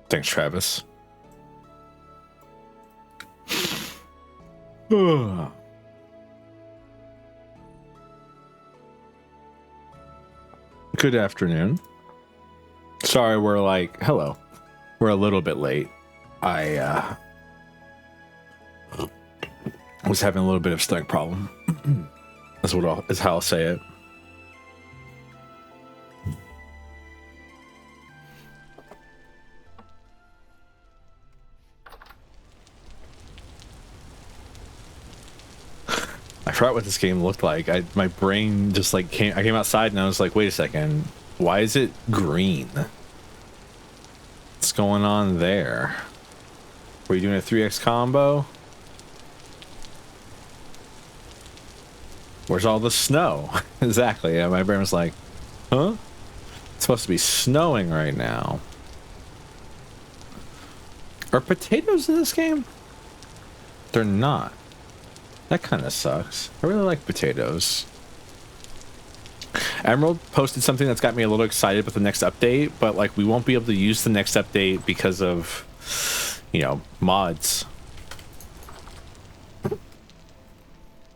Thanks, Travis. Good afternoon. Sorry, we're like, hello. We're a little bit late. I was having a little bit of stomach problem. That's how I'll say it. I forgot what this game looked like. My brain just like I came outside and I was like, wait a second, why is it green? What's going on there? Were you doing a 3x combo? Where's all the snow? Exactly. Yeah, my brain was like, huh? It's supposed to be snowing right now. Are potatoes in this game? They're not. That kind of sucks. I really like potatoes. Emerald posted something that's got me a little excited with the next update, but like we won't be able to use the next update because of, you know, mods.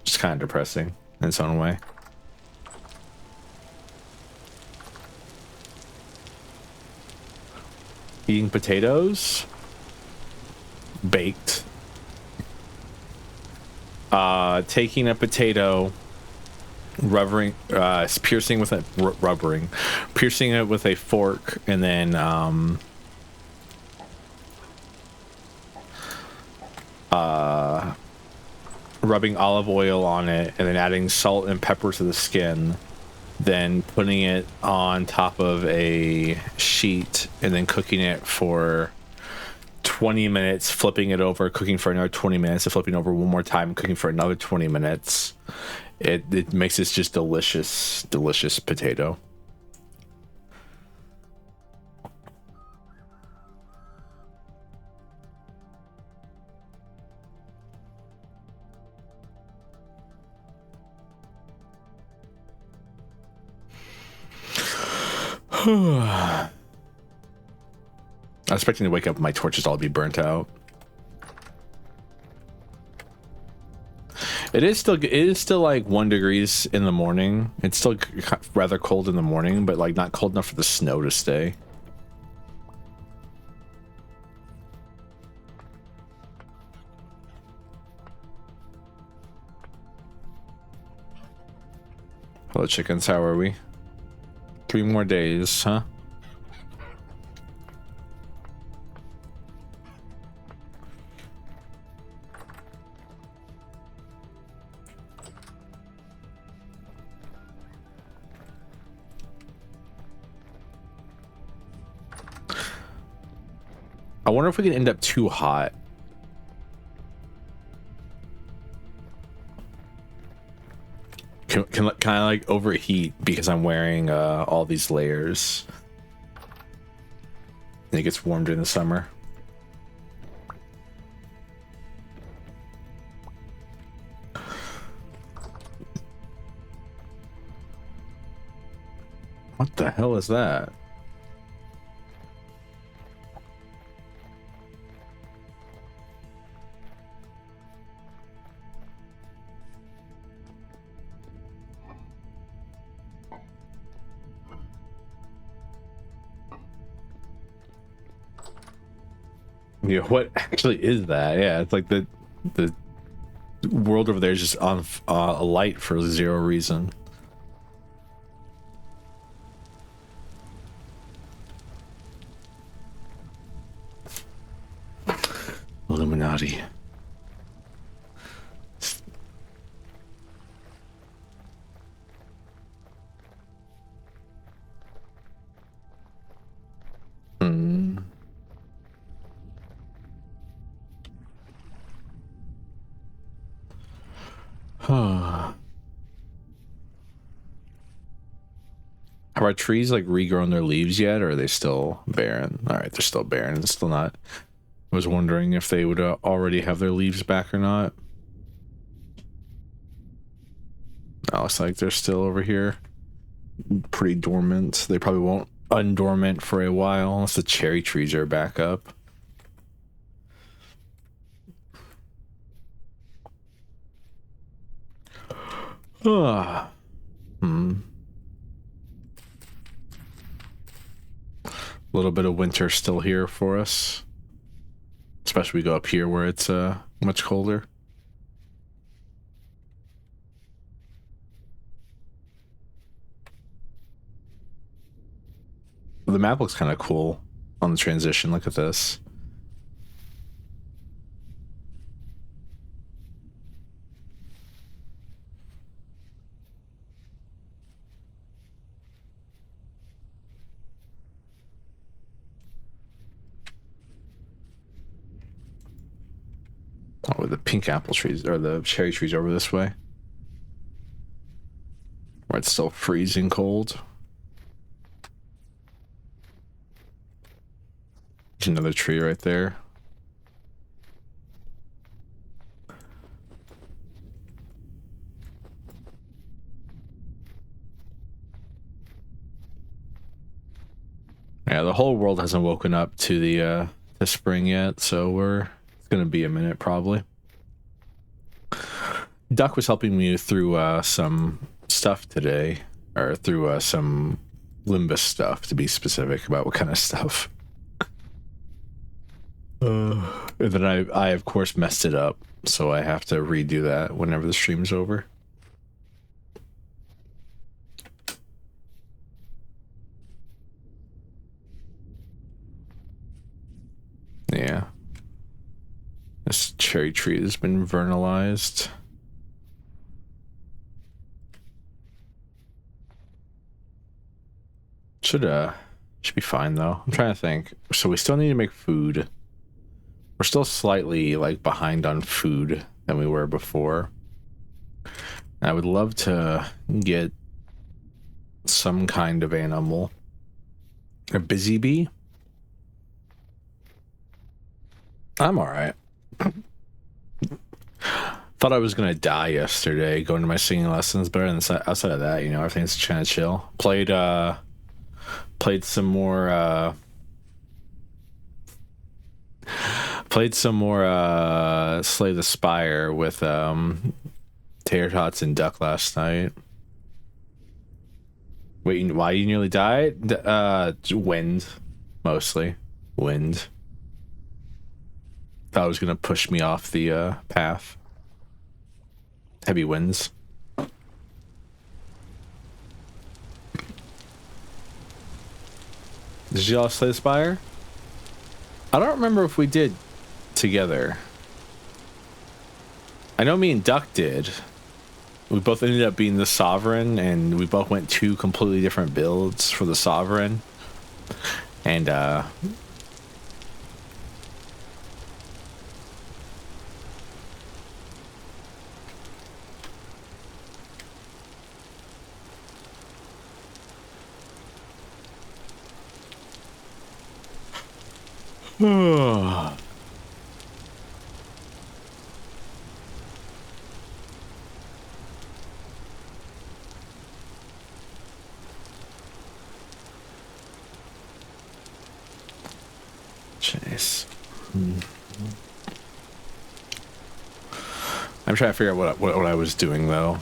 Just kind of depressing in its own way. Eating potatoes, baked. Taking a potato, piercing it with a fork, and then rubbing olive oil on it, and then adding salt and pepper to the skin, then putting it on top of a sheet, and then cooking it for 20 minutes, flipping it over, cooking for another 20 minutes, and flipping over one more time, cooking for another 20 minutes. It makes this just delicious potato. I was expecting to wake up and my torches all be burnt out. It is still like 1 degree in the morning. It's still rather cold in the morning, but like not cold enough for the snow to stay. Hello, chickens. How are we? 3 more days, huh? I wonder if we can end up too hot. Can I like overheat because I'm wearing all these layers and it gets warm during the summer. What the hell is that? Yeah, what actually is that? Yeah, it's like the world over there is just on a light for zero reason. Illuminati. Have our trees like regrown their leaves yet, or are they still barren? All right, they're still barren. It's still not. I was wondering if they would already have their leaves back or not. Oh, it's like they're still over here, pretty dormant. They probably won't undormant for a while, unless the cherry trees are back up. A little bit of winter still here for us, especially we go up here where it's much colder. The map looks kind of cool on the transition. Look at this. Oh, the pink apple trees or the cherry trees over this way, where it's still freezing cold. There's another tree right there. Yeah, the whole world hasn't woken up to the spring yet, so it's gonna be a minute probably. Duck was helping me through some stuff today, or through some Limbus stuff, to be specific about what kind of stuff. And then I of course messed it up, so I have to redo that whenever the stream's over. Yeah. This cherry tree has been vernalized. Should be fine though. I'm trying to think. So we still need to make food. We're still slightly like behind on food than we were before. I would love to get some kind of animal. A busy bee? I'm alright. Thought I was gonna die yesterday going to my singing lessons, but outside of that, you know, everything's kind of chill. Played some more Slay the Spire with tater tots and duck last night. Wait, why you nearly died? Wind, mostly wind. Thought it was gonna push me off the path. Heavy winds. Did y'all slay the spire? I don't remember if we did together. I know me and Duck did. We both ended up being the Sovereign, and we both went two completely different builds for the Sovereign. And jeez. I'm trying to figure out what I was doing though.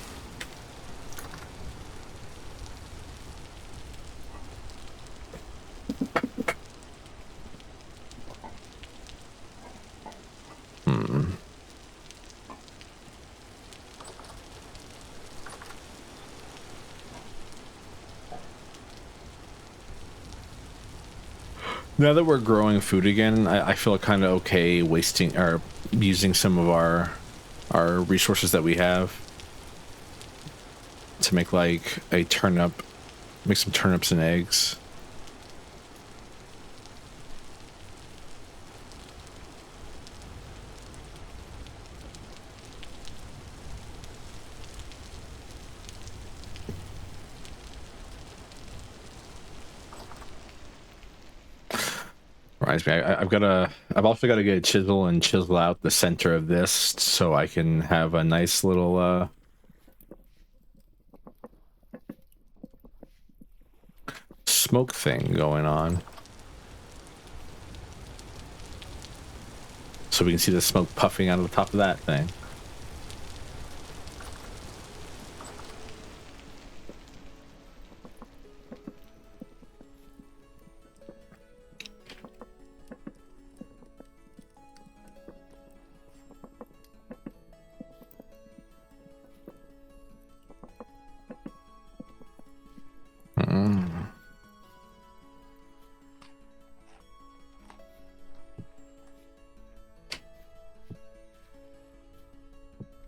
Now that we're growing food again, I feel kind of okay wasting or using some of our resources that we have to make like a turnip, make some turnips and eggs. Reminds me, I've also got to get a chisel and chisel out the center of this so I can have a nice little smoke thing going on. So we can see the smoke puffing out of the top of that thing.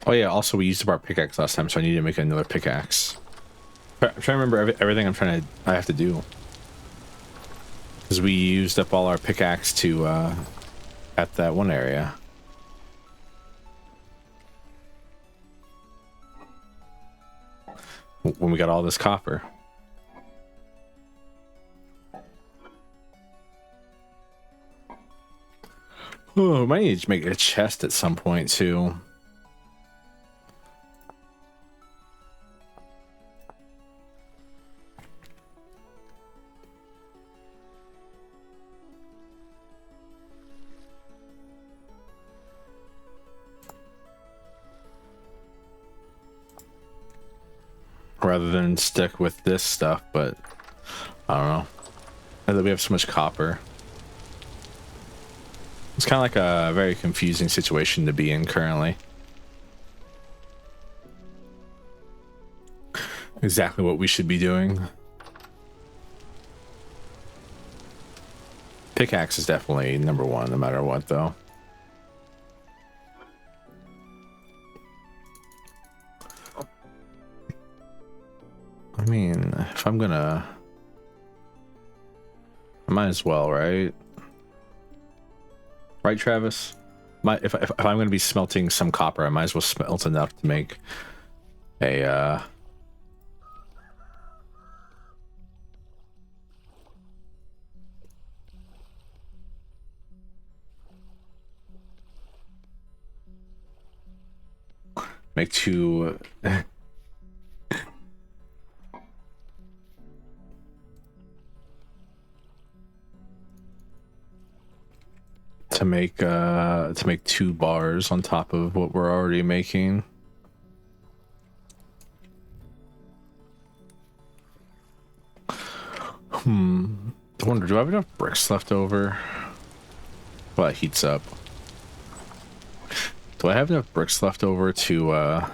Oh yeah, also we used up our pickaxe last time, so I need to make another pickaxe. I'm trying to remember everything I have to do. Because we used up all our pickaxe to, at that one area. When we got all this copper. Oh, we might need to make a chest at some point too. Rather than stick with this stuff, but I don't know. Now that we have so much copper. It's kind of like a very confusing situation to be in currently. Exactly what we should be doing. Pickaxe is definitely number one, no matter what, though. I mean, if I'm gonna... I might as well, right? Right, Travis? If I'm gonna be smelting some copper, I might as well smelt enough to make a, make two... to make 2 bars on top of what we're already making. I wonder, do I have enough bricks left over? Well, it heats up. Do I have enough bricks left over to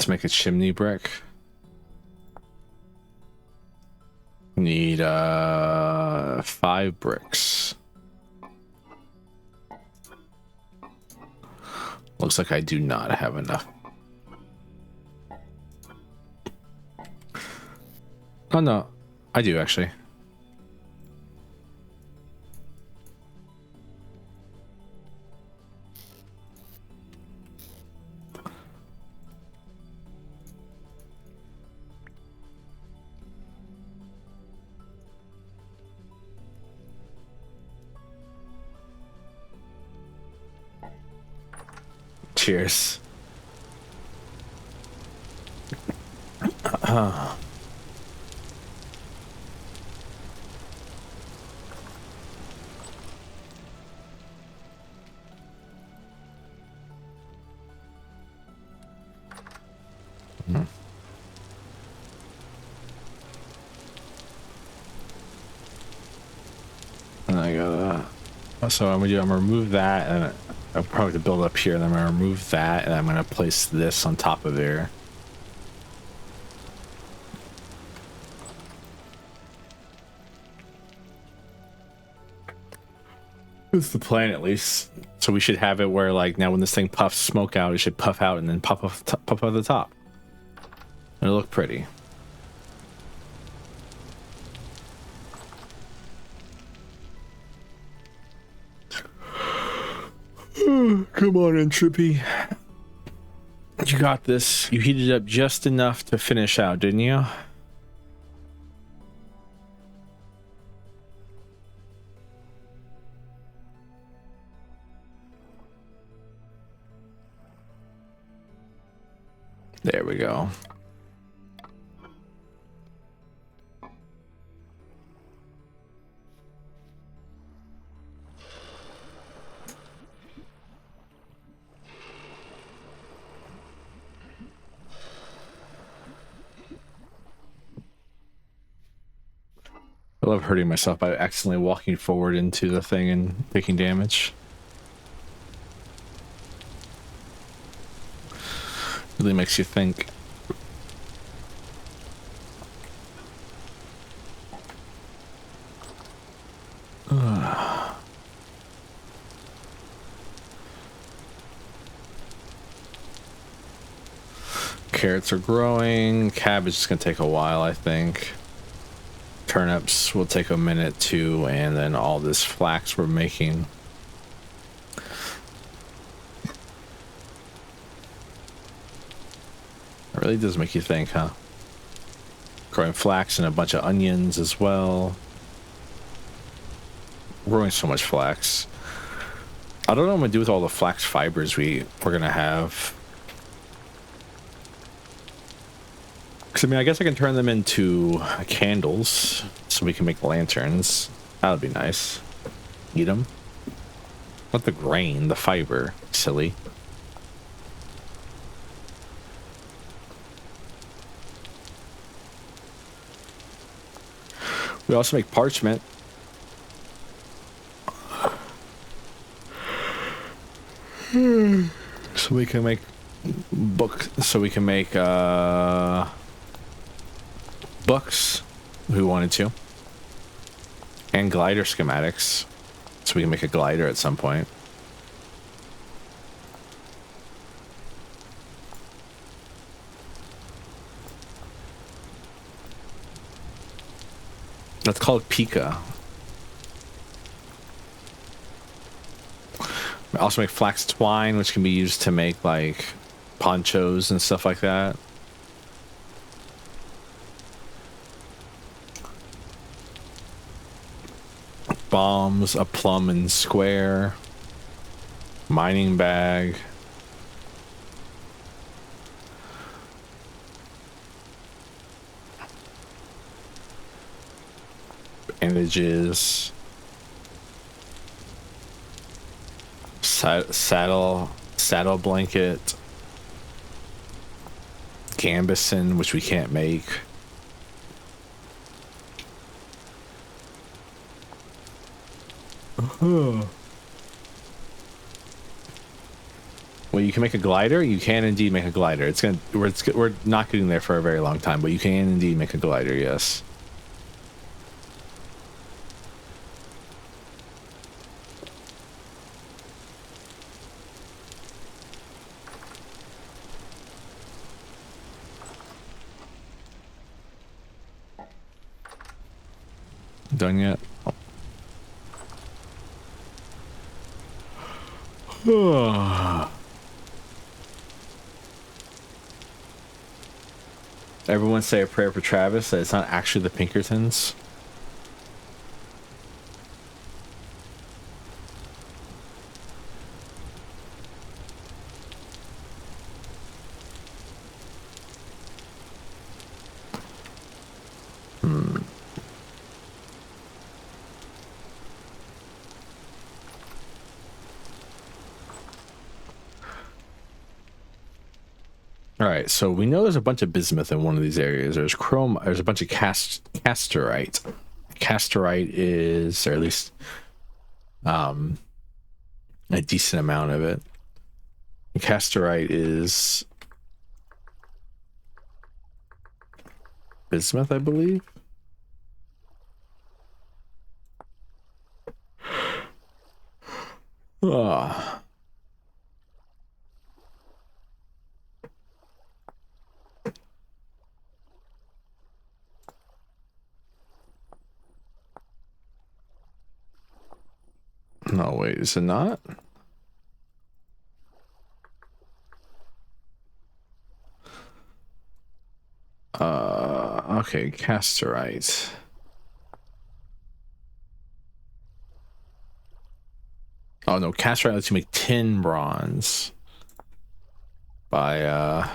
make a chimney brick? Need 5 bricks. Looks like I do not have enough. Oh no, I do actually. Cheers. And I gotta... So I'm gonna remove that, and I'll probably have to build up here, and I'm gonna remove that, and I'm gonna place this on top of there. That's the plan, at least. So we should have it where, like, now when this thing puffs smoke out, it should puff out and then pop off the top. It'll look pretty. Come on, Entropy. You got this. You heated up just enough to finish out, didn't you? There we go. I love hurting myself by accidentally walking forward into the thing and taking damage. Really makes you think. Carrots are growing. Cabbage is going to take a while, I think. Turnips will take a minute too, and then all this flax we're making. It really does make you think, huh? Growing flax and a bunch of onions as well. Growing so much flax. I don't know what I'm gonna do with all the flax fibers we're gonna have. Cause I mean, I guess I can turn them into candles so we can make lanterns. That would be nice. Eat them. Not the grain, the fiber. Silly. We also make parchment. So we can make books if we wanted to. And glider schematics. So we can make a glider at some point. That's called Pika. We also make flax twine, which can be used to make like ponchos and stuff like that. Bombs, a plum and square, mining bag. Bandages. Saddle blanket. Gambeson, which we can't make. Well, you can make a glider. You can indeed make a glider. We're not getting there for a very long time, but you can indeed make a glider. Yes. Done yet? Everyone say a prayer for Travis that it's not actually the Pinkertons. All right, so we know there's a bunch of bismuth in one of these areas. There's chrome. There's a bunch of casterite. Casterite is, or at least, a decent amount of it. Casterite is bismuth, I believe. Ah. No, wait, is it not? Okay, casterite. Oh no, casterite lets you make tin bronze by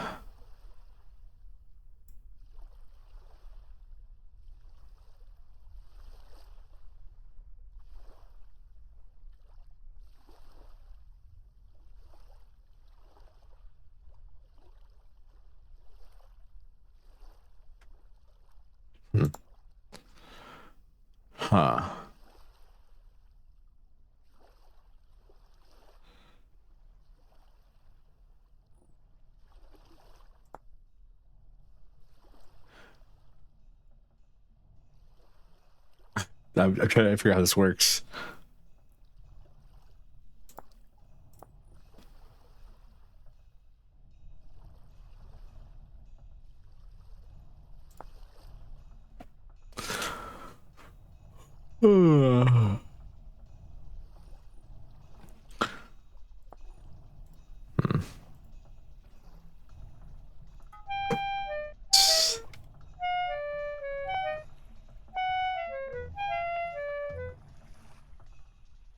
Huh. I'm trying to figure out how this works.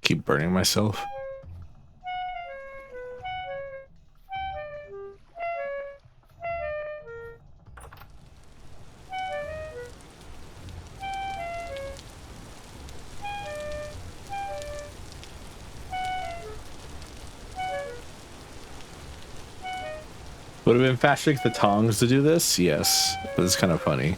Keep burning myself. Would have been faster to get the tongs to do this? Yes, but it's kind of funny.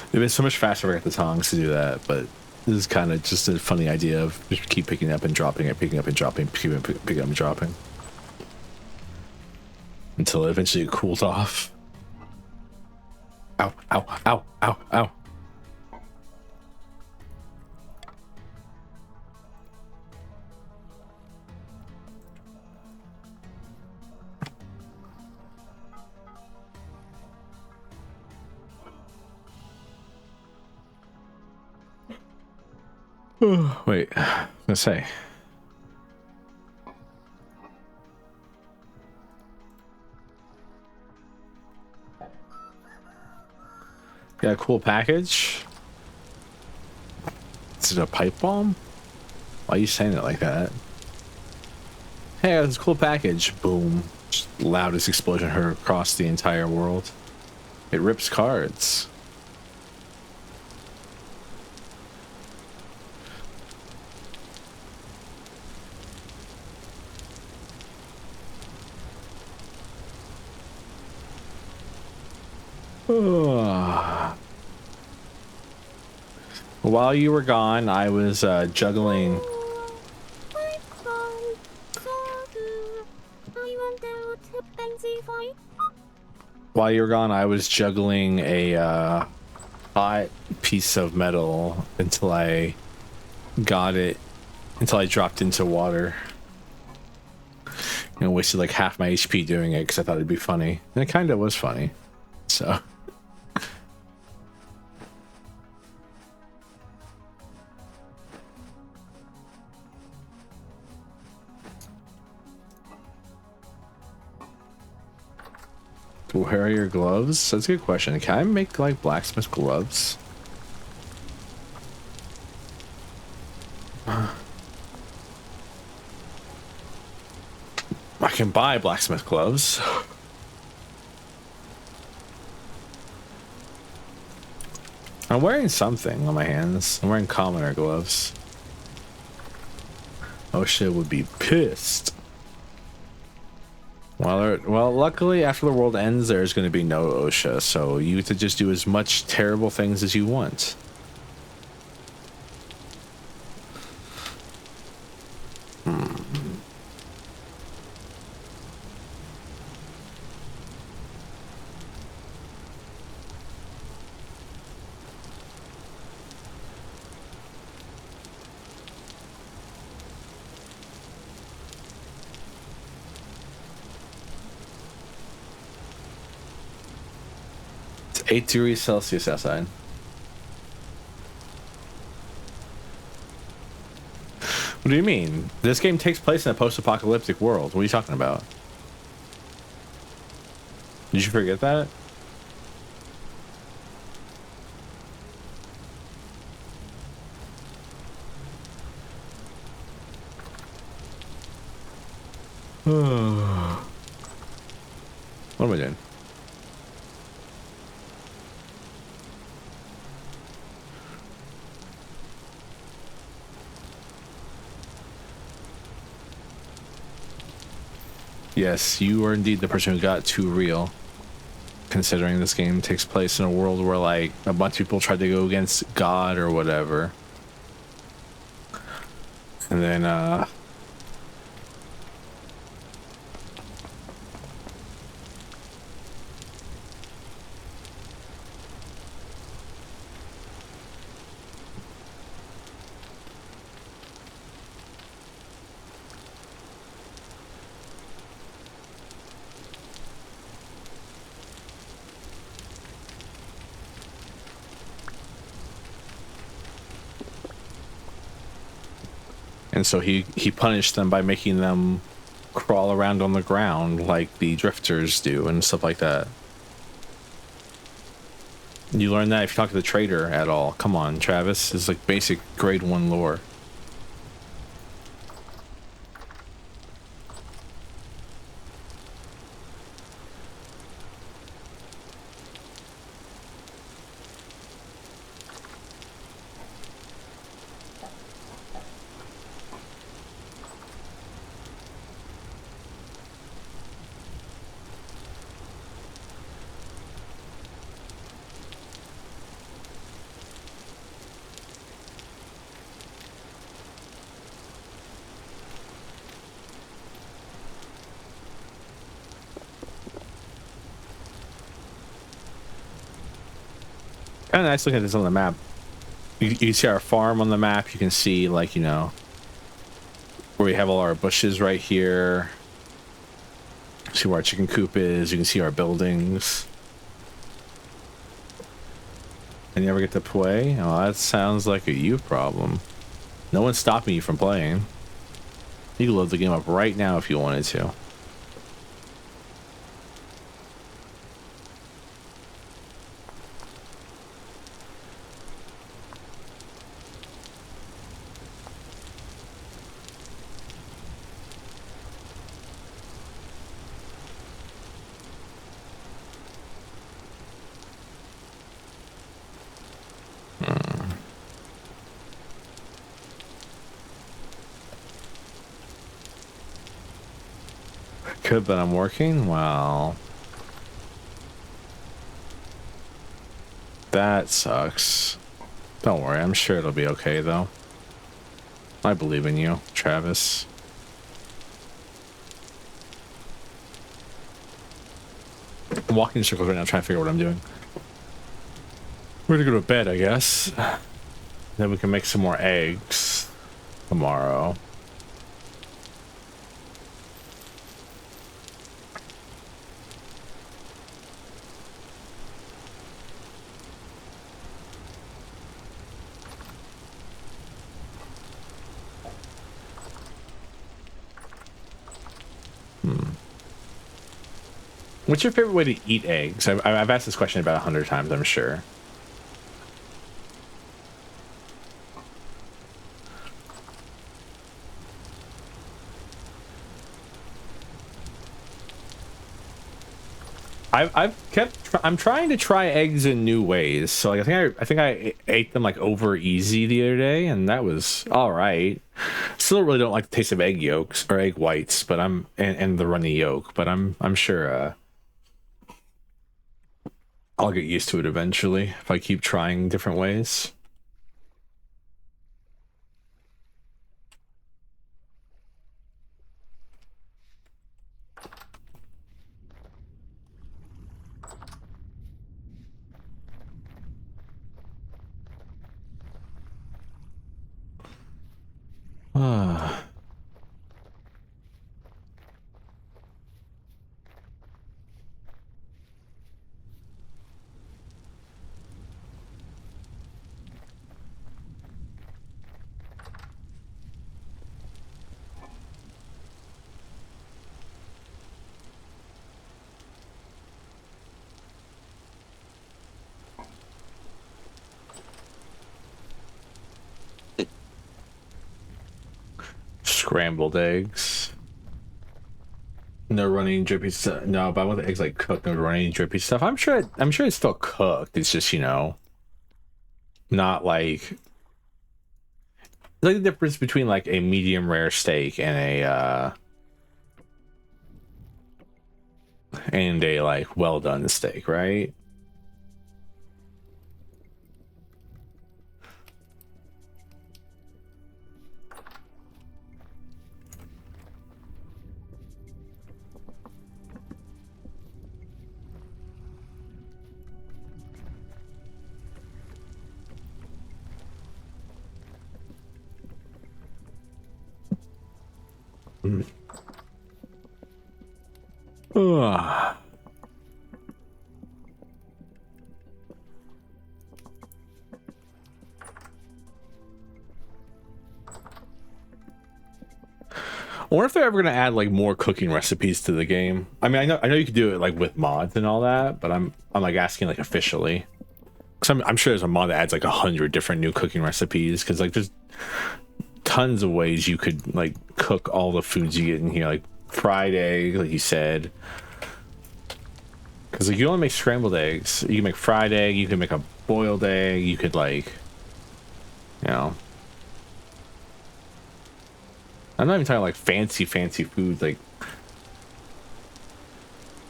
It'd been so much faster if I got the tongs to do that, but this is kind of just a funny idea of just keep picking up and dropping it, picking up and dropping, picking up and dropping. Until eventually it cools off. Ow, ow, ow, ow, ow. Wait, I'm gonna say. Got a cool package. Is it a pipe bomb? Why are you saying it like that? Hey, this cool package. Boom. Just loudest explosion heard across the entire world. It rips cards. While you were gone, I was juggling. While you were gone, I was juggling a hot piece of metal until I got it, until I dropped into water. And wasted like half my HP doing it because I thought it'd be funny. And it kind of was funny. So. Where are your gloves? That's a good question. Can I make like blacksmith gloves? I can buy blacksmith gloves. I'm wearing something on my hands. I'm wearing commoner gloves. Oh shit, would be pissed. Well, luckily, after the world ends, there's going to be no OSHA, so you get to just do as much terrible things as you want. It's 8 degrees Celsius outside. What do you mean? This game takes place in a post-apocalyptic world. What are you talking about? Did you forget that? What am I doing? Yes, you are indeed the person who got too real. Considering this game takes place in a world where like a bunch of people tried to go against God or whatever. And then and so he punished them by making them crawl around on the ground like the drifters do and stuff like that. You learn that if you talk to the trader at all. Come on, Travis. It's like basic grade 1 lore. Kind of nice looking at this on the map. You can see our farm on the map. You can see, like, you know, where we have all our bushes right here. See where our chicken coop is. You can see our buildings. And you ever get to play? Oh, that sounds like a you problem. No one's stopping you from playing. You can load the game up right now if you wanted to. Could, but I'm working? Well, that sucks. Don't worry, I'm sure it'll be okay, though. I believe in you, Travis. I'm walking in circles right now trying to figure out what I'm doing. We're gonna go to bed, I guess. Then we can make some more eggs tomorrow. What's your favorite way to eat eggs? I've asked this question about 100 times, I'm sure. I'm trying to try eggs in new ways. So like I think I ate them like over easy the other day, and that was all right. Still really don't like the taste of egg yolks or egg whites, but and the runny yolk. But I'm sure I'll get used to it eventually if I keep trying different ways. Ah. Scrambled eggs. No running drippy stuff. No, but I want the eggs like cooked. No running drippy stuff. I'm sure it's still cooked. It's just, you know, not like the difference between like a medium rare steak and a and a like well done steak, right? Ugh. I wonder if they're ever gonna add like more cooking recipes to the game. I mean, I know you could do it like with mods and all that, but I'm like asking like officially, because I'm sure there's a mod that adds like 100 different new cooking recipes. Because like there's tons of ways you could like cook all the foods you get in here, like fried egg, like you said. Because like you only make scrambled eggs, you can make fried egg, you can make a boiled egg, you could like, you know. I'm not even talking like fancy foods, like,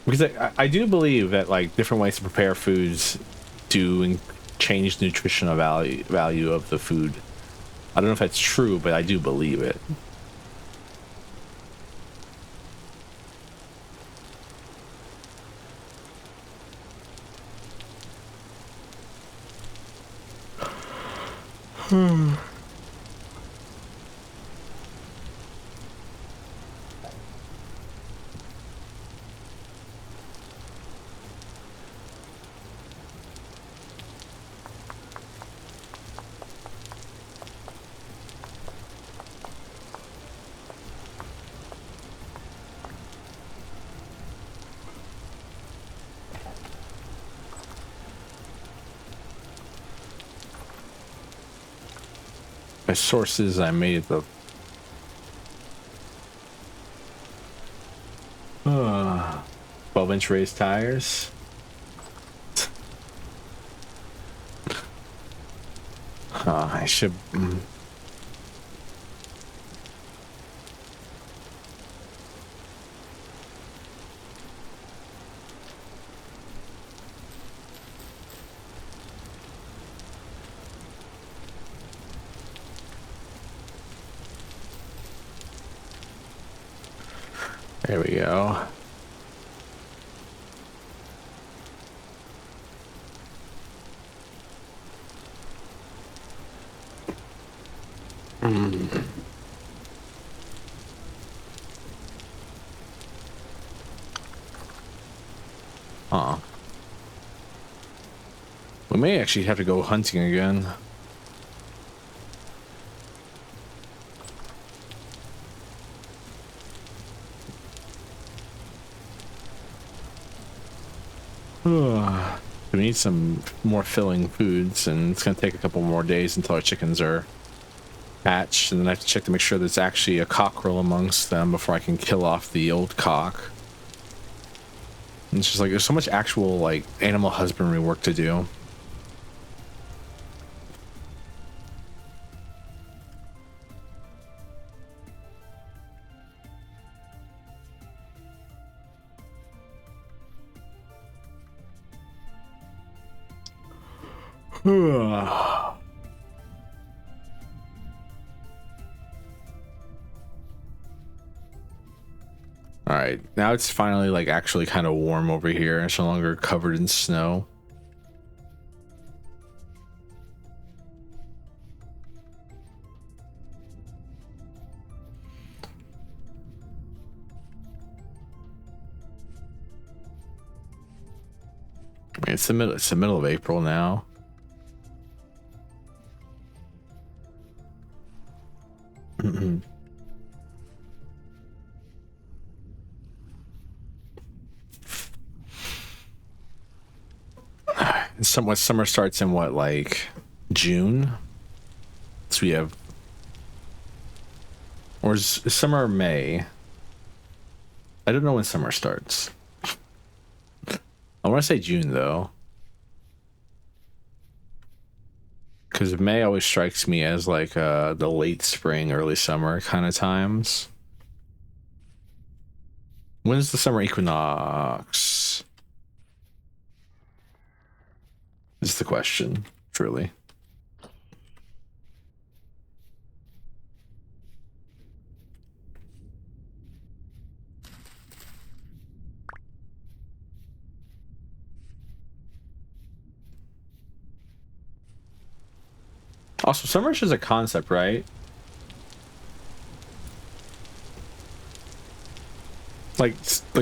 because I do believe that like different ways to prepare foods do change the nutritional value of the food. I don't know if that's true, but I do believe it. My sources, I made the 12-inch raised tires. I should. There we go. We may actually have to go hunting again. We need some more filling foods, and it's going to take a couple more days until our chickens are hatched, and then I have to check to make sure there's actually a cockerel amongst them before I can kill off the old cock. And it's just like there's so much actual like animal husbandry work to do. All right, now it's finally like actually kind of warm over here. It's no longer covered in snow. I mean, it's the middle of April now. Summer starts in what, like June? So we have, or is summer May? I don't know when summer starts. I want to say June though, because May always strikes me as like the late spring, early summer kind of times. When's the summer equinox? Is the question, truly. Also, summer is just a concept, right? Like,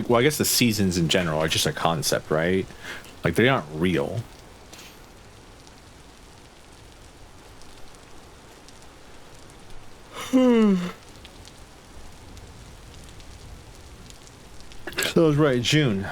well, I guess the seasons in general are just a concept, right? Like, they aren't real. So I was right, June.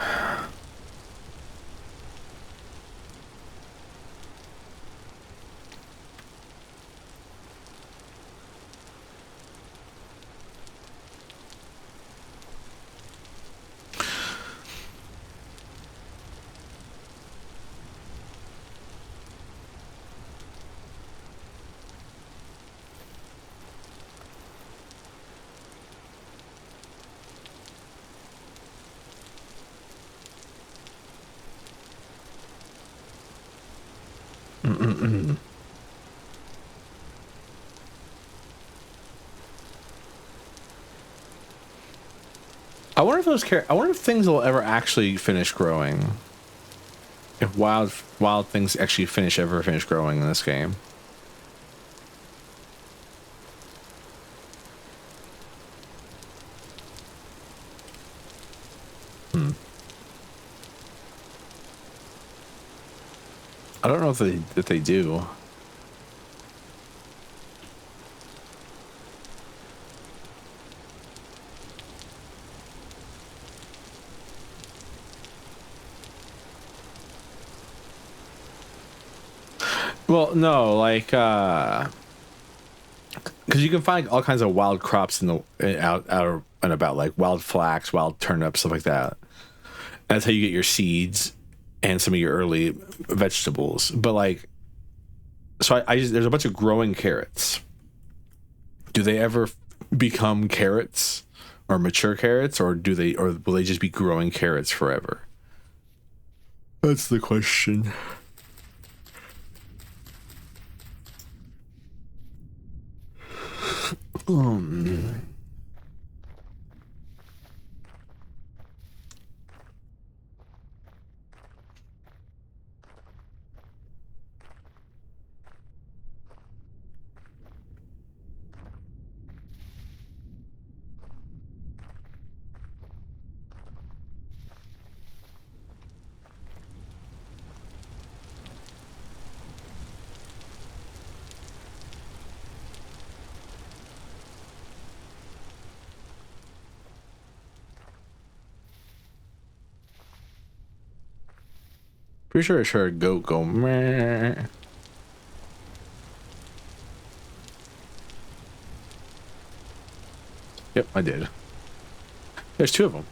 I wonder if I wonder if things will ever actually finish growing. If wild things actually ever finish growing in this game. I don't know if they do. Well, no, like, because you can find all kinds of wild crops in the out and about, like wild flax, wild turnips, stuff like that. That's how you get your seeds and some of your early vegetables. But like, so I just, there's a bunch of growing carrots. Do they ever become carrots or mature carrots, or will they just be growing carrots forever? That's the question. Pretty sure I heard a goat go meh. Yep, I did. There's two of them.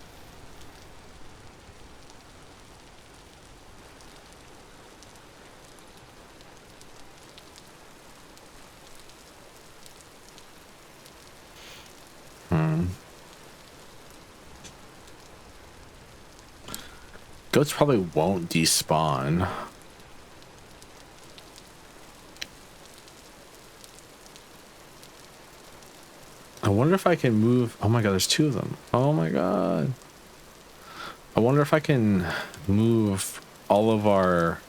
Goats probably won't despawn. I wonder if I can move. Oh my god, there's two of them. Oh my god. I wonder if I can move all of our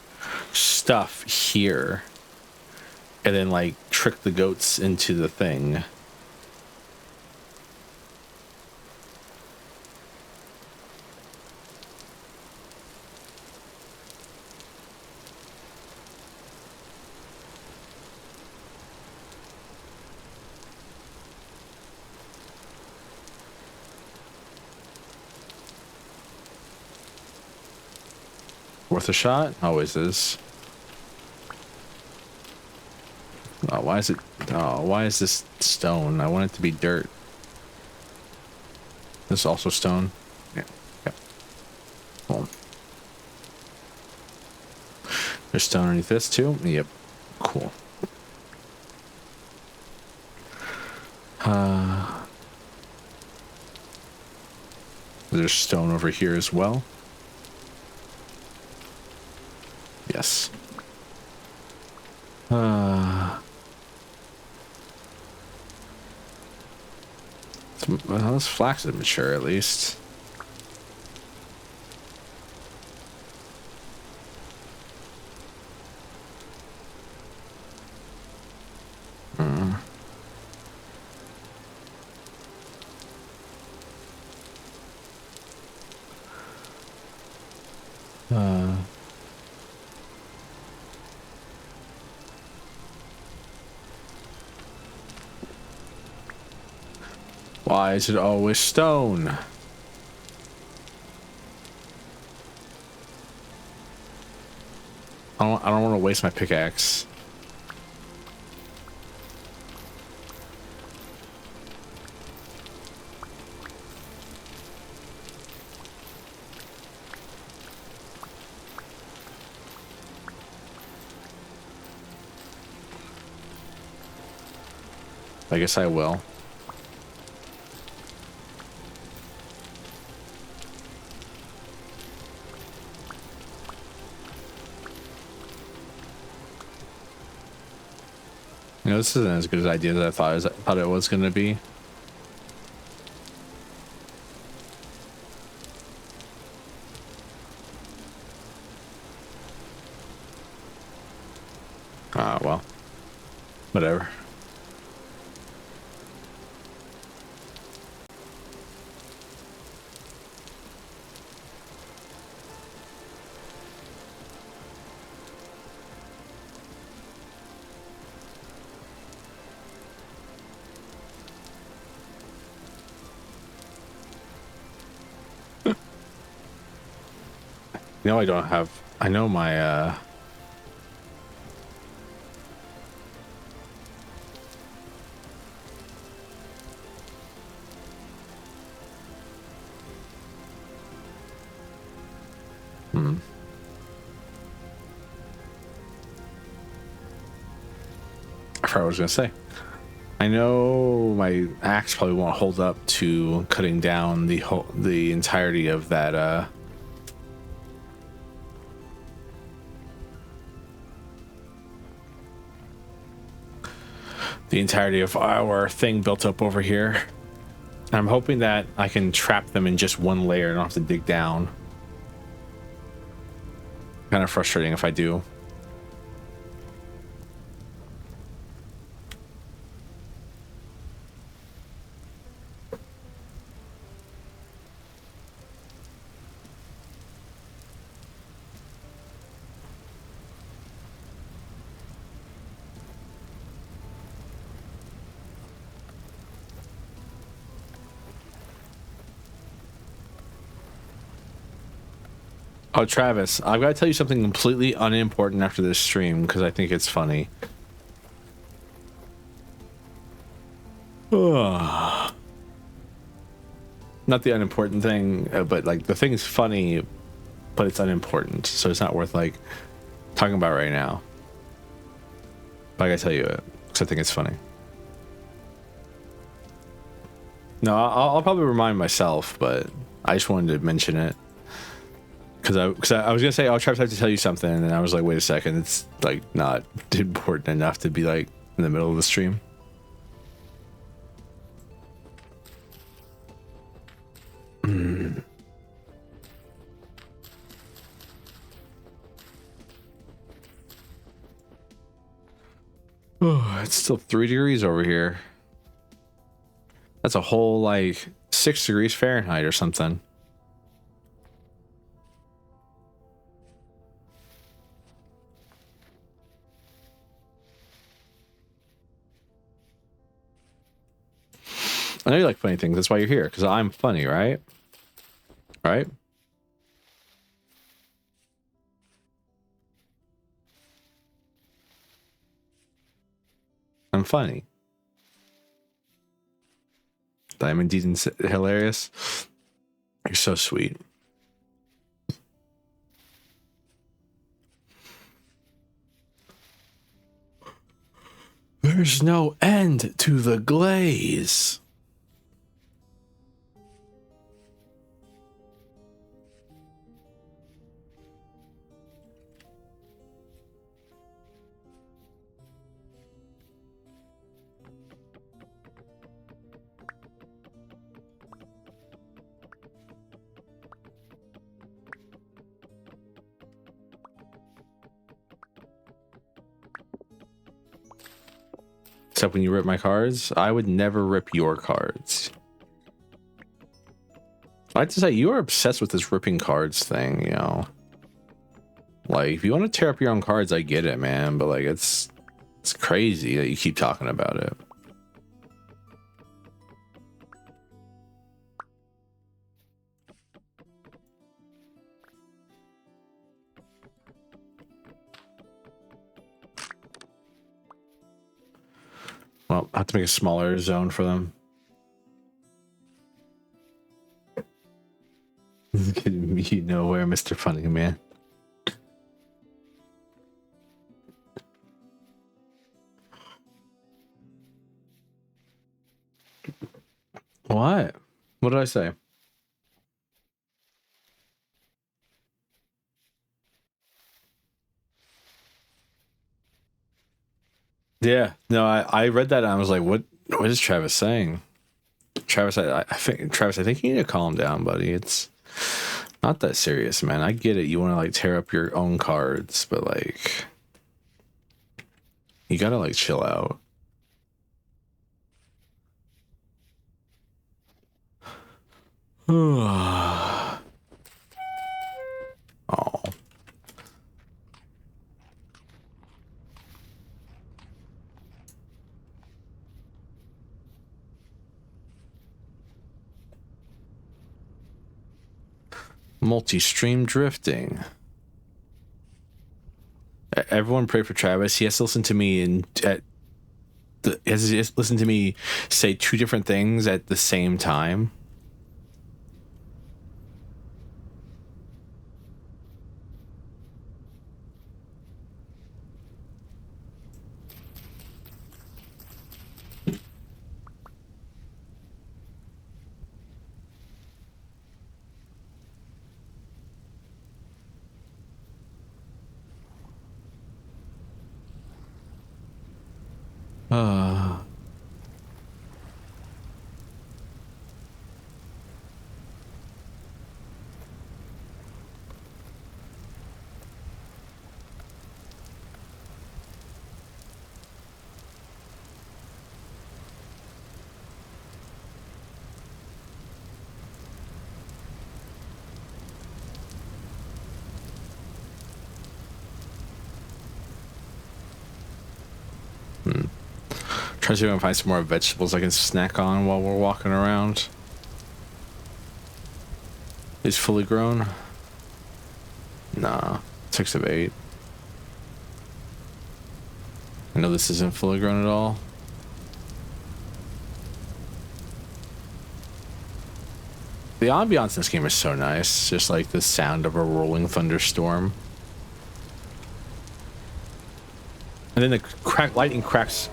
stuff here and then like trick the goats into the thing. Worth a shot? Always is. Oh, why is it? Oh, why is this stone? I want it to be dirt. This is also stone. Yeah. Yep. Cool. There's stone underneath this too. Yep. Cool. Is there's stone over here as well. Yes. Well, this flax is mature at least. Why is it always stone? I don't want to waste my pickaxe. I guess I will. You know, this isn't as good an idea as I thought it was going to be. Ah, well, whatever. You know, I don't have. I know my. I forgot what I was gonna say. I know my axe probably won't hold up to cutting down the entirety of that. The entirety of our thing built up over here. I'm hoping that I can trap them in just one layer and I don't have to dig down. Kind of frustrating if I do. Oh, Travis, I've got to tell you something completely unimportant after this stream because I think it's funny. Not the unimportant thing, but like the thing's funny, but it's unimportant, so it's not worth like talking about right now. But I gotta tell you it because I think it's funny. No, I'll probably remind myself, but I just wanted to mention it. Because I was gonna say, oh, Travis, I have to tell you something, and I was like, wait a second, it's like not important enough to be like in the middle of the stream. Oh, it's still 3 degrees over here. That's a whole like 6 degrees Fahrenheit or something. I know you like funny things. That's why you're here, because I'm funny, right? Right? I'm funny. I'm indeed hilarious. You're so sweet. There's no end to the glaze. Except when you rip my cards, I would never rip your cards. I have to say, you are obsessed with this ripping cards thing, you know. Like, if you want to tear up your own cards, I get it, man. But like, it's crazy that you keep talking about it. Well, I have to make a smaller zone for them. You know where, Mr. Funny Man. What? What did I say? Yeah, no, I read that and I was like, what is Travis saying? Travis, I think Travis, I think you need to calm down, buddy. It's not that serious, man. I get it. You want to like tear up your own cards, but like you gotta like chill out. Oh. Multi-stream drifting. Everyone pray for Travis. He has to listen to me and he has to listen to me say two different things at the same time. Try to see if I can find some more vegetables I can snack on while we're walking around. Is fully grown? Nah, 6 of 8. I know this isn't fully grown at all. The ambiance in this game is so nice, just like the sound of a rolling thunderstorm. And then the lightning cracks.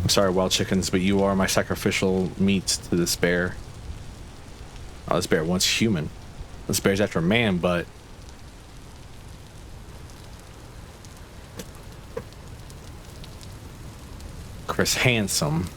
I'm sorry, wild chickens, but you are my sacrificial meat to this bear. Oh, this bear wants human. This bear's after man, but Chris Handsome.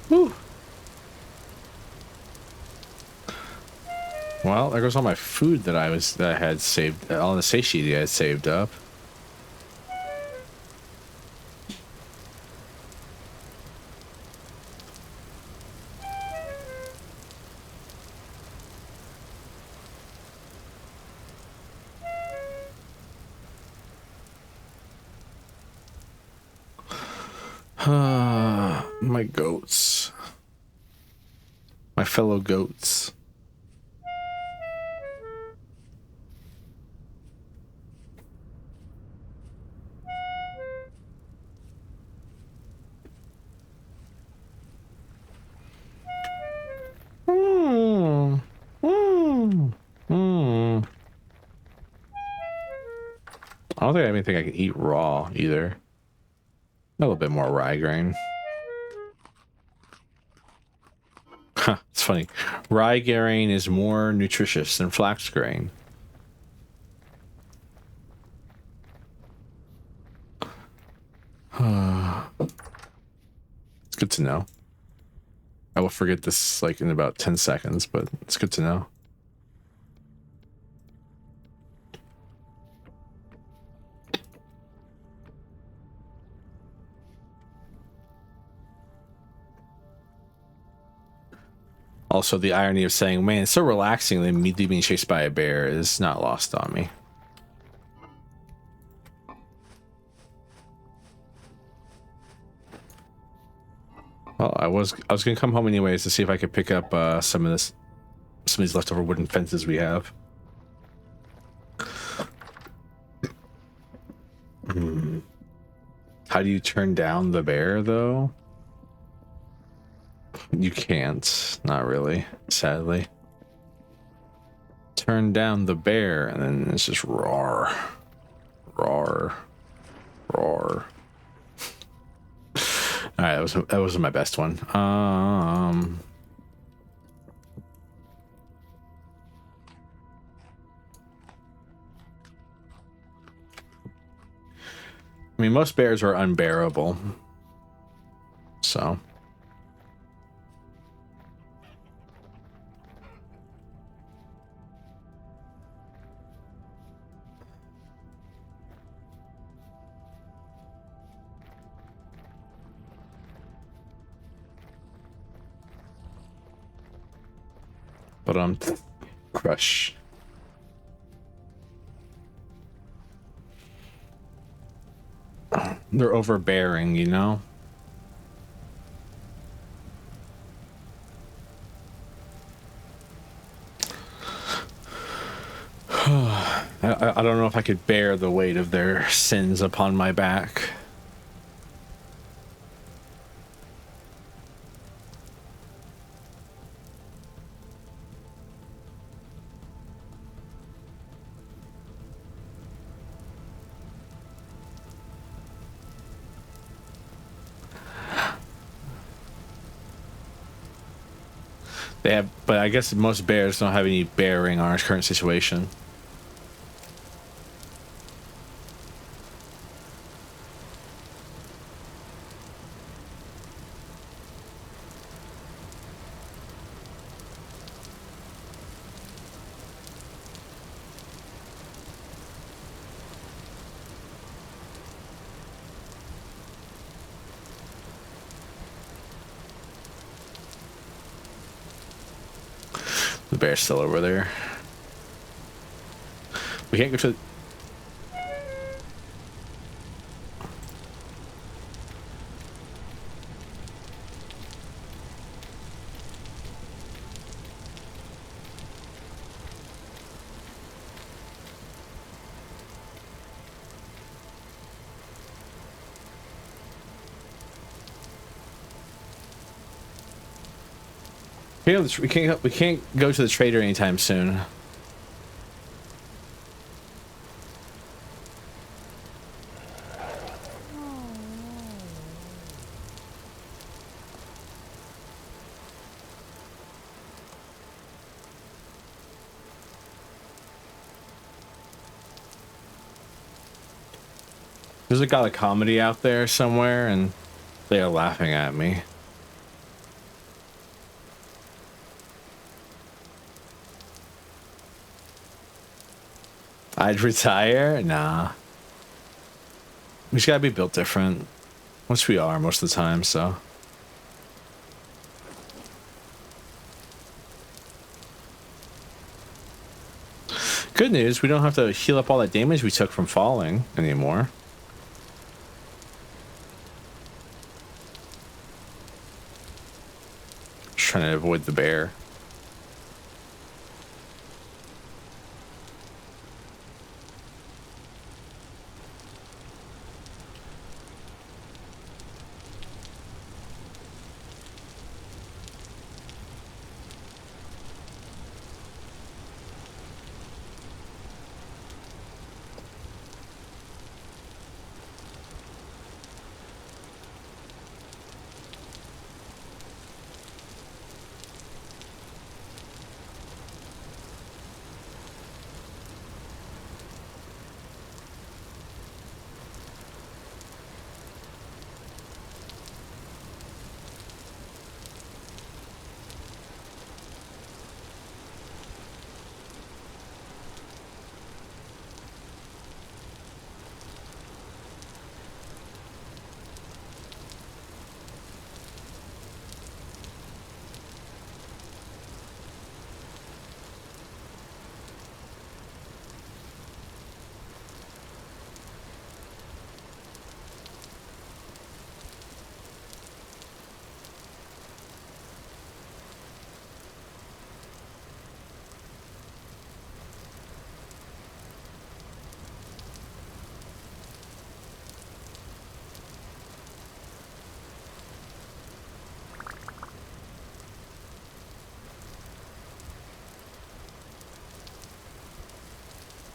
Whew. Well, there goes all my food that I had saved, all the satiety I had saved up. My goats. My fellow goats. I don't think I have anything I can eat raw either. A little bit more rye grain. Huh, it's funny. Rye grain is more nutritious than flax grain. It's good to know. I will forget this like in about 10 seconds, but it's good to know. Also, the irony of saying, man, it's so relaxing and immediately being chased by a bear is not lost on me. Well, I was gonna come home anyways to see if I could pick up some of these leftover wooden fences we have. How do you turn down the bear though? You can't, not really, sadly. Turn down the bear and then it's just roar, roar, roar. All right, that wasn't my best one. I mean, most bears are unbearable, so. But crush. They're overbearing, you know? I don't know if I could bear the weight of their sins upon my back. They have, but I guess most bears don't have any bearing on our current situation. The bear's still over there. We can't go to. We can't go to the trader anytime soon. There's a guy of comedy out there somewhere, and they are laughing at me. I'd retire? Nah. We just gotta be built different. Which we are most of the time, so. Good news, we don't have to heal up all that damage we took from falling anymore. Just trying to avoid the bear.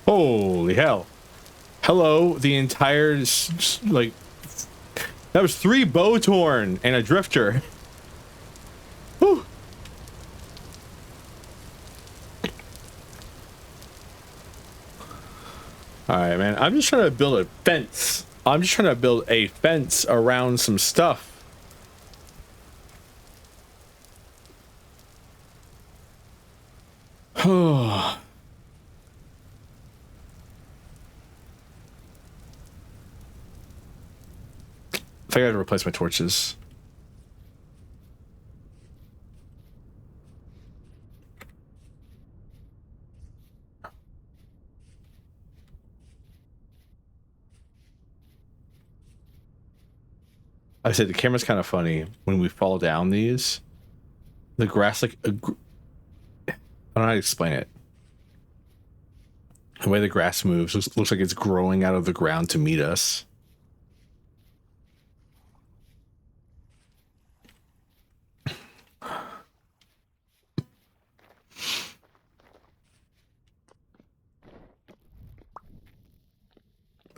Holy hell. Hello, the entire, like, that was 3 bow torn and a drifter. Whew. All right, man. I'm just trying to build a fence. I'm just trying to build a fence around some stuff. Oh. I think I had to replace my torches. I said the camera's kind of funny when we fall down these. The grass, like, I don't know how to explain it. The way the grass moves looks like it's growing out of the ground to meet us.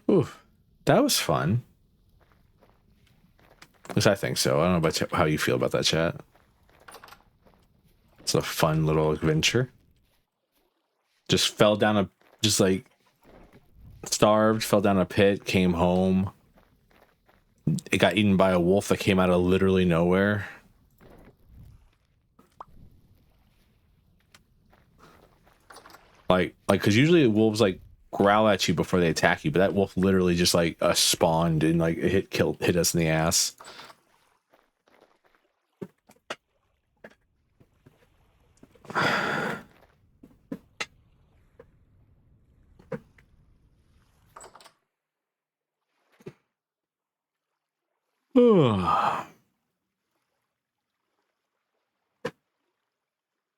Ooh, that was fun. At least I think so. I don't know about how you feel about that, chat. It's a fun little adventure. Just fell down a, just like starved, fell down a pit, came home. It got eaten by a wolf that came out of literally nowhere. Like, because usually wolves like growl at you before they attack you, but that wolf literally just like spawned and like hit us in the ass.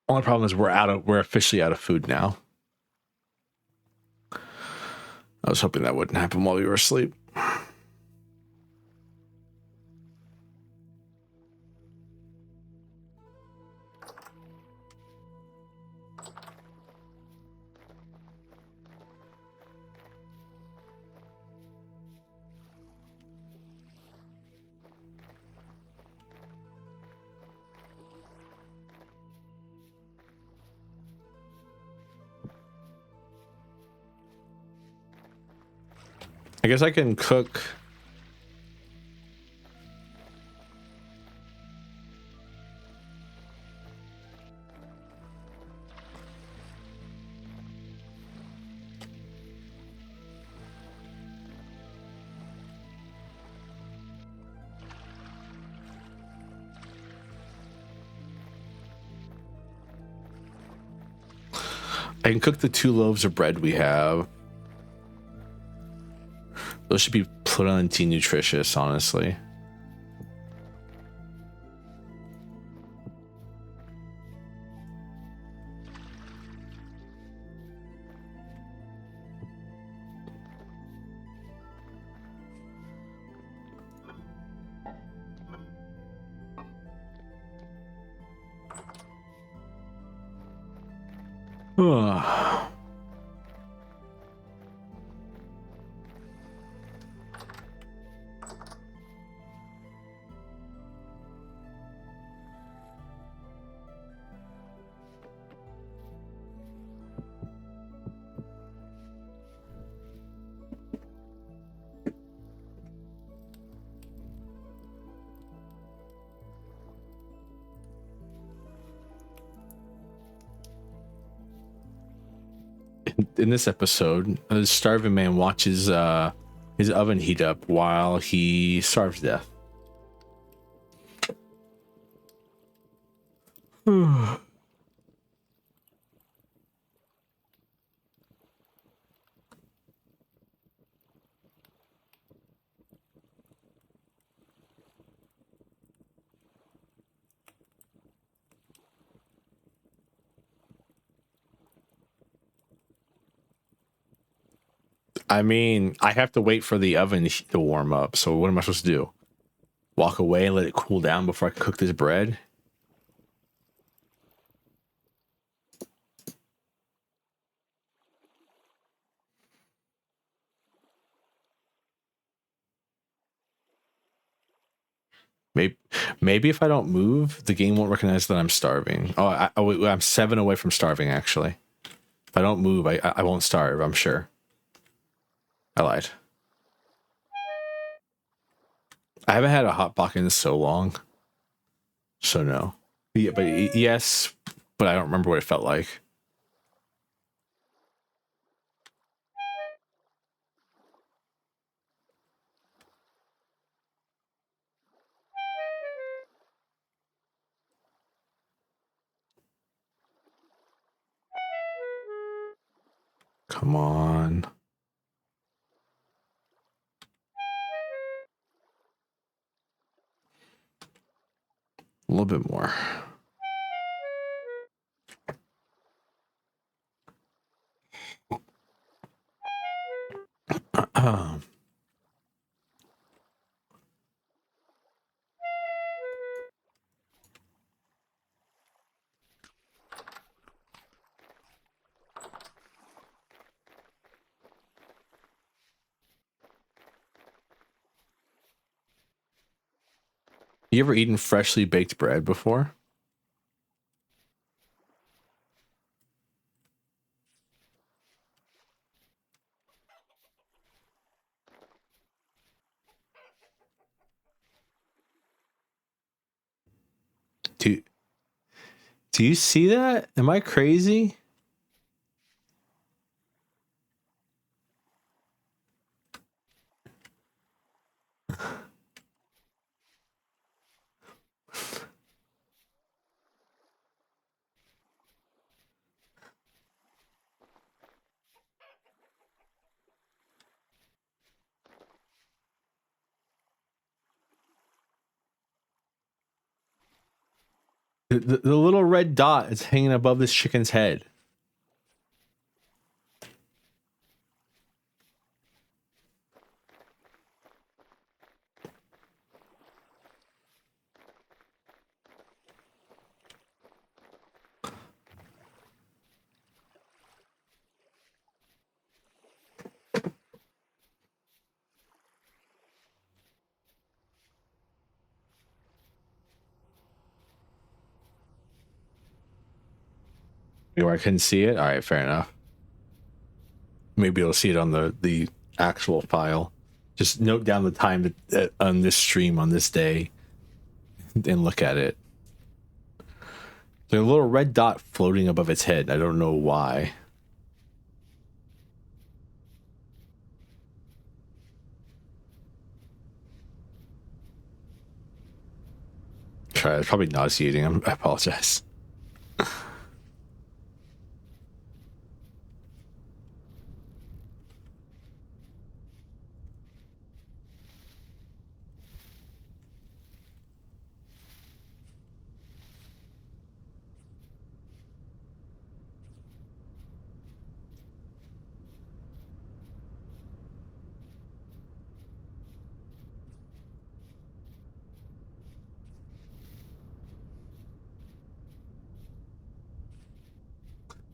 Only problem is we're officially out of food now. I was hoping that wouldn't happen while we were asleep. I guess I can cook. I can cook the 2 loaves of bread we have. Those should be plenty nutritious, honestly. In this episode, a starving man watches his oven heat up while he starves to death. I mean, I have to wait for the oven to warm up. So what am I supposed to do? Walk away and let it cool down before I cook this bread? Maybe if I don't move, the game won't recognize that I'm starving. Oh, I'm 7 away from starving, actually. If I don't move, I won't starve, I'm sure. I lied. I haven't had a hot pocket in so long. So no. Yeah, but yes, but I don't remember what it felt like. Come on. A little bit more. You ever eaten freshly baked bread before? Do you see that? Am I crazy? The little red dot is hanging above this chicken's head. Where I couldn't see it? All right, fair enough. Maybe you'll see it on the actual file. Just note down the time on this stream on this day and look at it. There's a little red dot floating above its head. I don't know why. Sorry, it's probably nauseating. I apologize.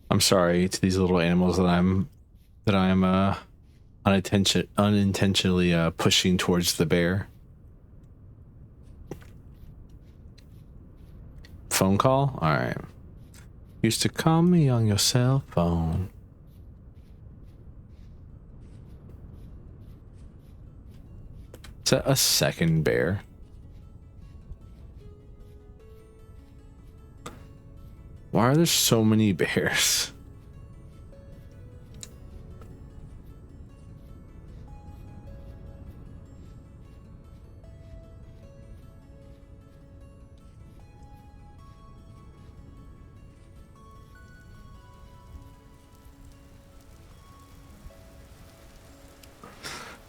I'm sorry to these little animals that I'm unintentionally pushing towards the bear. Phone call? All right. Used to call me on your cell phone. Is that a second bear? Why are there so many bears?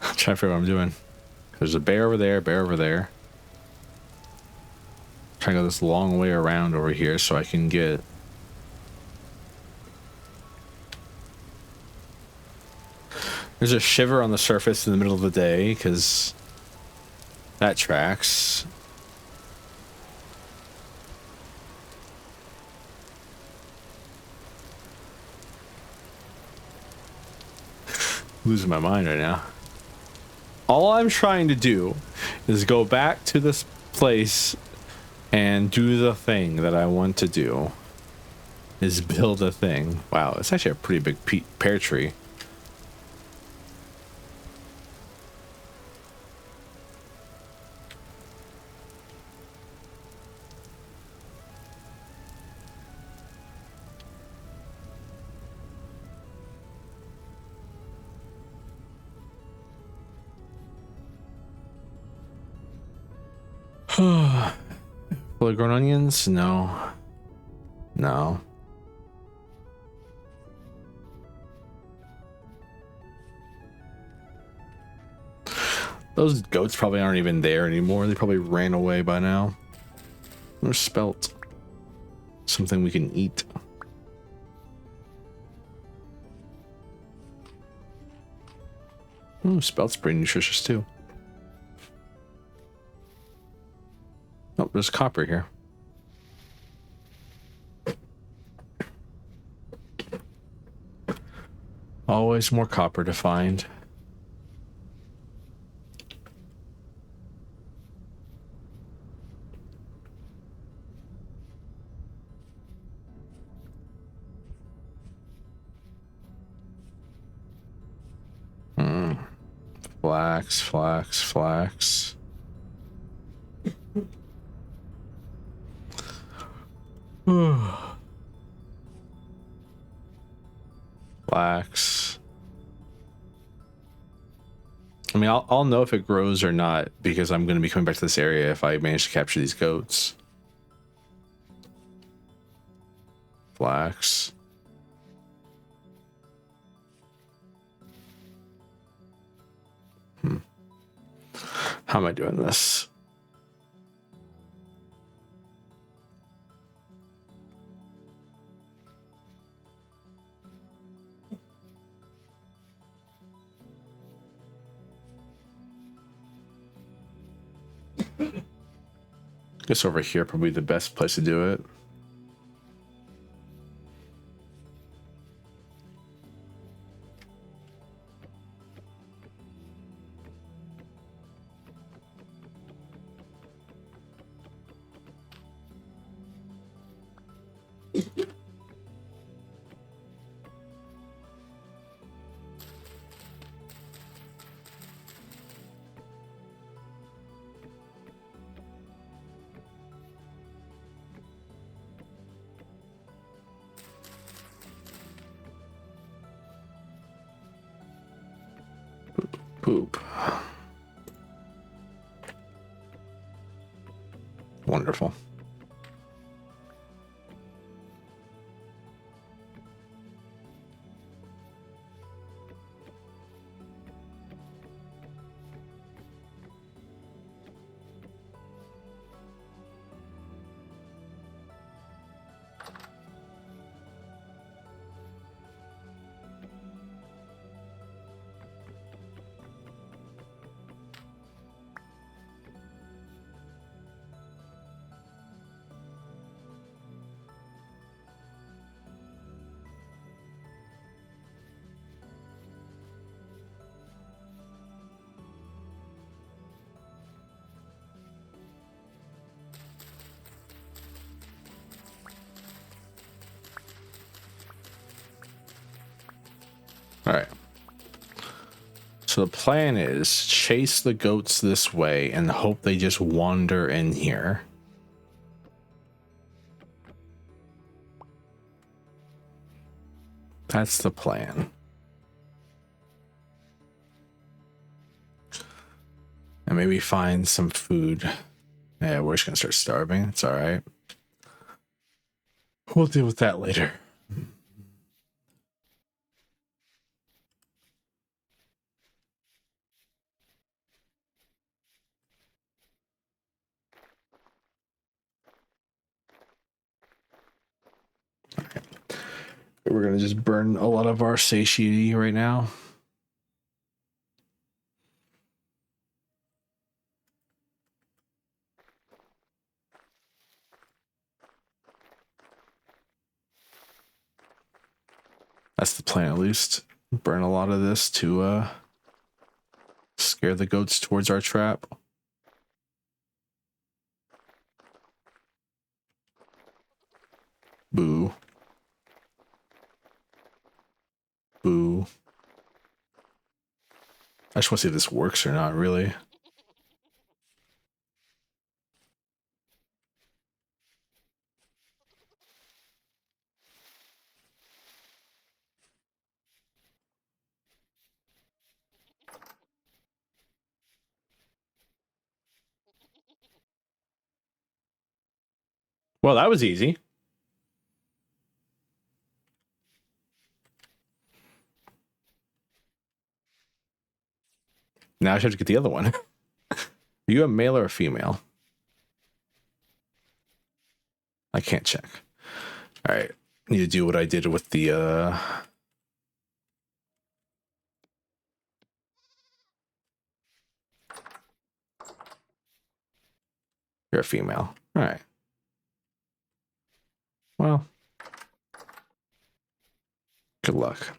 I'm trying to figure out what I'm doing. There's a bear over there, bear over there. Trying to go this long way around over here so I can get... There's a shiver on the surface in the middle of the day, because that tracks. Losing my mind right now. All I'm trying to do is go back to this place and do the thing that I want to do. Is build a thing. Wow, it's actually a pretty big pear tree. Fully grown onions? No. No. Those goats probably aren't even there anymore. They probably ran away by now. There's spelt. Something we can eat. Ooh, spelt's pretty nutritious too. Oh, there's copper here. Always more copper to find. Flax, flax, flax. Flax. I mean, I'll know if it grows or not because I'm going to be coming back to this area if I manage to capture these goats. Flax. How am I doing this? Guess over here probably the best place to do it. Poop. Wonderful. All right. So the plan is chase the goats this way and hope they just wander in here. That's the plan. And maybe find some food. Yeah, we're just gonna start starving. It's all right. We'll deal with that later. We're gonna just burn a lot of our satiety right now. That's the plan, at least. Burn a lot of this to scare the goats towards our trap. Boo. Boo. I just want to see if this works or not, really. Well, that was easy. Now I should have to get the other one. Are you a male or a female? I can't check. All right. Need to do what I did with the You're a female. All right. Well, good luck.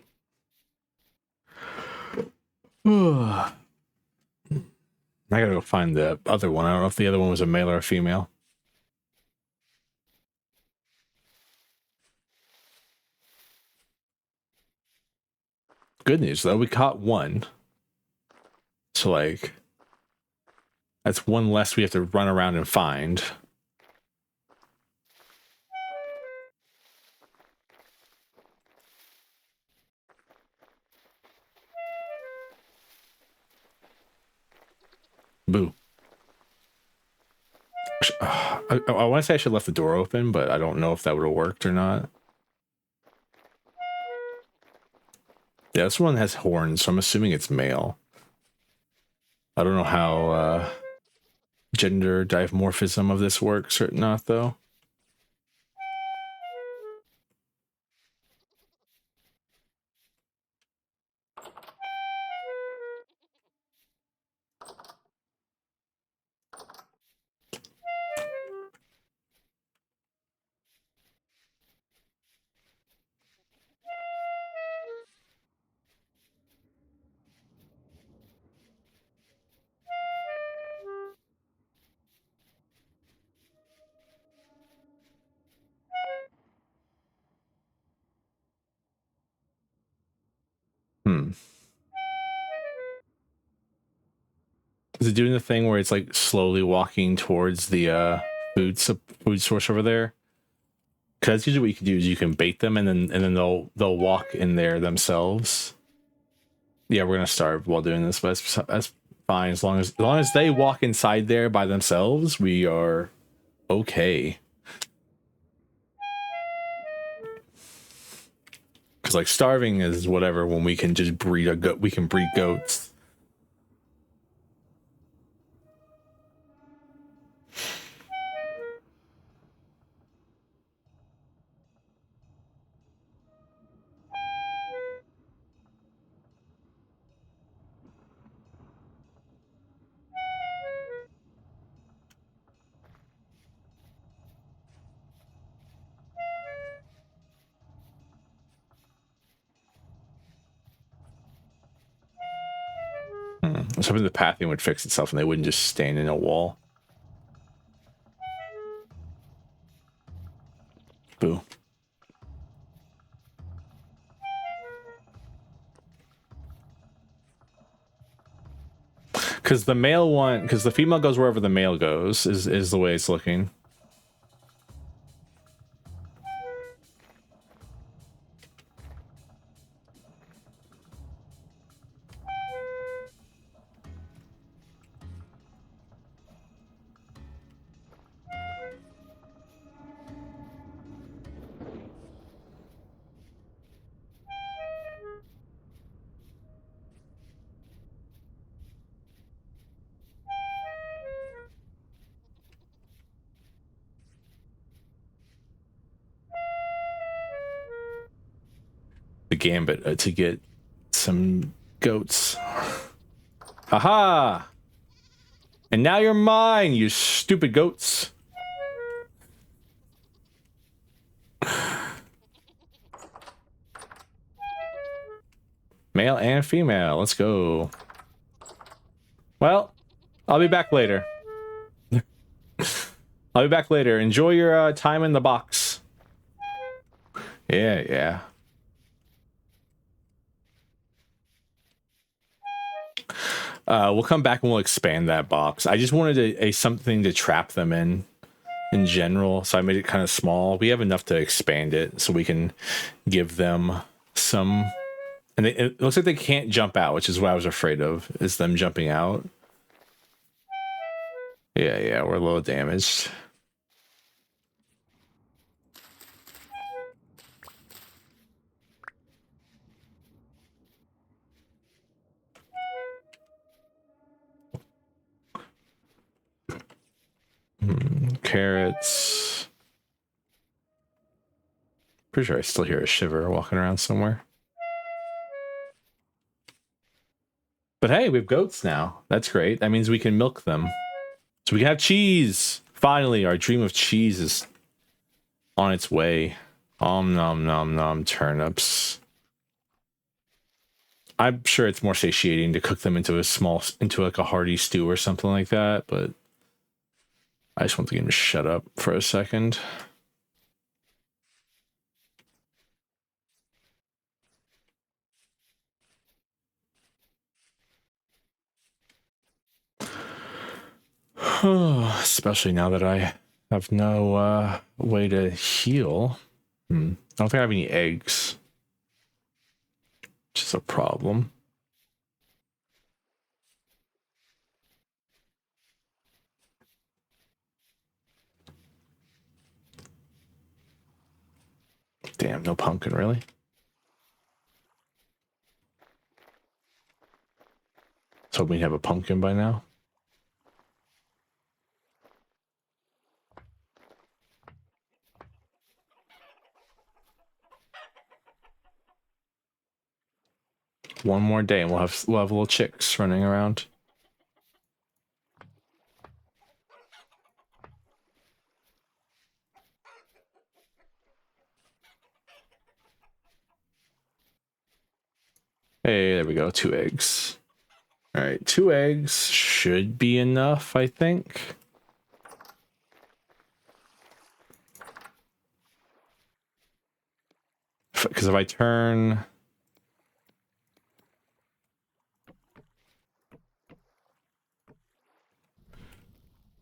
I gotta go find the other one. I don't know if the other one was a male or a female. Good news though, we caught one. So like, that's one less we have to run around and find. Boo. I want to say I should have left the door open, but I don't know if that would have worked or not. Yeah, this one has horns, so I'm assuming it's male. I don't know how gender dimorphism of this works or not, though. Is it doing the thing where it's like slowly walking towards the food source over there? Because usually what you can do is you can bait them and then they'll walk in there themselves. Yeah, we're gonna starve while doing this, but that's fine as long as they walk inside there by themselves, we are okay. Because like starving is whatever when we can just breed a goat. We can breed goats. I was hoping the pathing would fix itself and they wouldn't just stand in a wall. Boo. Because the male one, because the female goes wherever the male goes, is the way it's looking. The gambit to get some goats. Haha! And now you're mine, you stupid goats. Male and female, let's go. Well, I'll be back later. I'll be back later. Enjoy your time in the box. Yeah, yeah. We'll come back and we'll expand that box. I just wanted a something to trap them in general, so I made it kind of small. We have enough to expand it, so we can give them some. And it looks like they can't jump out, which is what I was afraid of, is them jumping out. Yeah, yeah, we're a little damaged. Carrots. Pretty sure I still hear a shiver walking around somewhere. But hey, we have goats now. That's great. That means we can milk them. So we can have cheese. Finally, our dream of cheese is on its way. Om nom nom nom turnips. I'm sure it's more satiating to cook them into like a hearty stew or something like that, but I just want the game to shut up for a second. Especially now that I have no way to heal. I don't think I have any eggs, which is a problem. Damn, no pumpkin, really? So we have a pumpkin by now. One more day and we'll have little chicks running around. Hey, there we go. 2 eggs. All right, 2 eggs should be enough, I think. Because if I turn...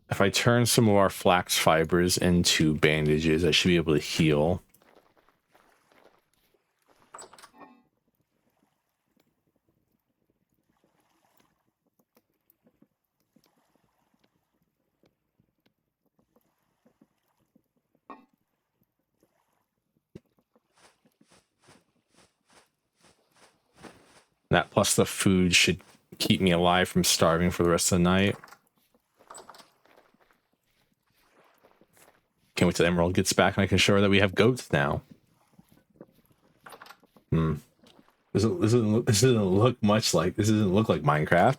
If I turn some of our flax fibers into bandages, I should be able to heal. That plus the food should keep me alive from starving for the rest of the night. Can't wait till Emerald gets back and I can show her that we have goats now. This doesn't look much like, this doesn't look like Minecraft.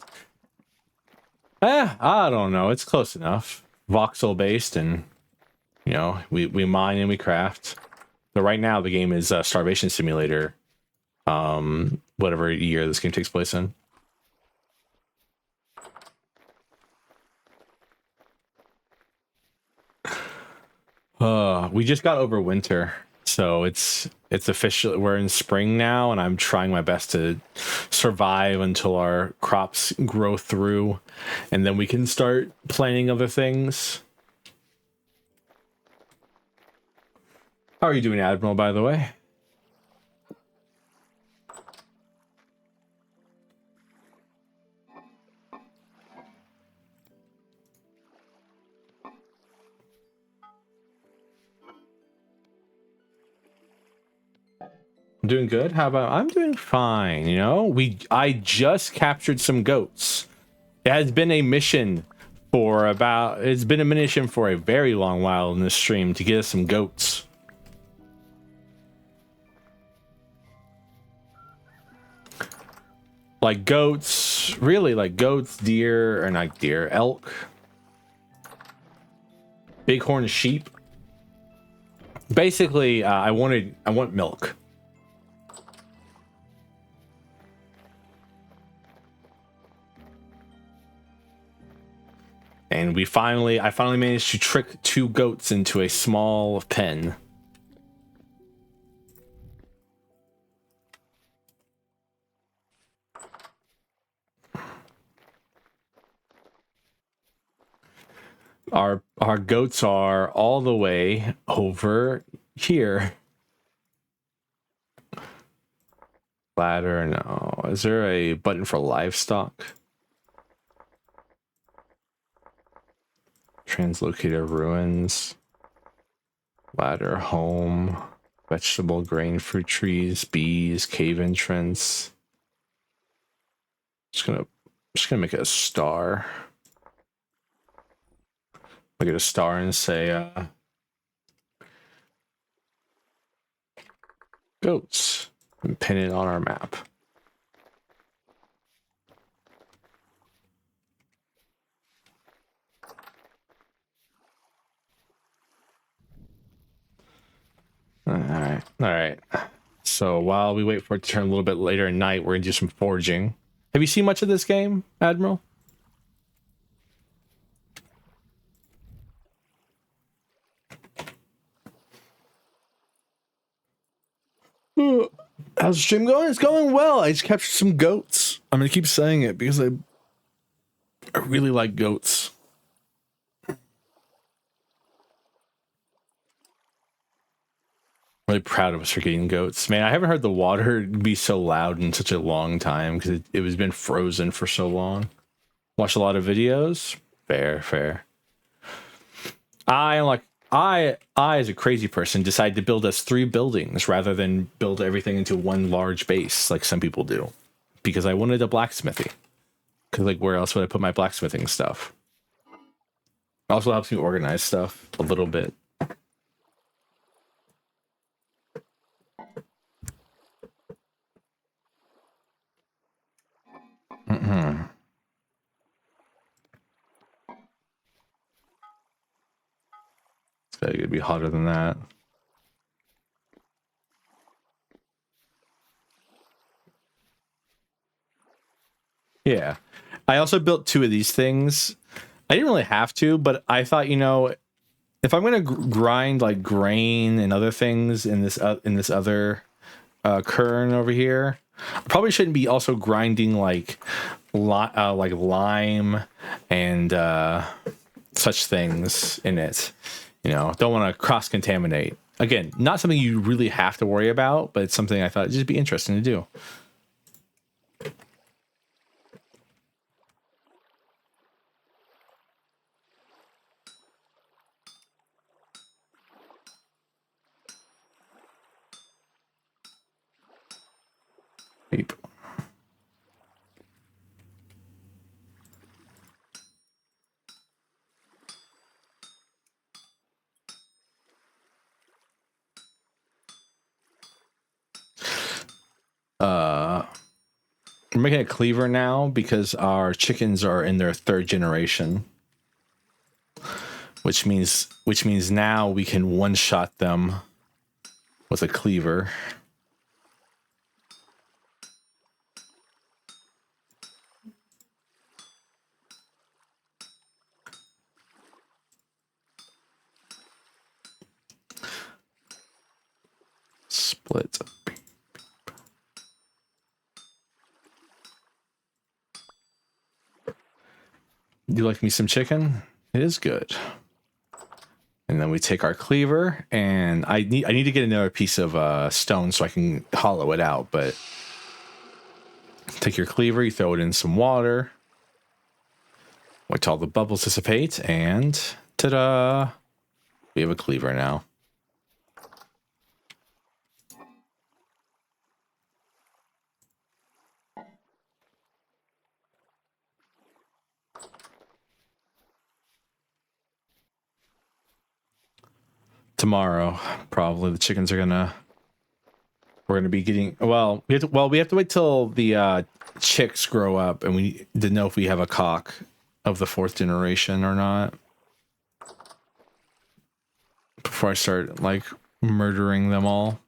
I don't know. It's close enough. Voxel based, and you know, we mine and we craft. But right now the game is Starvation Simulator. Whatever year this game takes place in. We just got over winter, so it's officially, we're in spring now, and I'm trying my best to survive until our crops grow through, and then we can start planning other things. How are you doing, Admiral, by the way? I'm doing good. How about I'm doing fine, you know? I just captured some goats. It has been a mission it's been a mission for a very long while in this stream to get us some goats. Like goats, really, like goats, deer, or not deer, elk, bighorn sheep. Basically, I want milk. And I finally managed to trick 2 goats into a small pen. Our goats are all the way over here. Ladder, no. Is there a button for livestock? Translocated ruins. Ladder, home. Vegetable, grain, fruit trees, bees, cave entrance. Just gonna make it a star. Make it a star and say goats. And pin it on our map. All right. So while we wait for it to turn a little bit later at night, we're gonna do some foraging. Have you seen much of this game, Admiral? How's the stream going? It's going well. I just captured some goats. I'm gonna keep saying it because I really like goats. Really proud of us for getting goats. Man, I haven't heard the water be so loud in such a long time because it was been frozen for so long. Watch a lot of videos. Fair. I as a crazy person decided to build us 3 buildings rather than build everything into one large base like some people do. Because I wanted a blacksmithy. Because like where else would I put my blacksmithing stuff? It also helps me organize stuff a little bit. It's gotta be hotter than that. Yeah. I also built 2 of these things. I didn't really have to, but I thought, if I'm going to grind like grain and other things in this other kern over here, I probably shouldn't be also grinding like lime and such things in it. Don't want to cross contaminate. Again, not something you really have to worry about, but it's something I thought it'd just be interesting to do. Beep. We're making a cleaver now because our chickens are in their 3rd generation, which means now we can one-shot them with a cleaver. Split. You like me some chicken? It is good. And then we take our cleaver, and I need to get another piece of stone so I can hollow it out. But take your cleaver, you throw it in some water, wait till all the bubbles dissipate, and ta-da! We have a cleaver now. Tomorrow, probably the chickens are gonna. We're gonna be getting. Well, we have to wait till the chicks grow up, and we need to know if we have a cock of the 4th generation or not before I start like murdering them all.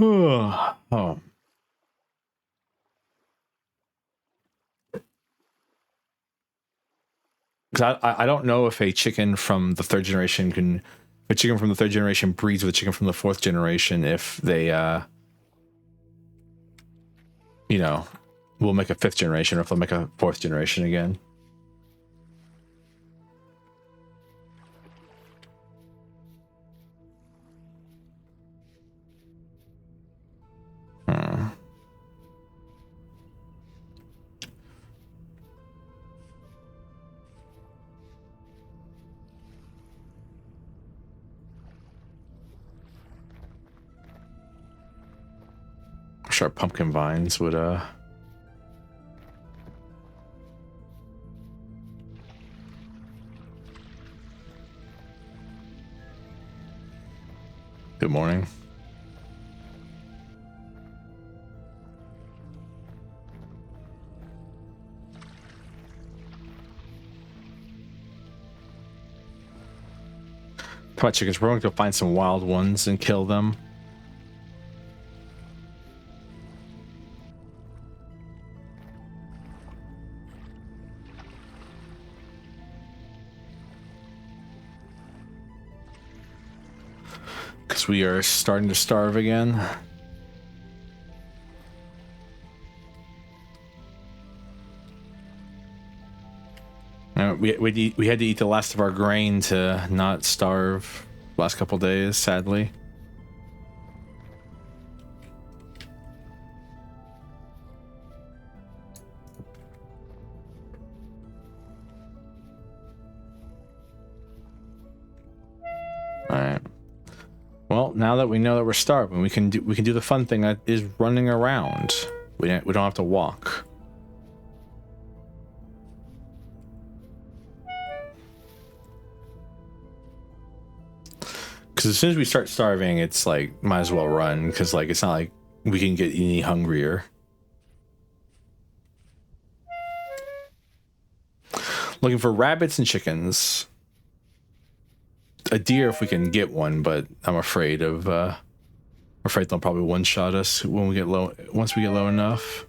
Oh. Because I don't know if a chicken from the 3rd generation breeds with a chicken from the 4th generation if they will make a 5th generation or if they'll make a 4th generation again. Wish our pumpkin vines would Good morning. Come on, chickens. We're going to go find some wild ones and kill them. Because we are starting to starve again. We had to eat the last of our grain to not starve last couple days, sadly. All right. Well, now that we know that we're starving, we can do the fun thing that is running around. We don't have to walk. Because as soon as we start starving, it's like, might as well run, because like it's not like we can get any hungrier. Looking for rabbits and chickens. A deer if we can get one, but I'm afraid of they'll probably one-shot us when we get low, once we get low enough.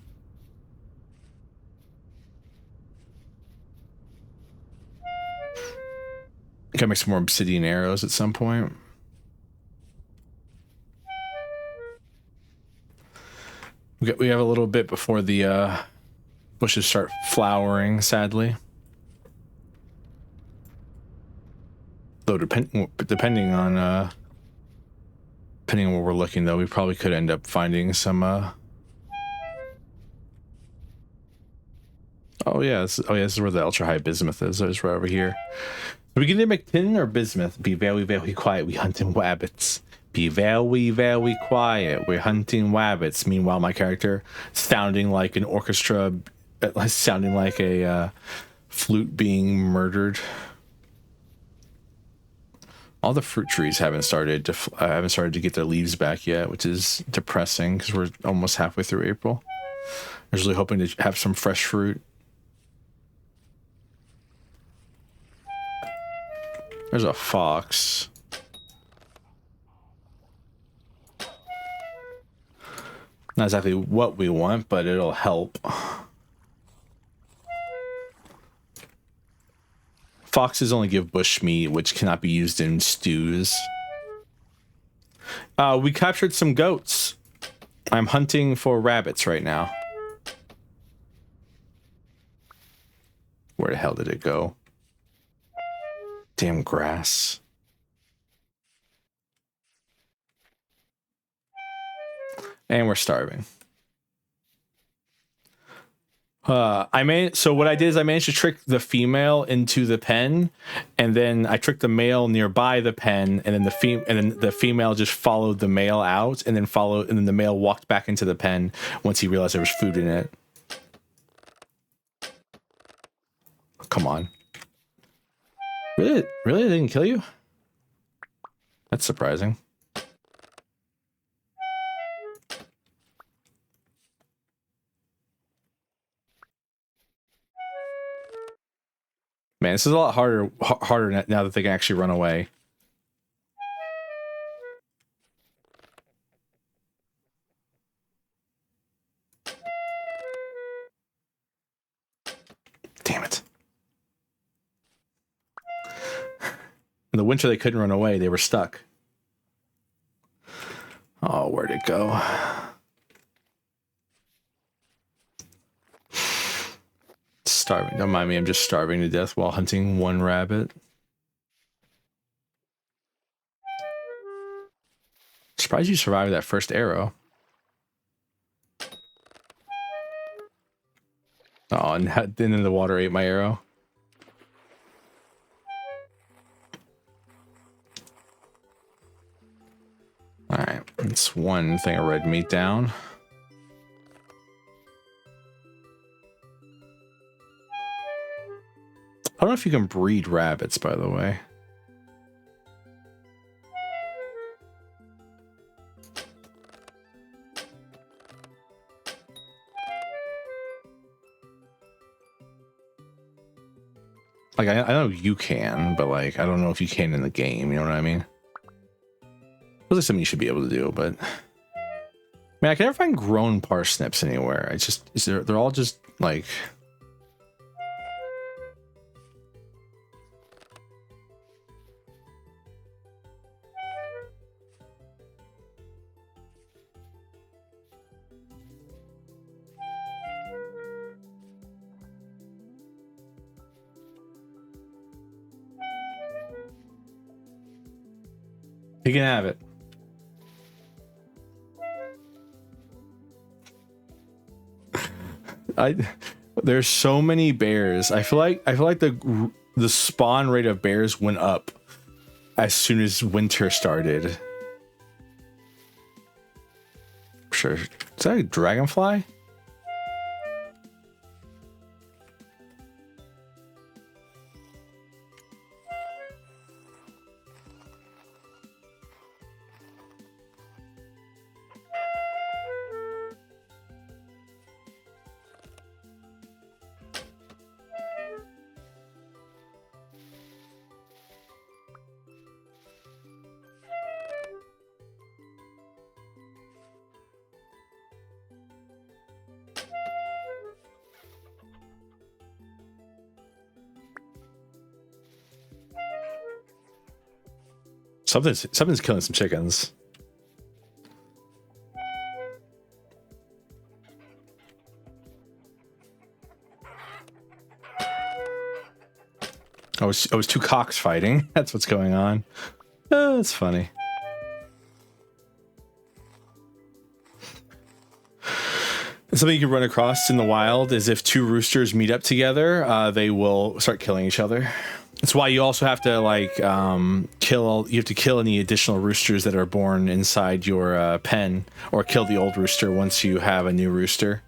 Gotta make some more obsidian arrows at some point. We have a little bit before the bushes start flowering, sadly. Though depending on where we're looking, though, we probably could end up finding some. Oh yeah, this is where the ultra high bismuth is. It's right over here. Are we gonna make tin or bismuth? Be very, very quiet. We hunting wabbits. Be very, very quiet. We're hunting wabbits. Meanwhile, my character sounding like an orchestra, sounding like a flute being murdered. All the fruit trees haven't started to get their leaves back yet, which is depressing because we're almost halfway through April. I was really hoping to have some fresh fruit. There's a fox. Not exactly what we want, but it'll help. Foxes only give bush meat, which cannot be used in stews. We captured some goats. I'm hunting for rabbits right now. Where the hell did it go? Damn grass. And we're starving. So what I did is I managed to trick the female into the pen, and then I tricked the male nearby the pen, and then the female just followed the male out, and then the male walked back into the pen once he realized there was food in it. Come on. Really? Really? They didn't kill you? That's surprising. Man, this is a lot harder now that they can actually run away. Damn it. In the winter, they couldn't run away. They were stuck. Oh, where'd it go? Starving. Don't mind me. I'm just starving to death while hunting one rabbit. Surprised you survived that first arrow. Oh, and then the water ate my arrow. All right, that's one thing of red meat down. don't know if you can breed rabbits, by the way. Like, I know you can, but like, I don't know if you can in the game, you know what I mean? Feels like something you should be able to do, but... Man, I can never find grown parsnips anywhere. It's just, they're all just, like... You can have it. There's so many bears. I feel like the spawn rate of bears went up as soon as winter started. Sure. Is that a dragonfly? Something's killing some chickens. I was two cocks fighting. That's what's going on. Oh, that's funny. Something you can run across in the wild is if two roosters meet up together, they will start killing each other. That's why you also have to like kill any additional roosters that are born inside your pen, or kill the old rooster once you have a new rooster.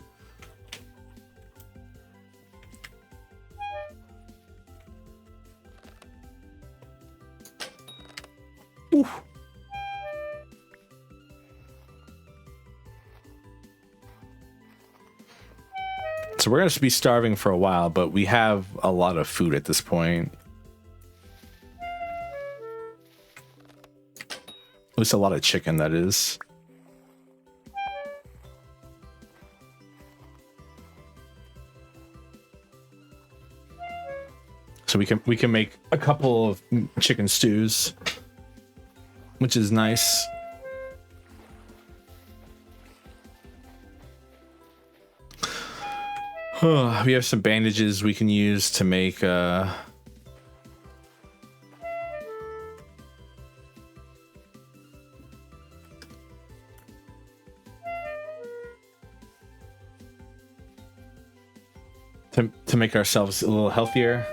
Ooh. So we're going to be starving for a while, but we have a lot of food at this point. At least a lot of chicken, that is. So we can make a couple of chicken stews, which is nice. We have some bandages we can use to make to make ourselves a little healthier.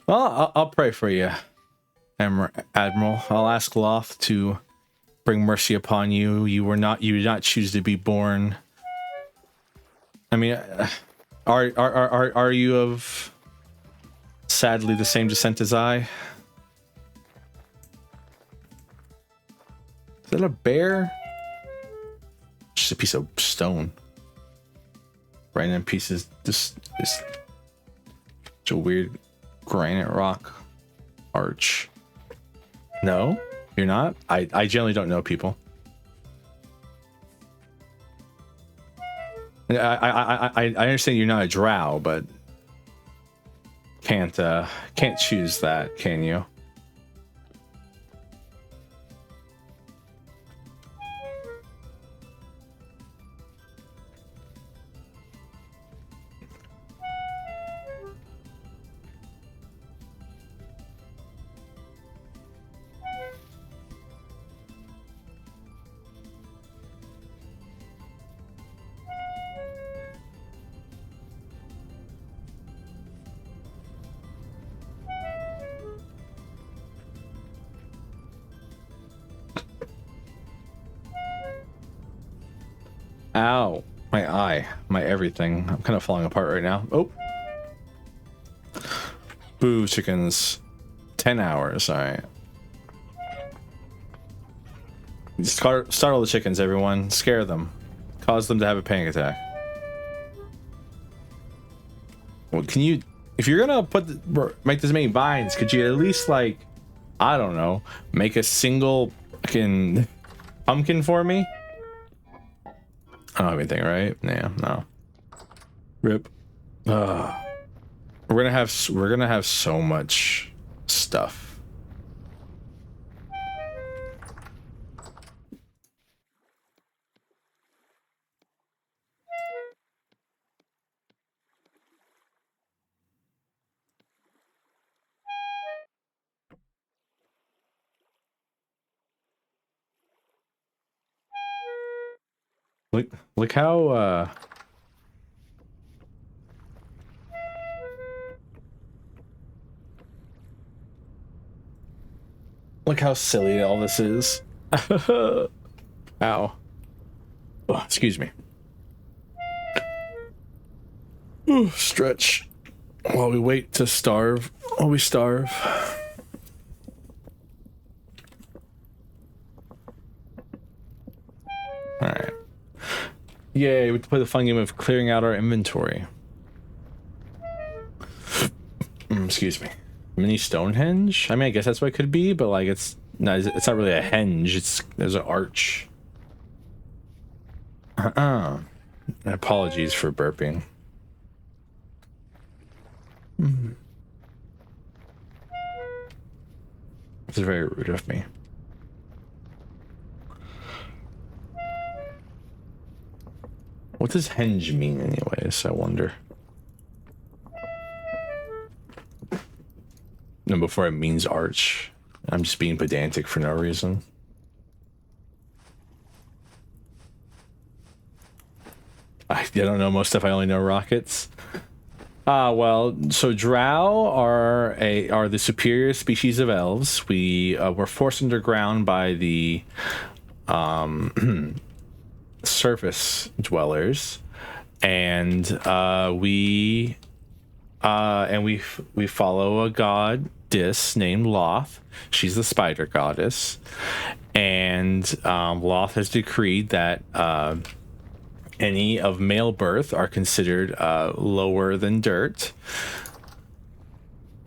Well, I'll pray for you, Admiral. I'll ask Loth to bring mercy upon you. You did not choose to be born. I mean, are you of sadly the same descent as I? Is that a bear? Just a piece of stone. Random pieces. This a weird granite rock arch. No, you're not. I generally don't know people. I understand you're not a drow, but can't choose that, can you? Ow, my eye, my everything. I'm kind of falling apart right now. Oh, Boo, chickens. 10 hours, alright. Startle the chickens, everyone. Scare them. Cause them to have a panic attack. Well, can you... If you're gonna make this many vines, could you at least, like... I don't know. Make a single fucking pumpkin for me? I don't have anything, right? Yeah, no. Rip. We're gonna have so much stuff. Look how look how silly all this is. Ow. Oh, excuse me. Ooh, stretch. While we wait to starve. While we starve. Alright. Yay, we play the fun game of clearing out our inventory. Excuse me. Mini Stonehenge? I mean, I guess that's what it could be, but like it's not really a henge, there's an arch. Apologies for burping. This is very rude of me. What does henge mean anyways, I wonder? No, before it means arch. I'm just being pedantic for no reason. I don't know most stuff, I only know rockets. Well, so drow are the superior species of elves. We were forced underground by the surface dwellers, and we follow a goddess named Loth. She's the spider goddess, and Loth has decreed that any of male birth are considered lower than dirt.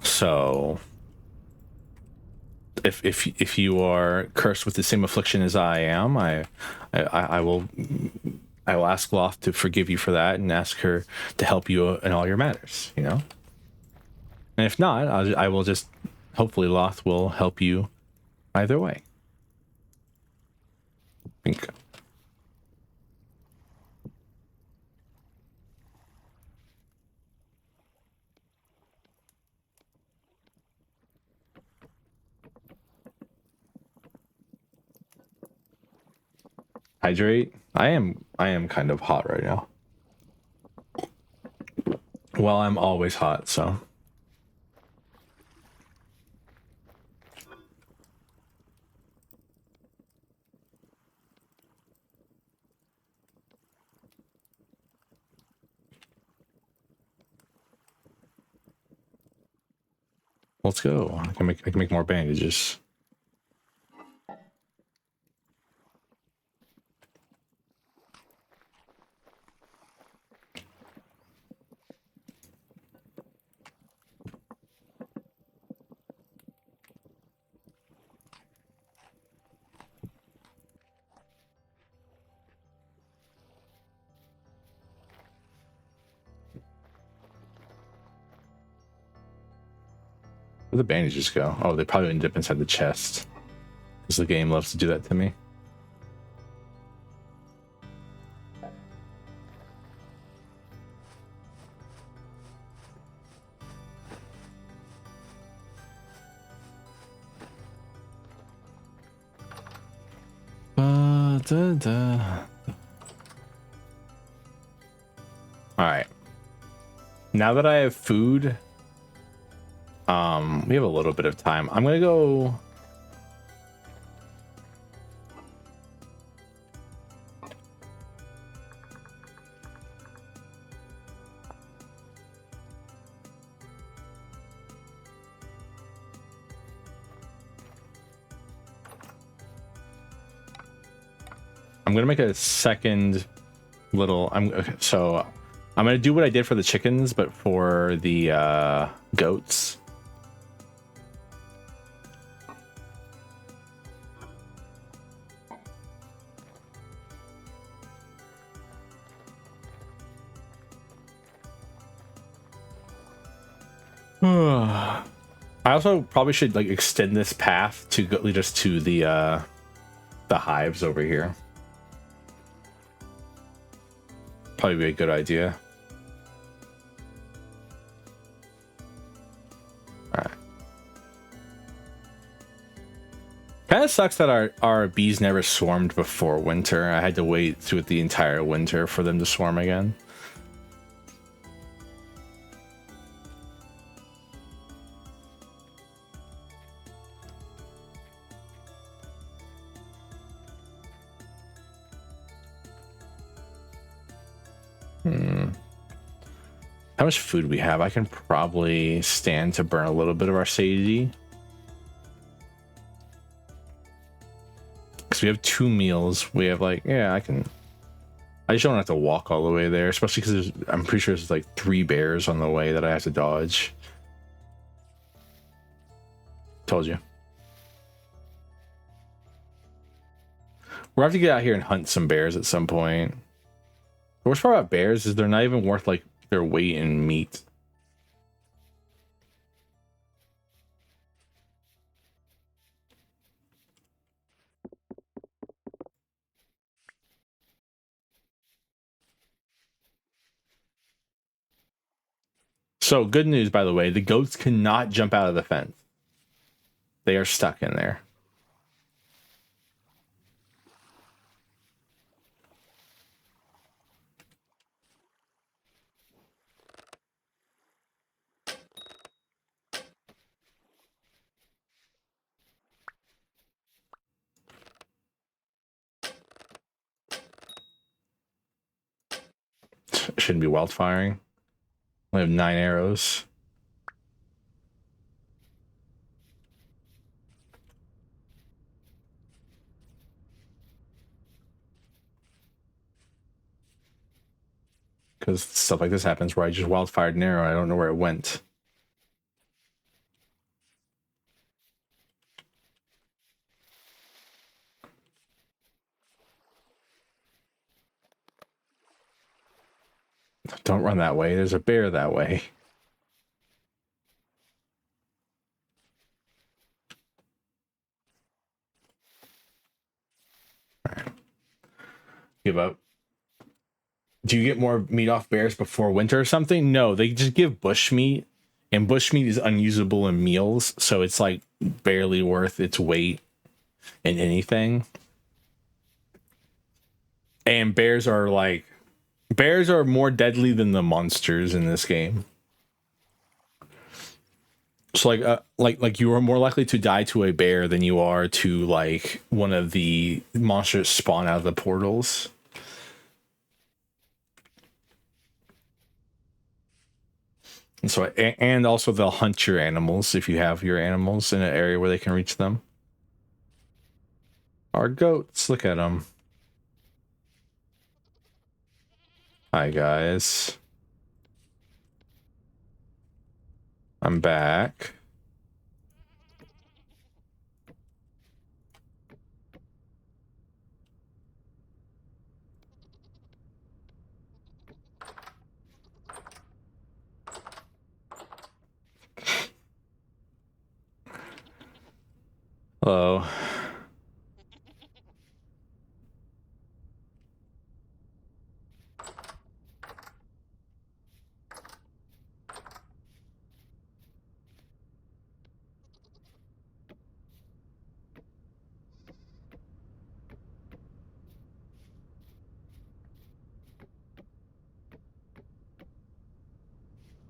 So if you are cursed with the same affliction as I am, I will ask Loth to forgive you for that and ask her to help you in all your matters, you know? And if not, I will just, hopefully Loth will help you either way. Okay. Hydrate. I am kind of hot right now. Well, I'm always hot, so. Let's go. I can make more bandages. Where'd the bandages go? Oh, they probably end up inside the chest, because the game loves to do that to me. All right. Now that I have food, we have a little bit of time. I'm gonna go. I'm gonna make a second little. So I'm gonna do what I did for the chickens, but for the goats. I also probably should like extend this path to lead us to the hives over here. Probably be a good idea. All right. Kind of sucks that our bees never swarmed before winter. I had to wait through the entire winter for them to swarm again. How much food we have? I can probably stand to burn a little bit of our satiety. Because we have 2 meals. We have like, yeah, I just don't have to walk all the way there, especially because I'm pretty sure there's like 3 bears on the way that I have to dodge. Told you. We'll have to get out here and hunt some bears at some point. The worst part about bears is they're not even worth like their weight in meat. So good news, by the way, the goats cannot jump out of the fence. They are stuck in there. Shouldn't be wildfiring. We have 9 arrows. Because stuff like this happens where I just wildfired an arrow and I don't know where it went. Don't run that way. There's a bear that way. All right. Give up. Do you get more meat off bears before winter or something? No, they just give bush meat, and bush meat is unusable in meals, so it's like barely worth its weight in anything. And bears are more deadly than the monsters in this game. So like you are more likely to die to a bear than you are to like one of the monsters spawn out of the portals. And so and also they'll hunt your animals if you have your animals in an area where they can reach them. Our goats, look at them. Hi guys. I'm back. Hello.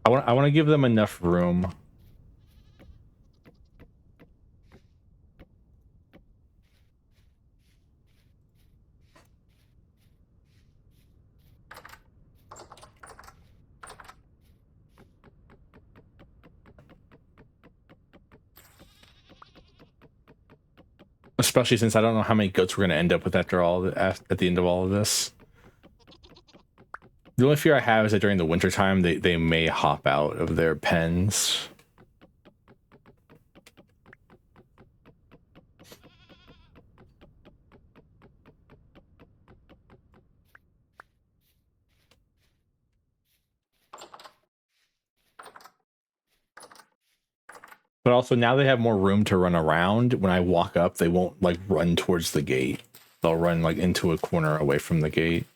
I want to give them enough room. Especially since I don't know how many goats we're going to end up with after all at the end of all of this. The only fear I have is that during the wintertime, they may hop out of their pens. But also now they have more room to run around. When I walk up, they won't like run towards the gate. They'll run like into a corner away from the gate.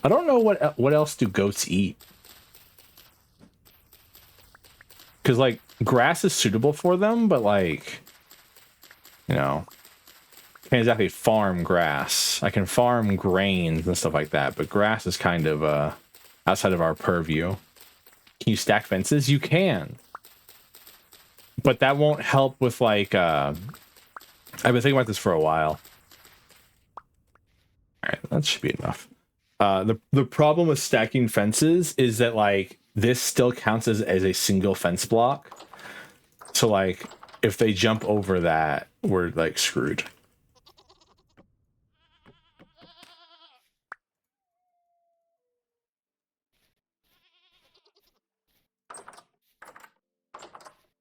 I don't know what else do goats eat. Because like grass is suitable for them, but like, you know, can't exactly farm grass. I can farm grains and stuff like that, but grass is kind of outside of our purview. Can you stack fences? You can. But that won't help with like I've been thinking about this for a while. Alright, that should be enough. The problem with stacking fences is that like this still counts as a single fence block. So like if they jump over that, we're like screwed.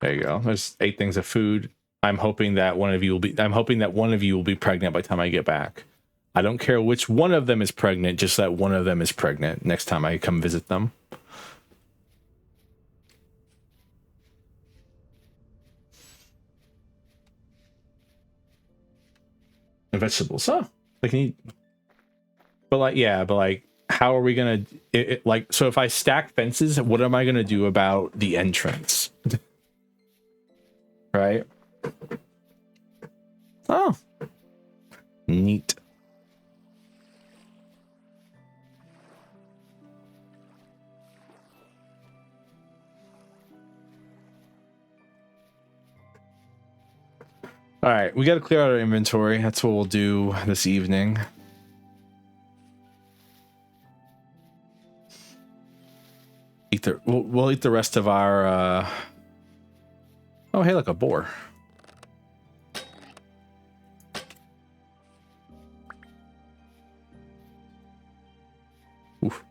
There you go. There's 8 things of food. I'm hoping that one of you will be pregnant by the time I get back. I don't care which one of them is pregnant, just that one of them is pregnant next time I come visit them. And vegetables, huh? They can eat. But like, yeah, but like, how are we gonna like? So if I stack fences, what am I gonna do about the entrance? Right? Oh, neat. All right, we got to clear out our inventory. That's what we'll do this evening. We'll eat the rest of our. Oh, hey, look, a boar. Oof.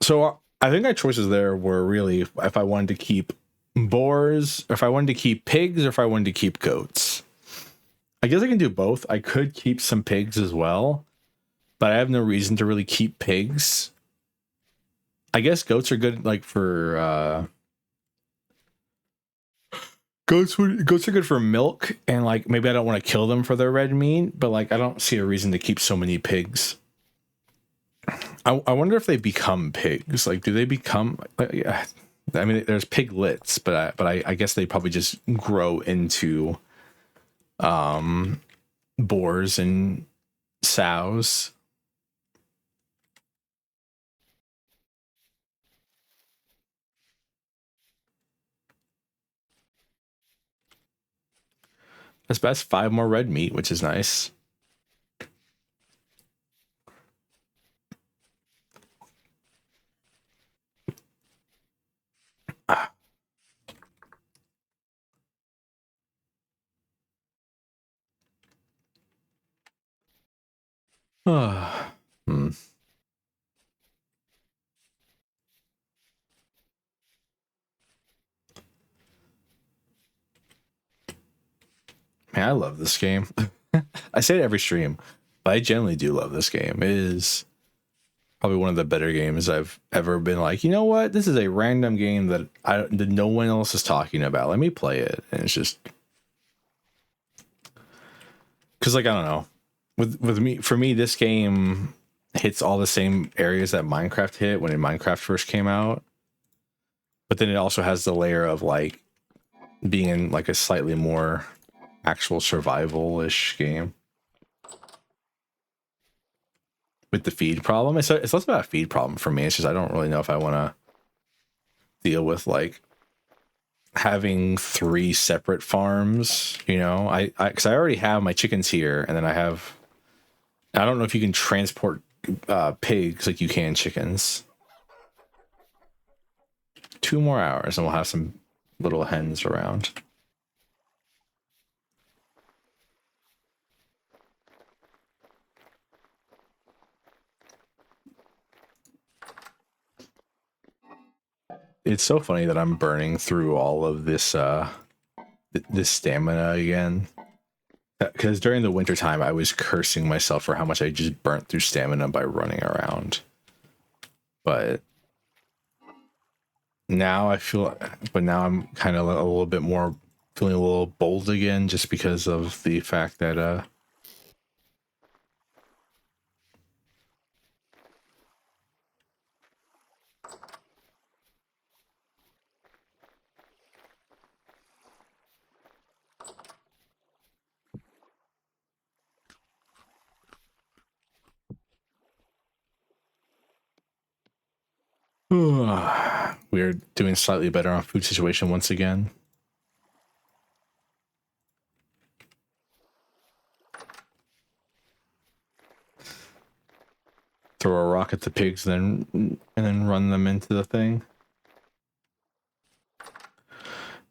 So I think our choices there were really if I wanted to keep boars, or if I wanted to keep pigs, or if I wanted to keep goats. I guess I can do both. I could keep some pigs as well, but I have no reason to really keep pigs. I guess goats are good, like for goats are good for milk, and like maybe I don't want to kill them for their red meat, but like I don't see a reason to keep so many pigs. I wonder if they become pigs. Like, do they become? Yeah, I mean, there's piglets, but I guess they probably just grow into boars and sows. That's best 5 more red meat, which is nice. Hmm. Man, I love this game. I say it every stream, but I generally do love this game. It is probably one of the better games I've ever been like, you know what? This is a random game that no one else is talking about. Let me play it. And it's just because, like, I don't know. For me, this game hits all the same areas that Minecraft hit when Minecraft first came out. But then it also has the layer of like being in like a slightly more actual survival-ish game. With the feed problem, it's less about a feed problem for me. It's just I don't really know if I want to deal with like having 3 separate farms. You know, because I already have my chickens here, and then I don't know if you can transport pigs like you can chickens. 2 more hours, and we'll have some little hens around. It's so funny that I'm burning through all of this this stamina again, because during the winter time I was cursing myself for how much I just burnt through stamina by running around. But now now I'm kind of a little bit more feeling a little bold again, just because of the fact that we're doing slightly better on food situation once again. Throw a rock at the pigs, and then run them into the thing.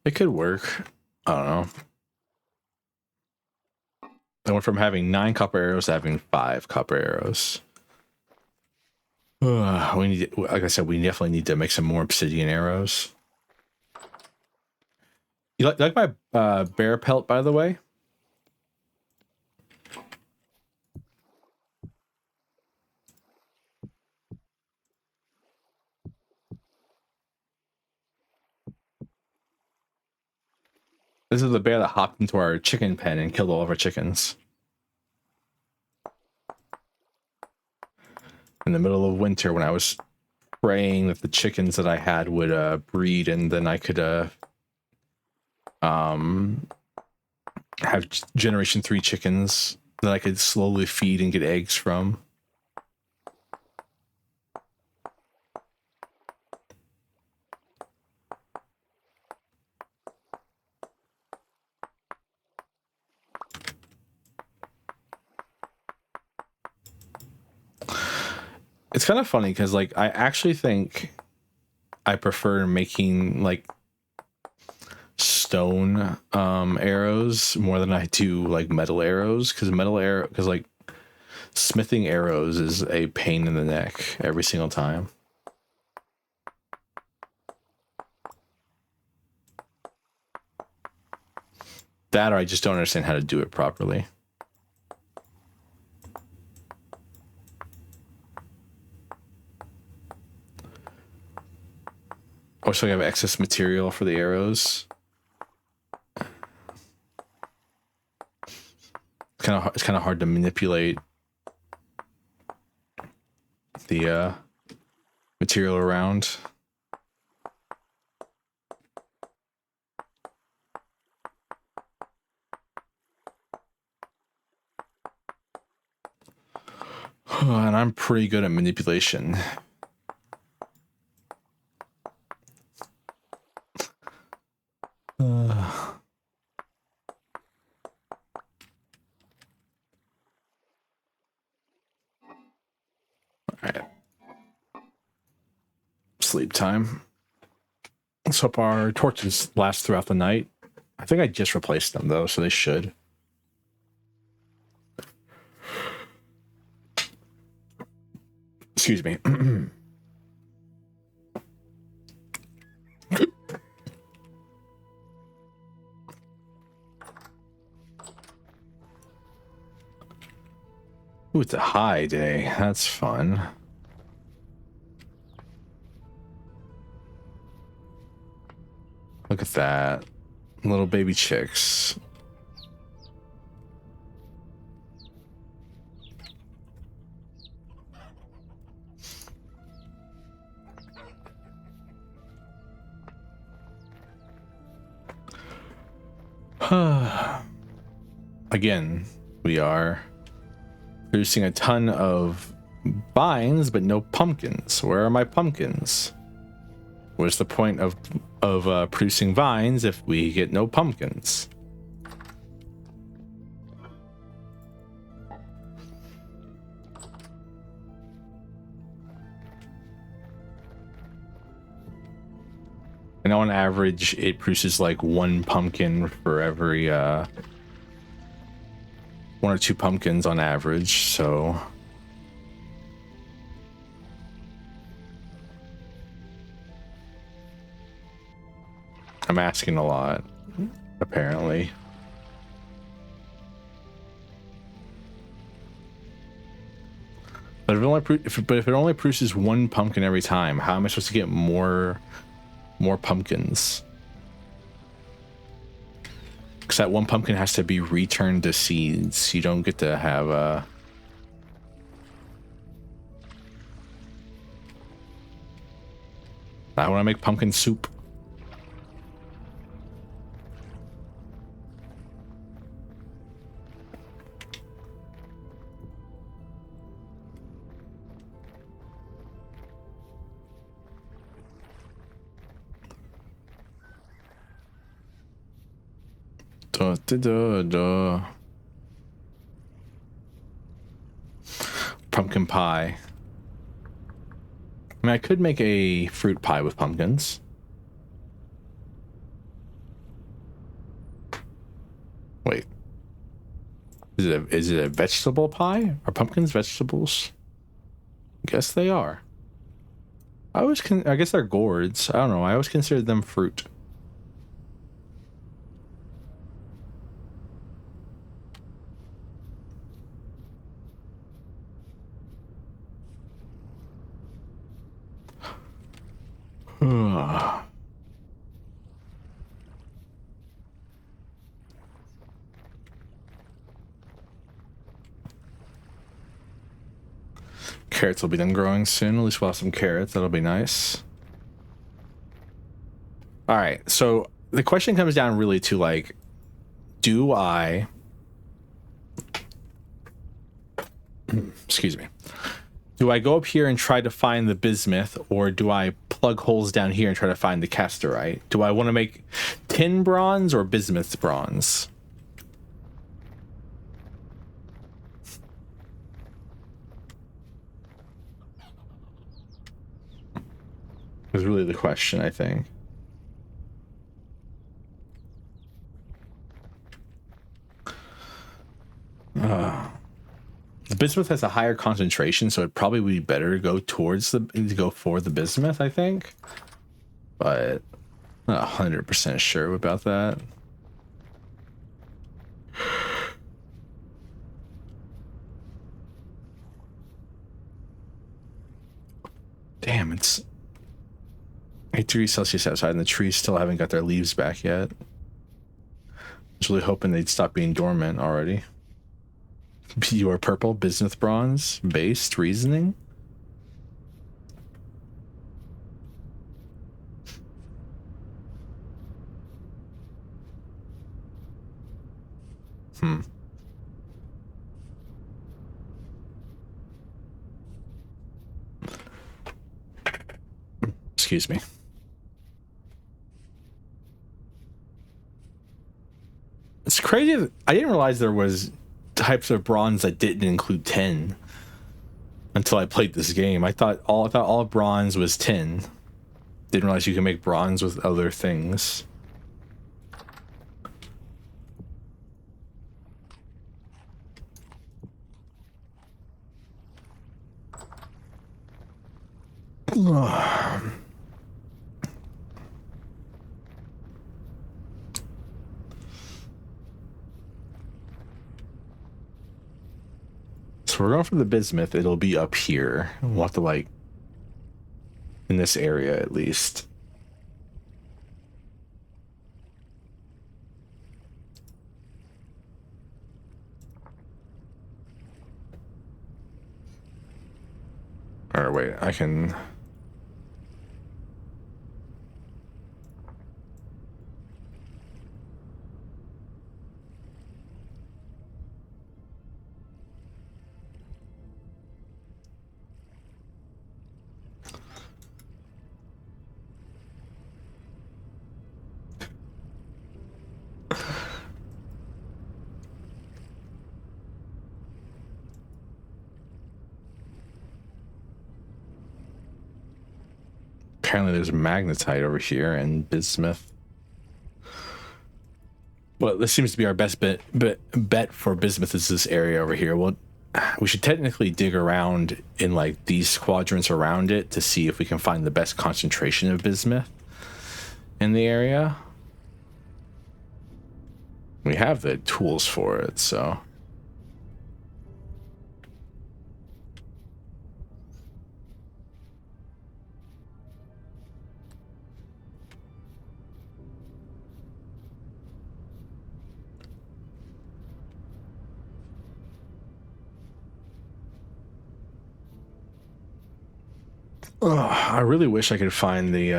It could work. I don't know. I went from having 9 copper arrows to having 5 copper arrows. We need, like I said, we definitely need to make some more obsidian arrows. You like my bear pelt, by the way? This is the bear that hopped into our chicken pen and killed all of our chickens. In the middle of winter, when I was praying that the chickens that I had would breed, and then I could have generation 3 chickens that I could slowly feed and get eggs from. It's kind of funny because, like, I actually think I prefer making like stone arrows more than I do like metal arrows, because like smithing arrows is a pain in the neck every single time. That, or I just don't understand how to do it properly. Oh, so I have excess material for the arrows. It's kind of hard to manipulate the material around. And I'm pretty good at manipulation. All right. Sleep time. Let's hope our torches last throughout the night. I think I just replaced them though, so they should. Excuse me. Ooh, it's a high day. That's fun. Look at that. Little baby chicks. again, we are producing a ton of vines, but no pumpkins. Where are my pumpkins? What's the point of producing vines if we get no pumpkins? And on average, it produces like 1 pumpkin for every 1 or 2 pumpkins on average, so I'm asking a lot, apparently. But if it only produces 1 pumpkin every time, how am I supposed to get more pumpkins? Because that 1 pumpkin has to be returned to seeds. You don't get to have a... I want to make pumpkin soup. Pumpkin pie. I mean, I could make a fruit pie with pumpkins. Wait. Is it a vegetable pie? Are pumpkins vegetables? I guess they are. I guess they're gourds. I don't know. I always considered them fruit. Carrots will be done growing soon. At least we'll have some carrots. That'll be nice. All right. So the question comes down really to like, do I... Excuse me. Do I go up here and try to find the bismuth, or do I plug holes down here and try to find the casterite? Do I want to make tin bronze or bismuth bronze? Is really the question, I think. The bismuth has a higher concentration, so it probably would be better to go for the bismuth, I think. But I'm not 100% sure about that. Damn, it's 8 degrees Celsius outside, and the trees still haven't got their leaves back yet. I was really hoping they'd stop being dormant already. You are purple, bismuth bronze, based reasoning. Excuse me. It's crazy. I didn't realize there was types of bronze that didn't include tin until I played this game. I thought all bronze was tin. Didn't realize you can make bronze with other things. So we're going for the bismuth. It'll be up here. We'll have to, like, in this area at least. Or wait, I can... Apparently there's magnetite over here and bismuth. Well, this seems to be our best bet for bismuth is this area over here. Well, we should technically dig around in like these quadrants around it to see if we can find the best concentration of bismuth in the area. We have the tools for it, so. Oh, I really wish I could find the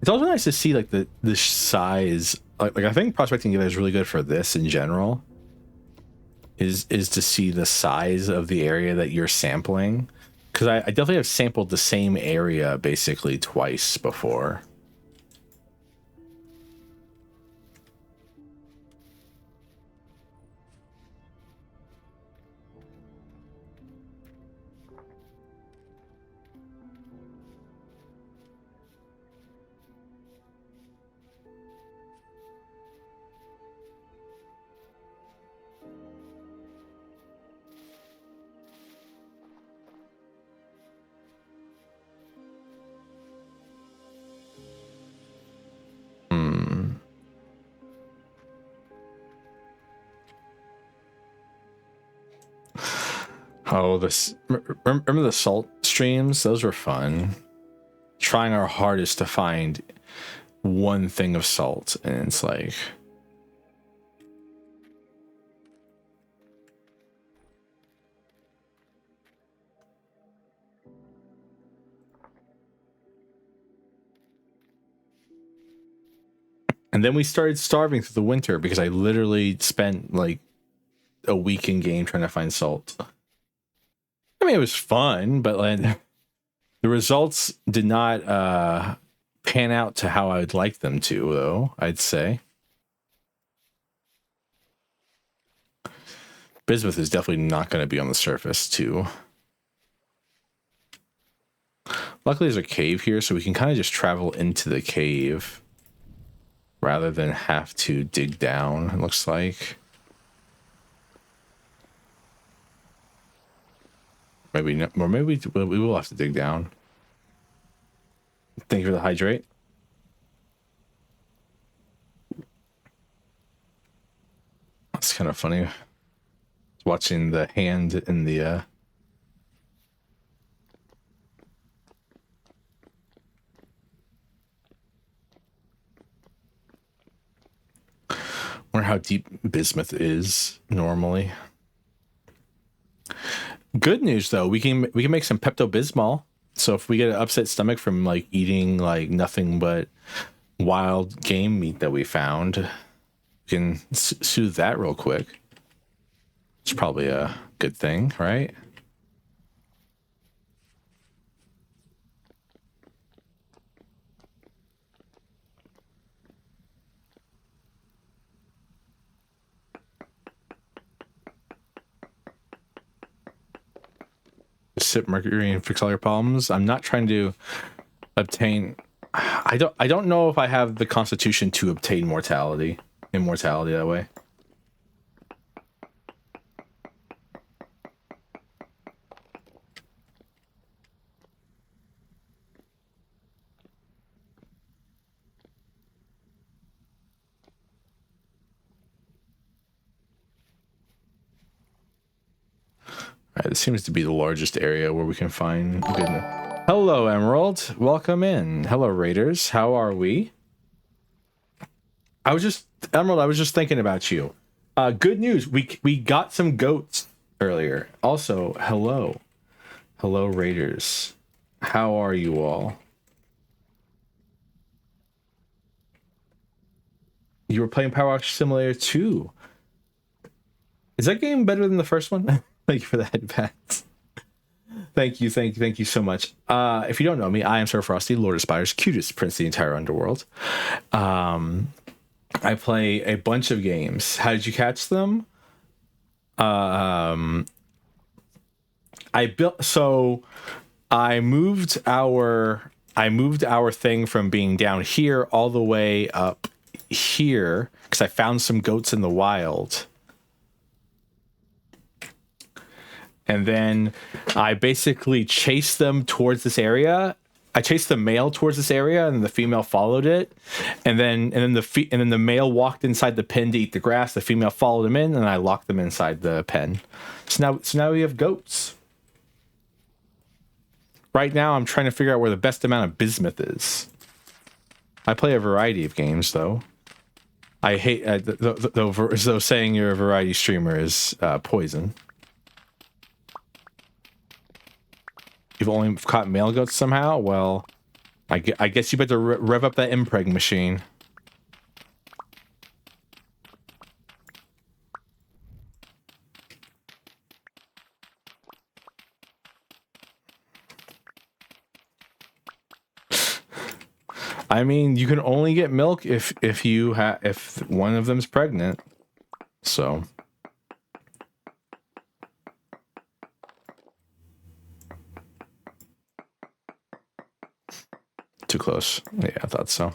It's also nice to see like the size. Like I think prospecting data is really good for this in general. Is to see the size of the area that you're sampling. Because I definitely have sampled the same area basically twice before. Oh, remember the salt streams? Those were fun. Trying our hardest to find one thing of salt, and it's like... And then we started starving through the winter because I literally spent like a week in game trying to find salt. I mean, it was fun, but like the results did not pan out to how I would like them to, though, I'd say. Bismuth is definitely not going to be on the surface, too. Luckily, there's a cave here, so we can kind of just travel into the cave rather than have to dig down, it looks like. Maybe not, or maybe we will have to dig down. Thank you for the hydrate. It's kind of funny watching the hand in the wonder how deep bismuth is normally. Good news though, we can make some Pepto-Bismol. So if we get an upset stomach from like eating like nothing but wild game meat that we found, we can soothe that real quick. It's probably a good thing, right? Sip mercury and fix all your problems. I'm not trying to obtain... I don't know if I have the constitution to obtain immortality that way. Alright, this seems to be the largest area where we can find goodness. Hello, Emerald. Welcome in. Hello, Raiders. How are we? Emerald, I was just thinking about you. Good news. We got some goats earlier. Also, hello. Hello, Raiders. How are you all? You were playing Power Wash Simulator 2. Is that game better than the first one? Thank you for the headbands. thank you so much. If you don't know me, I am Servofrosty, Lord of Spiders, cutest prince of the entire underworld. I play a bunch of games. How did you catch them? I moved our thing from being down here all the way up here because I found some goats in the wild. And then I basically chased them towards this area. I chased the male towards this area, and the female followed it. And then the male walked inside the pen to eat the grass. The female followed him in, and I locked them inside the pen. So now we have goats. Right now, I'm trying to figure out where the best amount of bismuth is. I play a variety of games, though. I hate though saying you're a variety streamer is poison. You've only caught male goats somehow? Well, I guess you better rev up that impreg machine. I mean, you can only get milk if one of them's pregnant. So. Too close. Yeah, I thought so.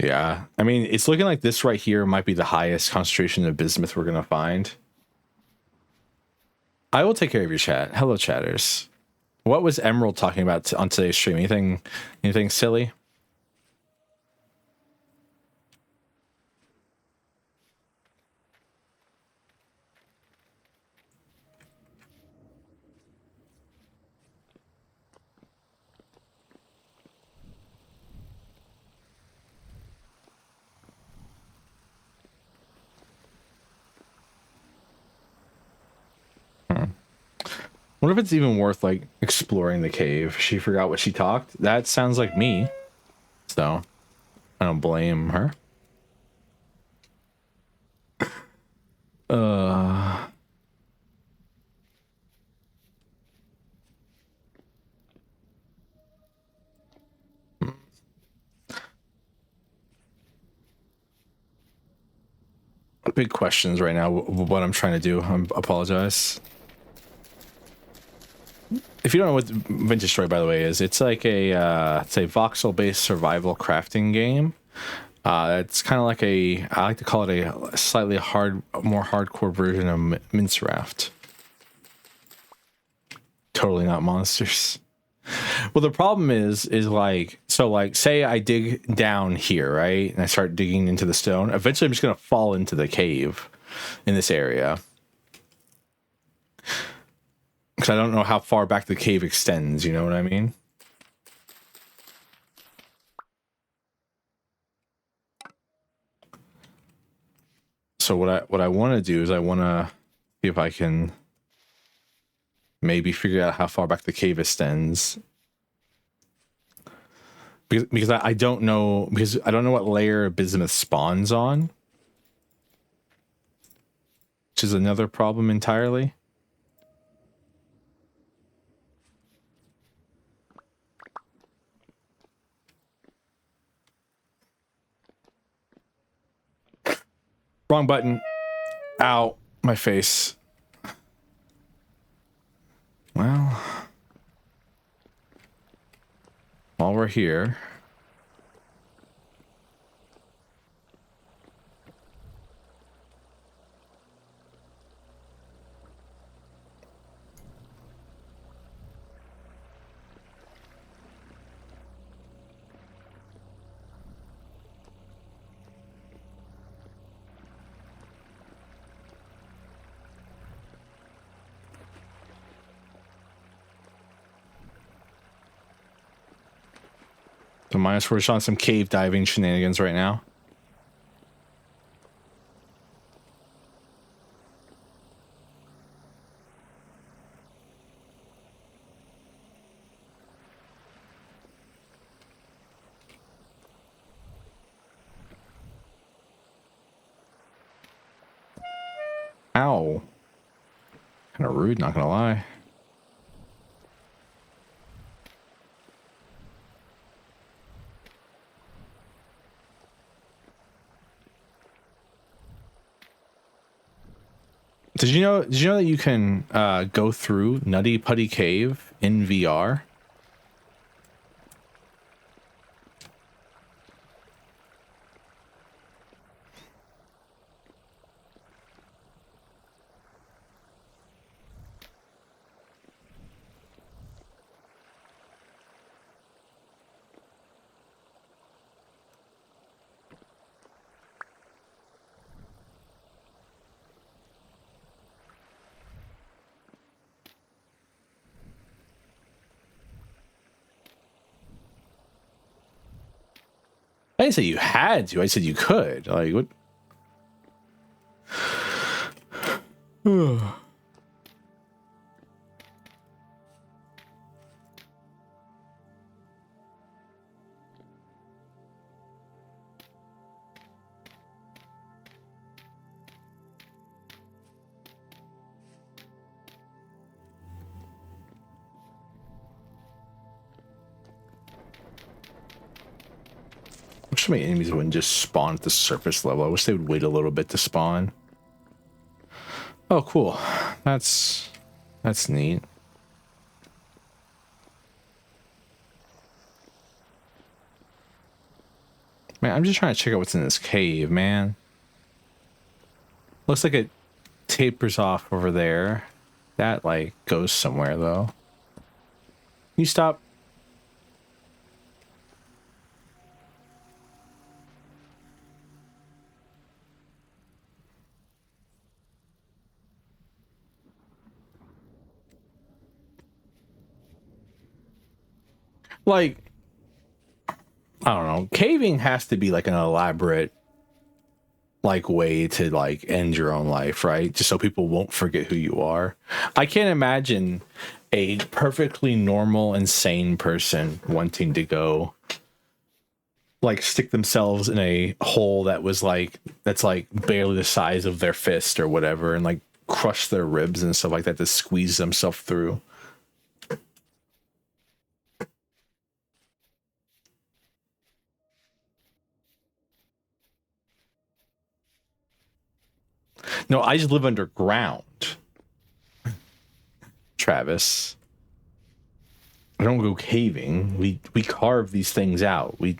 Yeah, I mean, it's looking like this right here might be the highest concentration of bismuth we're gonna find. I will take care of your chat. Hello, chatters. What was Emerald talking about on today's stream? Anything silly? I wonder if it's even worth like exploring the cave. She forgot what she talked. That sounds like me. So I don't blame her. Big questions right now. What I'm trying to do. I apologize. If you don't know what Vintage Story, by the way, is, it's like a voxel-based survival crafting game. It's kind of like I like to call it a slightly more hardcore version of Mince Raft. Totally not monsters. Well, the problem is like, so like, say I dig down here, right? And I start digging into the stone. Eventually I'm just going to fall into the cave in this area. Because I don't know how far back the cave extends, you know what I mean? So what I want to do is I want to see if I can maybe figure out how far back the cave extends. Because I don't know, because I don't know what layer bismuth spawns on. Which is another problem entirely. Wrong button. Ow, my face. Well, while we're here, so minus we're just on some cave diving shenanigans right now. Ow. Kind of rude, not gonna lie. Did you know that you can go through Nutty Putty Cave in VR? I didn't say you had to. I said you could. Like what? I wish my enemies wouldn't just spawn at the surface level. I wish they would wait a little bit to spawn. Oh, cool. That's neat. Man, I'm just trying to check out what's in this cave, man. Looks like it tapers off over there. That, like, goes somewhere, though. You stop. Like, I don't know. Caving has to be like an elaborate, like, way to like end your own life, right? Just so people won't forget who you are. I can't imagine a perfectly normal, insane person wanting to go like stick themselves in a hole that's like barely the size of their fist or whatever, and like crush their ribs and stuff like that to squeeze themselves through. No, I just live underground, Travis. I don't go caving. We carve these things out. I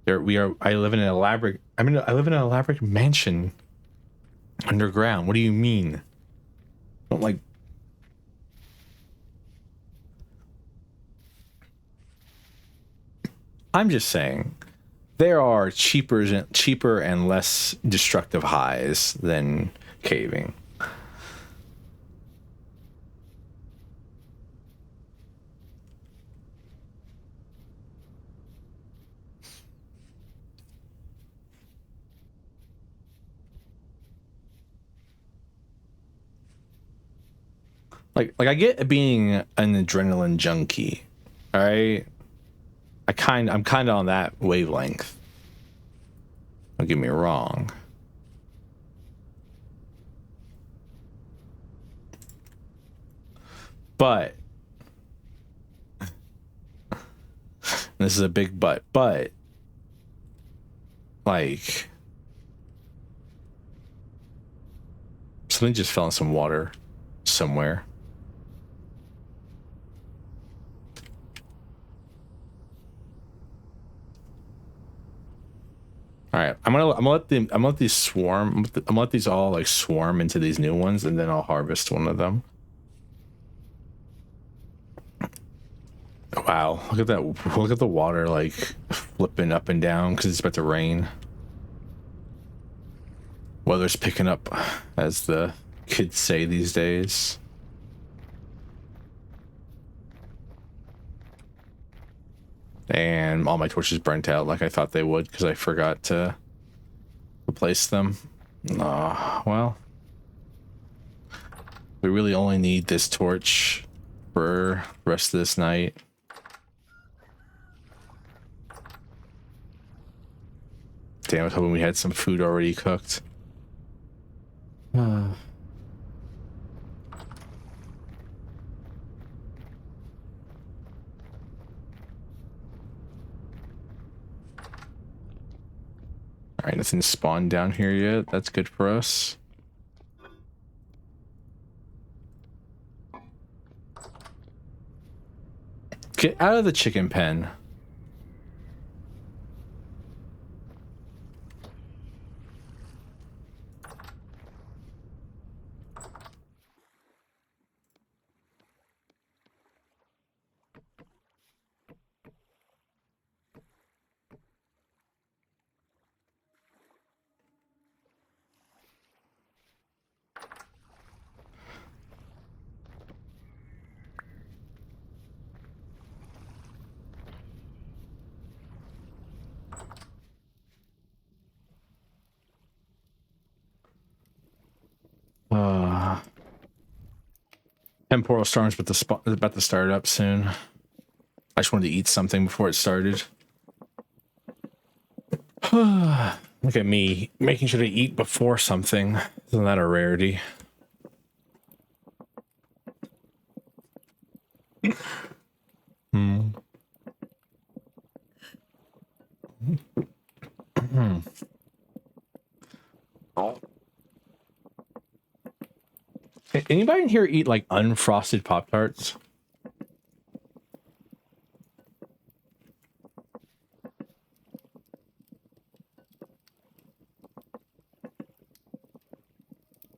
live in an elaborate. I live in an elaborate mansion underground. What do you mean? I don't like. I'm just saying, there are cheaper and less destructive highs than caving. Like I get being an adrenaline junkie. All right. I'm kind of on that wavelength. Don't get me wrong. But this is a big but like something just fell in some water somewhere. All right, I'm gonna let these swarm. I'm gonna let these all like swarm into these new ones, and then I'll harvest one of them. Wow, look at that! Look at the water like flipping up and down because it's about to rain. Weather's picking up, as the kids say these days. And all my torches burnt out like I thought they would because I forgot to replace them. Well, we really only need this torch for the rest of this night. Damn, I was hoping we had some food already cooked. All right, nothing spawned down here yet. That's good for us. Get out of the chicken pen. Temporal storm's about to start up soon. I just wanted to eat something before it started. Look at me making sure to eat before something. Isn't that a rarity? Anybody in here eat like unfrosted Pop-Tarts?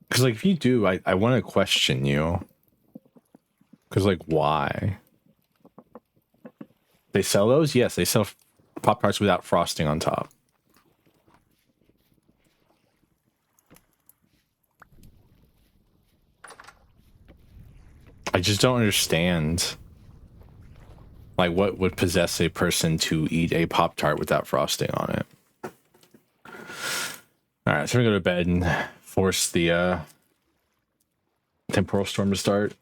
Because like if you do, I want to question you. Because like why? They sell those? Yes, they sell Pop-Tarts without frosting on top. I just don't understand. Like, what would possess a person to eat a Pop-Tart without frosting on it? Alright, so we're gonna go to bed and force the temporal storm to start.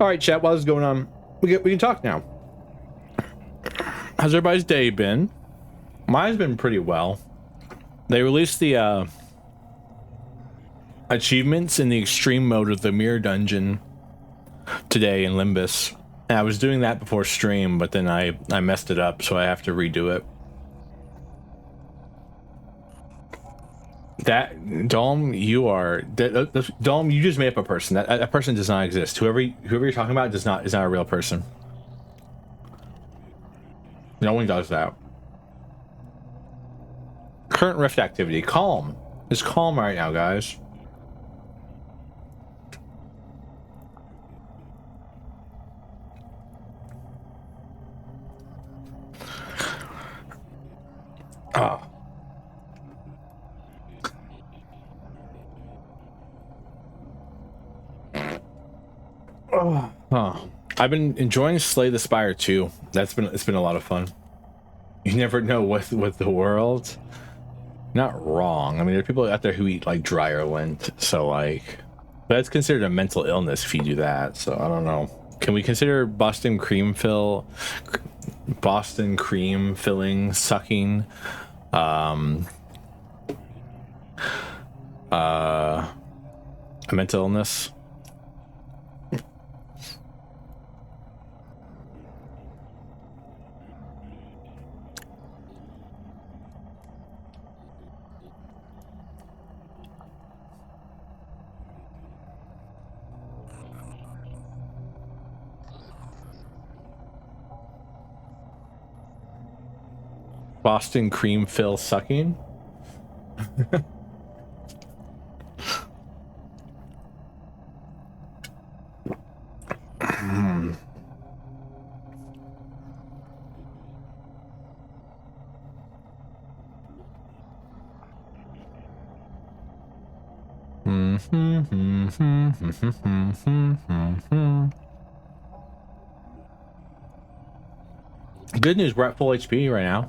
All right, chat. While this is going on, we can talk now. How's everybody's day been? Mine's been pretty well. They released the achievements in the extreme mode of the mirror dungeon today in Limbus. And I was doing that before stream, but then I messed it up, so I have to redo it. That Dom, you are Dom. You just made up a person. That person does not exist. Whoever you're talking about is not a real person. No one does that. Current rift activity. Calm. It's calm right now, guys. Oh. Huh. I've been enjoying Slay the Spire too. It's been a lot of fun. You never know with the world. Not wrong. I mean, there are people out there who eat like dryer lint, so like, but it's considered a mental illness if you do that. So I don't know. Can we consider Boston cream filling sucking a mental illness? Boston cream fill sucking. Good news, we're at full HP right now.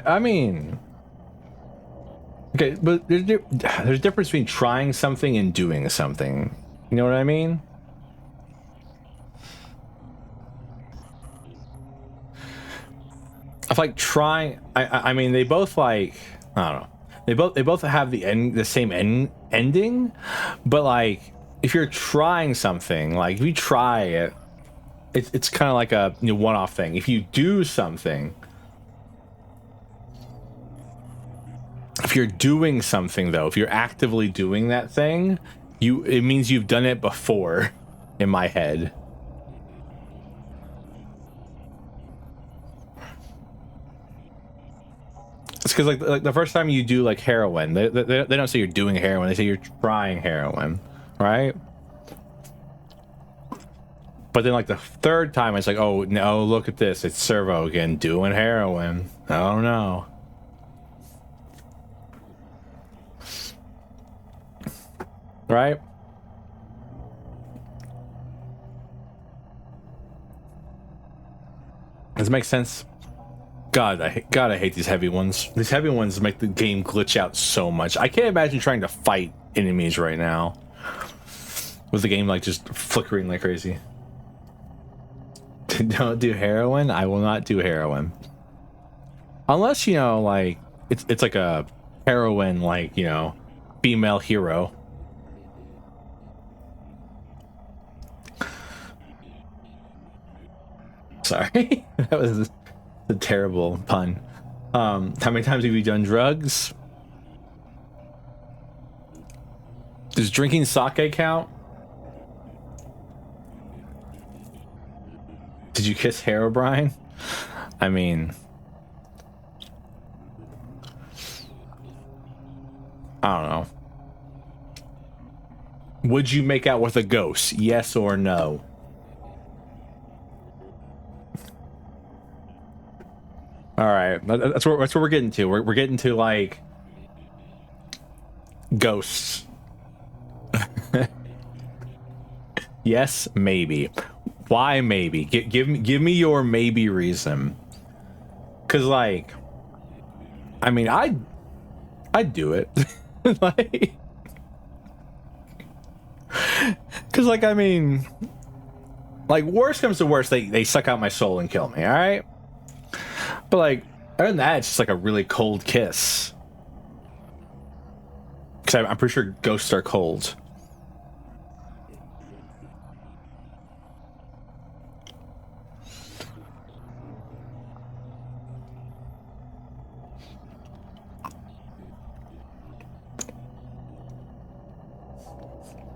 I mean, okay, but there's a difference between trying something and doing something. You know what I mean? I feel like trying. I mean, they both like, I don't know. They both have the same ending, but like if you're trying something, like if you try it, it's kind of like a one-off thing. If you do something, if you're doing something though, if you're actively doing that thing, it means you've done it before. In my head. It's because like the first time you do like heroin, they don't say you're doing heroin, they say you're trying heroin, right? But then like the third time it's like, oh no, look at this, it's Servo again doing heroin. Oh no. Right? Does it make sense? God, I hate these heavy ones. These heavy ones make the game glitch out so much. I can't imagine trying to fight enemies right now with the game like just flickering like crazy. Don't do heroin. I will not do heroin unless like it's like a heroin like female hero. Sorry, that was a terrible pun. How many times have you done drugs? Does drinking sake count? Did you kiss Herobrine? I mean, I don't know. Would you make out with a ghost? Yes or no? All right, that's what we're getting to. We're getting to like ghosts. Yes, maybe. Why maybe? Give me your maybe reason. Cause like, I mean, I'd do it. Like, cause like I mean, like worst comes to worst, they suck out my soul and kill me. All right. But like, other than that, it's just like a really cold kiss. Because I'm pretty sure ghosts are cold.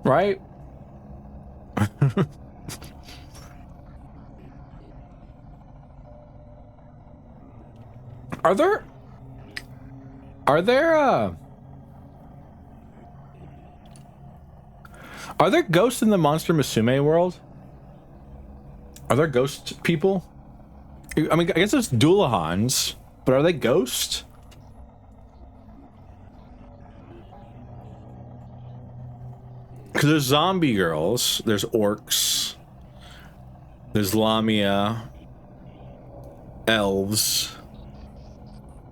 Right? Are there ghosts in the Monster Musume world? Are there ghost people? I mean, I guess there's Doolahans, but are they ghosts? Because there's zombie girls, there's orcs, there's Lamia, elves,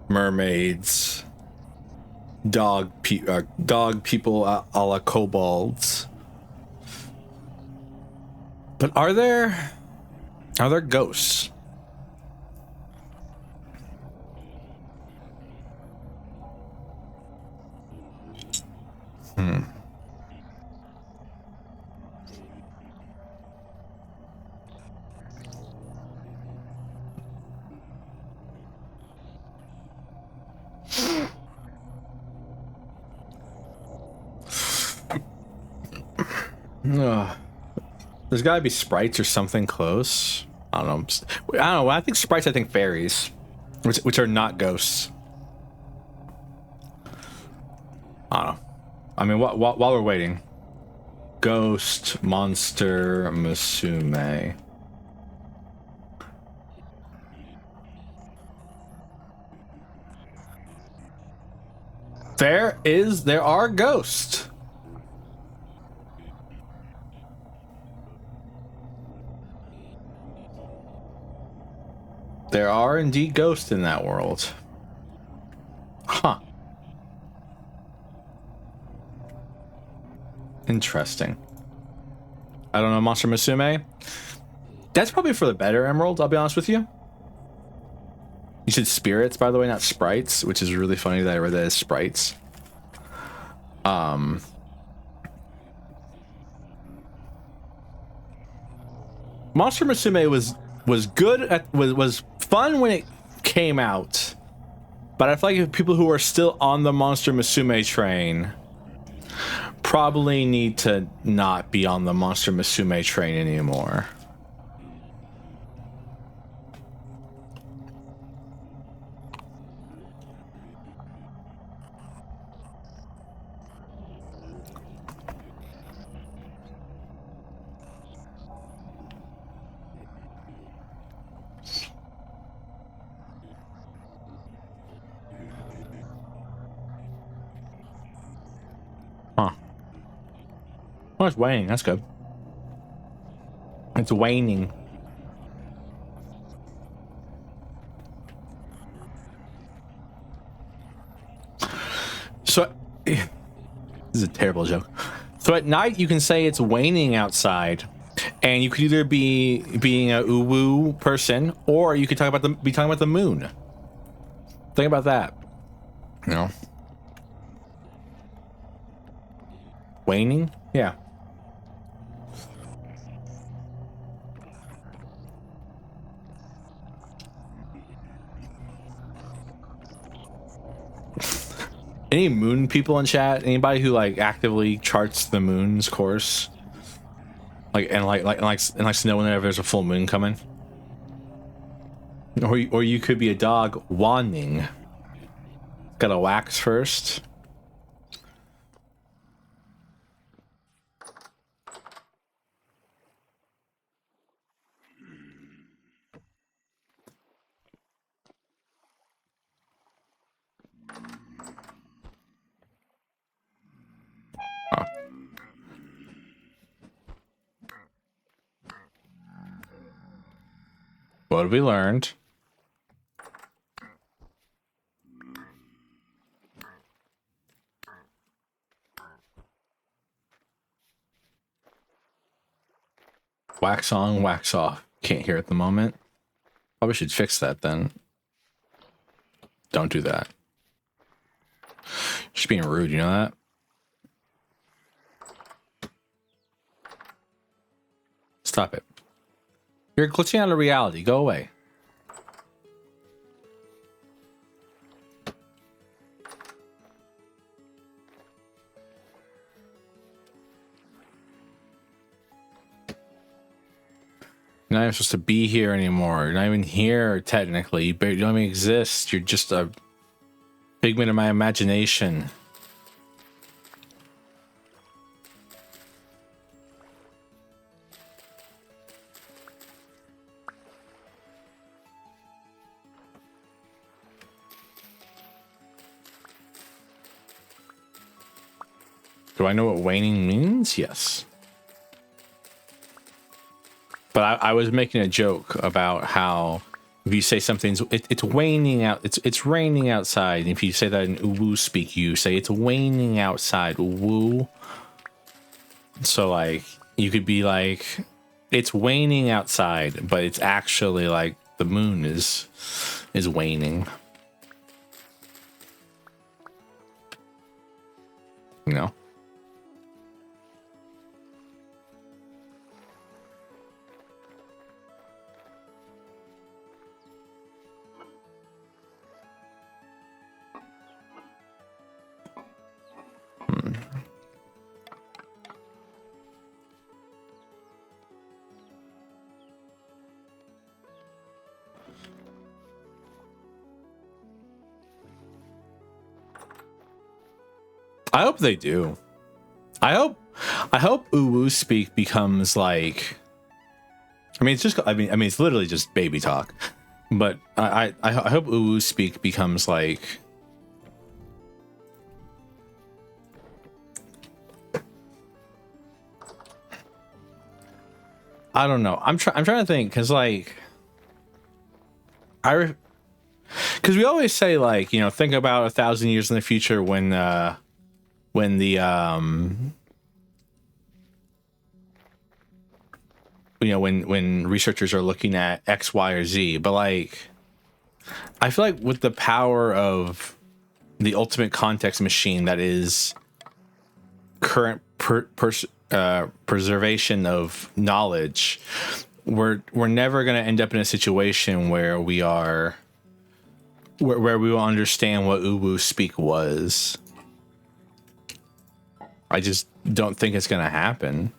mermaids, dog people a la kobolds. But are there ghosts? There's gotta be sprites or something close. I don't know. When I think sprites, I think fairies, which are not ghosts. I don't know. I mean, while we're waiting, Ghost Monster Musume. There are ghosts. There are indeed ghosts in that world. Huh. Interesting. I don't know, Monster Musume. That's probably for the better emerald, I'll be honest with you. You said spirits, by the way, not sprites, which is really funny that I read that as sprites. Monster Musume was good at was fun when it came out, but I feel like if people who are still on the Monster Musume train probably need to not be on the Monster Musume train anymore. Huh. Oh, it's waning. That's good. It's waning. So, this is a terrible joke. So at night you can say it's waning outside, and you could either be being a uwu person, or you could be talking about the moon. Think about that. You know, waning. Yeah. Any moon people in chat? Anybody who like actively charts the moon's course, and likes to know whenever there's a full moon coming? Or you could be a dog wanning. Gotta wax first. What have we learned? Wax on, wax off. Can't hear at the moment. Probably should fix that then. Don't do that. Just being rude, you know that? Stop it. You're glitching out of reality. Go away. You're not even supposed to be here anymore. You're not even here, technically. You don't even exist. You're just a figment of my imagination. Do I know what waning means? Yes. But I was making a joke about how if you say something's it's waning out, it's raining outside. And if you say that in uwu speak, you say it's waning outside. Uwu. So like you could be like it's waning outside, but it's actually like the moon is waning. You know? I hope they do. I hope uwu speak becomes like. I mean, it's just. I mean, it's literally just baby talk. But I hope uwu speak becomes like. I don't know. I'm trying to think because like. Because we always say like think about 1,000 years in the future when the when researchers are looking at X, Y, or Z, but like I feel like with the power of the ultimate context machine that is current preservation of knowledge, we're never going to end up in a situation where we are where we will understand what uwu speak was. I just don't think it's going to happen.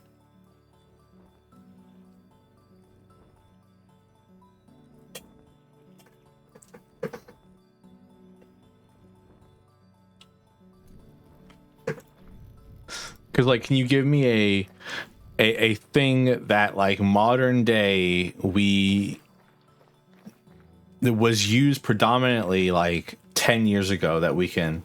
Because, like, can you give me a thing that, like, modern day that was used predominantly like 10 years ago that we can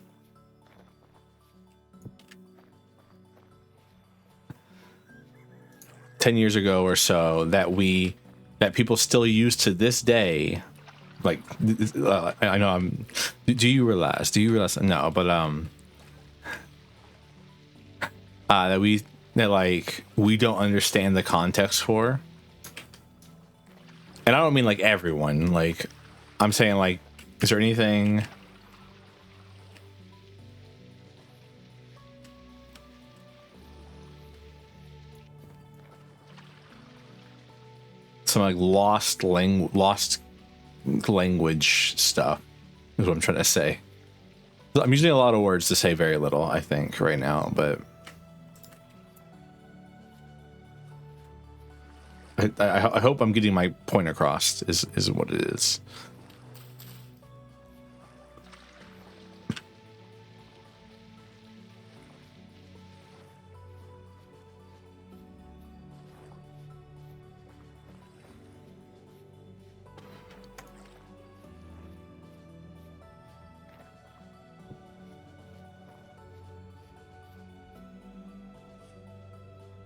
10 years ago or so that people still use to this day? Like, I know do you realize no, but that like we don't understand the context for. And I don't mean like everyone, like I'm saying, like, is there anything some like lost language stuff is what I'm trying to say. I'm using a lot of words to say very little, I think, right now, but I hope I'm getting my point across is what it is.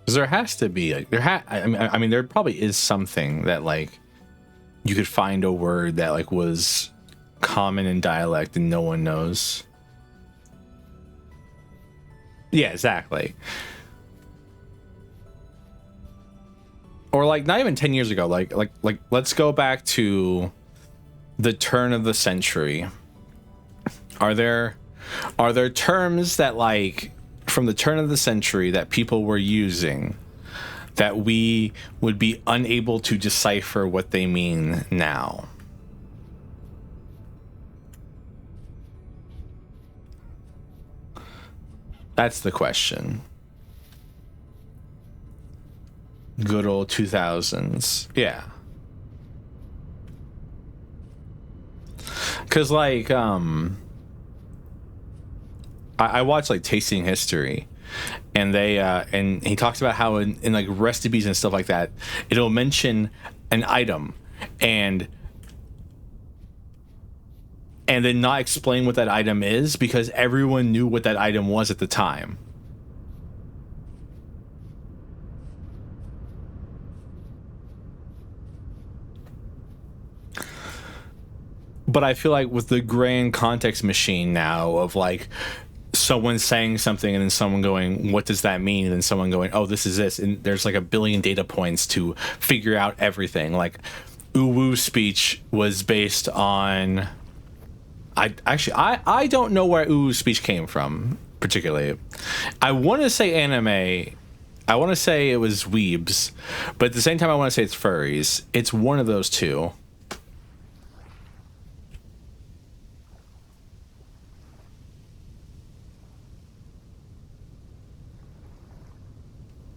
Because there has to be like I mean there probably is something that like you could find a word that like was common in dialect and no one knows. Yeah, exactly. Or like not even 10 years ago, like let's go back to the turn of the century. Are there terms that like from the turn of the century that people were using that we would be unable to decipher what they mean now? That's the question. Good old 2000s. Yeah. Cause like I watched like Tasting History, and they and he talks about how in like recipes and stuff like that, it'll mention an item and then not explain what that item is because everyone knew what that item was at the time. But I feel like with the grand context machine now of like someone saying something and then someone going, what does that mean? And then someone going, oh, this is this. And there's like a billion data points to figure out everything. Like uwu speech was based on, I don't know where uwu speech came from particularly. I want to say anime. I want to say it was weebs, but at the same time, I want to say it's furries. It's one of those two.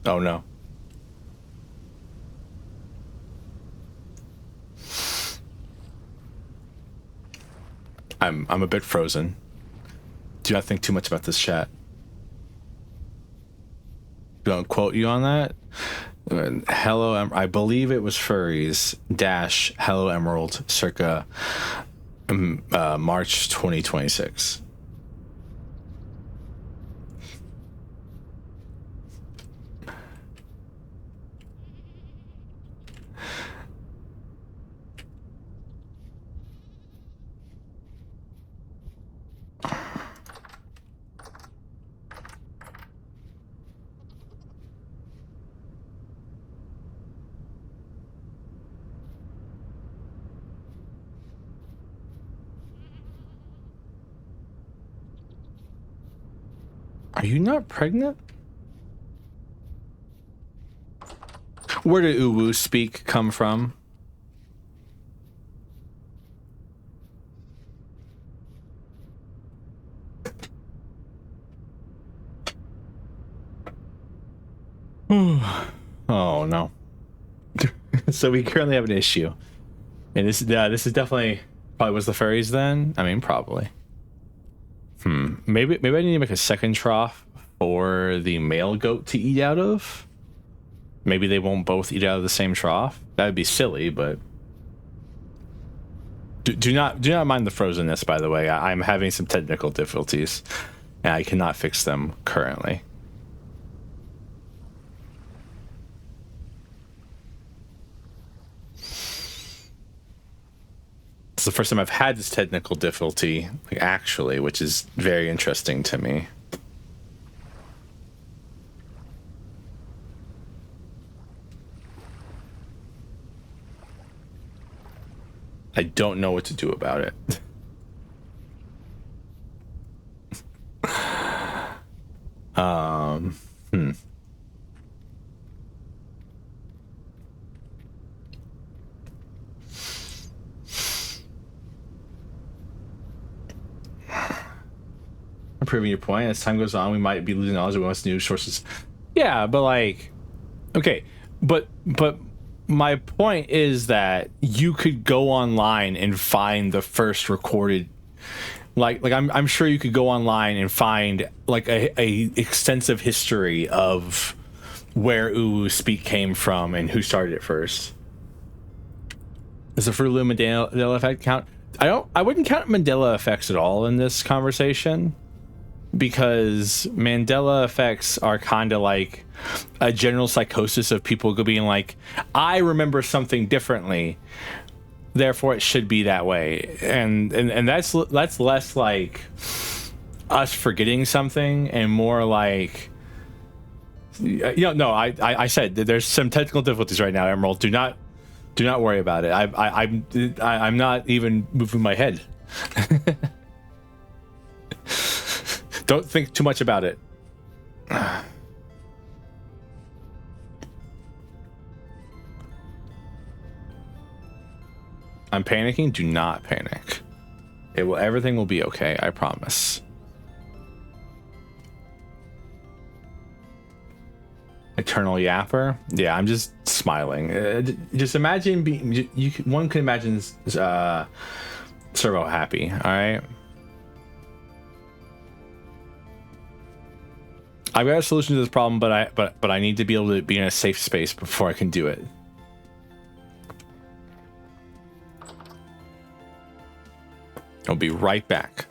Oh no. I'm a bit frozen. Do not think too much about this chat. Don't quote you on that. Hello, I believe it was furries dash Hello Emerald circa March 2026. Are you not pregnant? Where did Uwu speak come from? Oh no. So we currently have an issue. And this is definitely probably was the furries then. I mean, probably. Maybe I need to make a second trough for the male goat to eat out of. Maybe they won't both eat out of the same trough. That would be silly, but do not mind the frozenness. By the way, I'm having some technical difficulties, and I cannot fix them currently. It's the first time I've had this technical difficulty, like, actually, which is very interesting to me. I don't know what to do about it. Proving your point. As time goes on, we might be losing knowledge of what's new sources. Yeah, but like, okay, but my point is that you could go online and find the first recorded, like I'm sure you could go online and find like a extensive history of where Uwu speak came from and who started it first. Does the Fruit Loom Mandela effect count? I wouldn't count Mandela effects at all in this conversation, because Mandela effects are kind of like a general psychosis of people being like, I remember something differently, therefore it should be that way, and that's less like us forgetting something and more like, no, I said that there's some technical difficulties right now, Emerald. Do not worry about it. I'm not even moving my head. Don't think too much about it. I'm panicking. Do not panic. Everything will be okay. I promise. Eternal yapper. Yeah, I'm just smiling. Just imagine being. One can imagine Servo happy. All right. I've got a solution to this problem, but I need to be able to be in a safe space before I can do it. I'll be right back.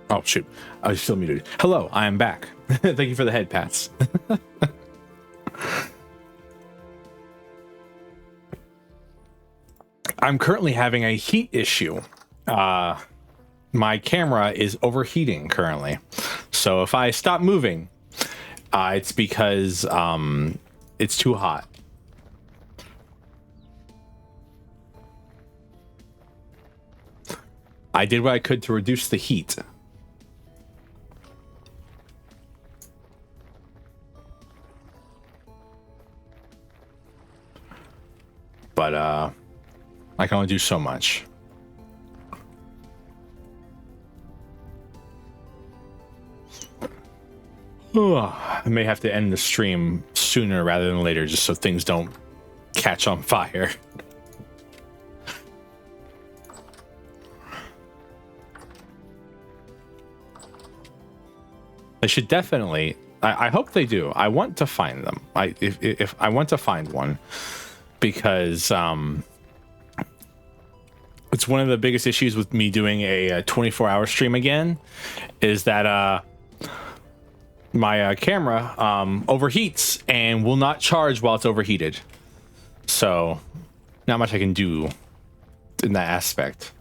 Oh, shoot. I was still muted. Hello, I am back. Thank you for the head pats. I'm currently having a heat issue. my camera is overheating currently. So if I stop moving, it's because it's too hot. I did what I could to reduce the heat. But I can only do so much. I may have to end the stream sooner rather than later, just so things don't catch on fire. They should definitely. I hope they do. I want to find them. If I want to find one, because it's one of the biggest issues with me doing a 24-hour stream again, is that my camera overheats and will not charge while it's overheated. So not much I can do in that aspect.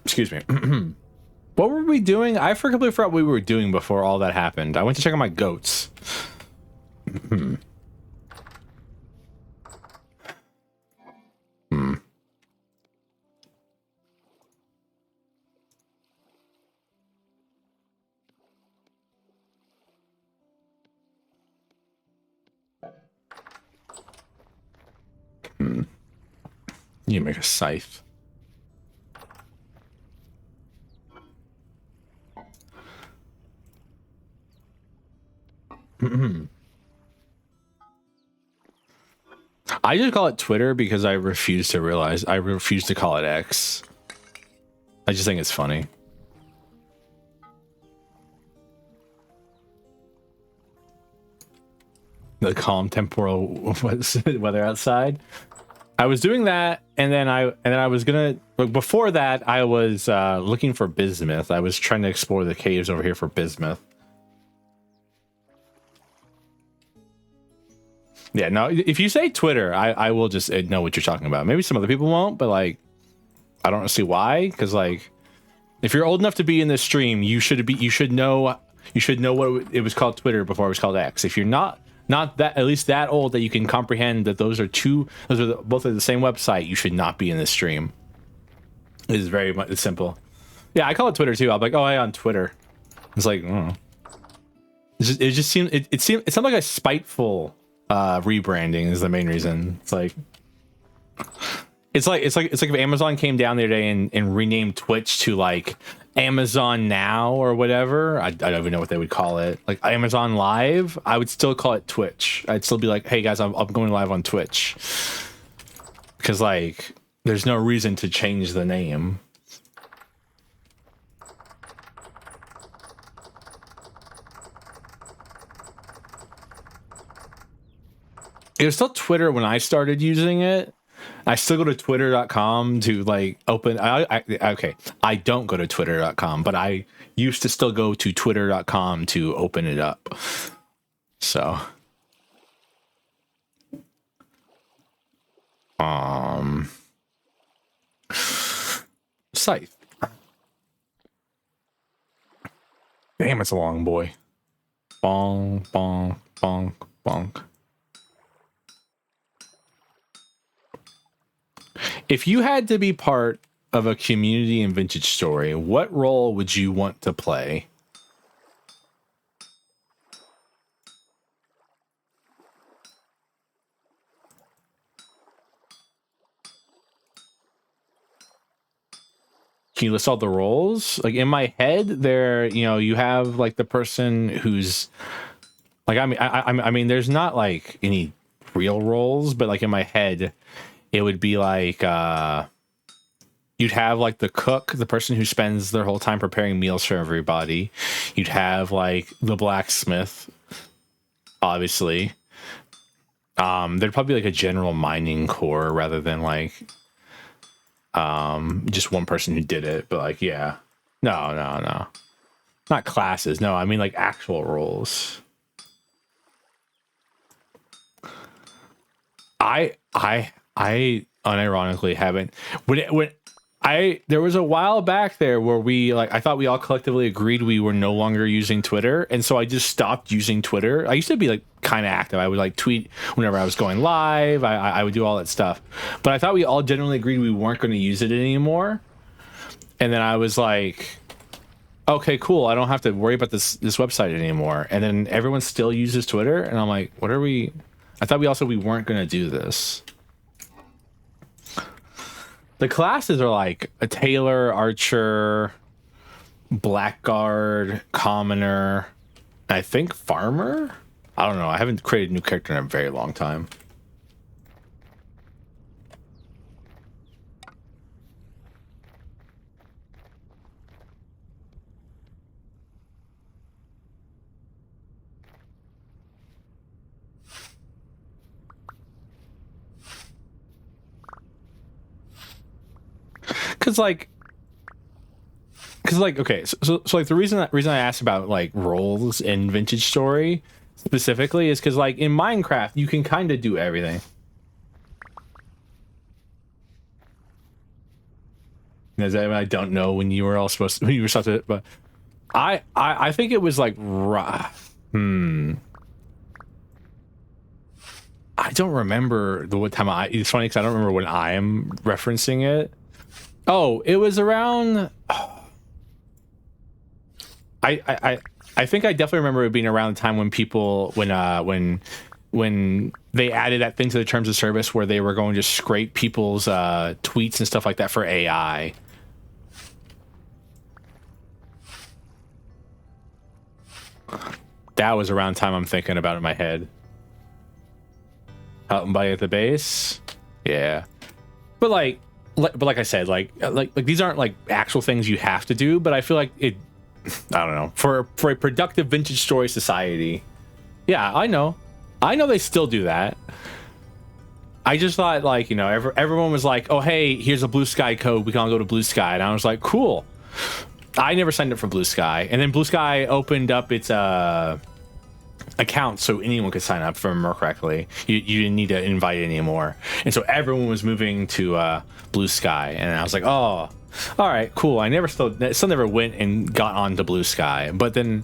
Excuse me. What were we doing? I completely forgot what we were doing before all that happened. I went to check on my goats. You make a scythe. I just call it Twitter because I refuse to call it X. I just think it's funny. The calm temporal weather outside. I was doing that, and then I was gonna. Before that, I was looking for bismuth. I was trying to explore the caves over here for bismuth. Yeah, no. If you say Twitter, I will just know what you're talking about. Maybe some other people won't, but like, I don't see why. Because like, if you're old enough to be in this stream, you should know what it was called Twitter before it was called X. If you're not that, at least that old that you can comprehend that both are the same website, you should not be in this stream. It is very much simple. Yeah, I call it Twitter too. I'm like, oh, I on Twitter. It's like, I don't know. It just seemed it sounded like a spiteful rebranding is the main reason. It's like if Amazon came down the other day and renamed Twitch to like Amazon Now or whatever. I don't even know what they would call it. Like Amazon Live, I would still call it Twitch. I'd still be like, hey guys, I'm going live on Twitch. Because like, there's no reason to change the name. It was still Twitter when I started using it. I still go to twitter.com to like open. Okay, I don't go to twitter.com, but I used to still go to twitter.com to open it up. So, scythe. Damn, it's a long boy. Bonk, bonk, bonk, bonk. If you had to be part of a community and vintage story, what role would you want to play? Can you list all the roles? Like in my head, there, you have like the person who's like, I mean, there's not like any real roles, but like in my head, it would be like you'd have like the cook, the person who spends their whole time preparing meals for everybody. You'd have like the blacksmith, obviously. There'd probably be like a general mining corps rather than like just one person who did it. But like, yeah, no, not classes. No, I mean like actual roles. unironically haven't. There was a while back there where I thought we all collectively agreed we were no longer using Twitter, and so I just stopped using Twitter. I used to be like kind of active. I would like tweet whenever I was going live. I would do all that stuff, but I thought we all generally agreed we weren't going to use it anymore. And then I was like, okay, cool. I don't have to worry about this website anymore. And then everyone still uses Twitter, and I'm like, what are we? I thought we weren't going to do this. The classes are like a Tailor, Archer, Blackguard, Commoner, and I think Farmer? I don't know. I haven't created a new character in a very long time. Cause like, okay, so like the reason I asked about like roles in Vintage Story specifically is because like in Minecraft you can kind of do everything. As I don't know when you were supposed to, but I think it was like I don't remember what time it's funny because I don't remember when I am referencing it. Oh, it was around. I think I definitely remember it being around the time when people when they added that thing to the terms of service where they were going to scrape people's tweets and stuff like that for AI. That was around the time I'm thinking about in my head. Out and by at the base, yeah, but like I said, like these aren't like actual things you have to do, but I feel like it. I don't know, for a productive Vintage Story society. Yeah, I know they still do that. I just thought like, you know, everyone was like, oh hey, here's a Blue Sky code, we can all go to Blue Sky, and I was like, cool. I never signed up for Blue Sky, and then Blue Sky opened up its account so anyone could sign up, if I remember correctly. You didn't need to invite anymore, and so everyone was moving to Blue Sky, and I was like, oh, all right, cool. I still never went and got onto Blue Sky, but I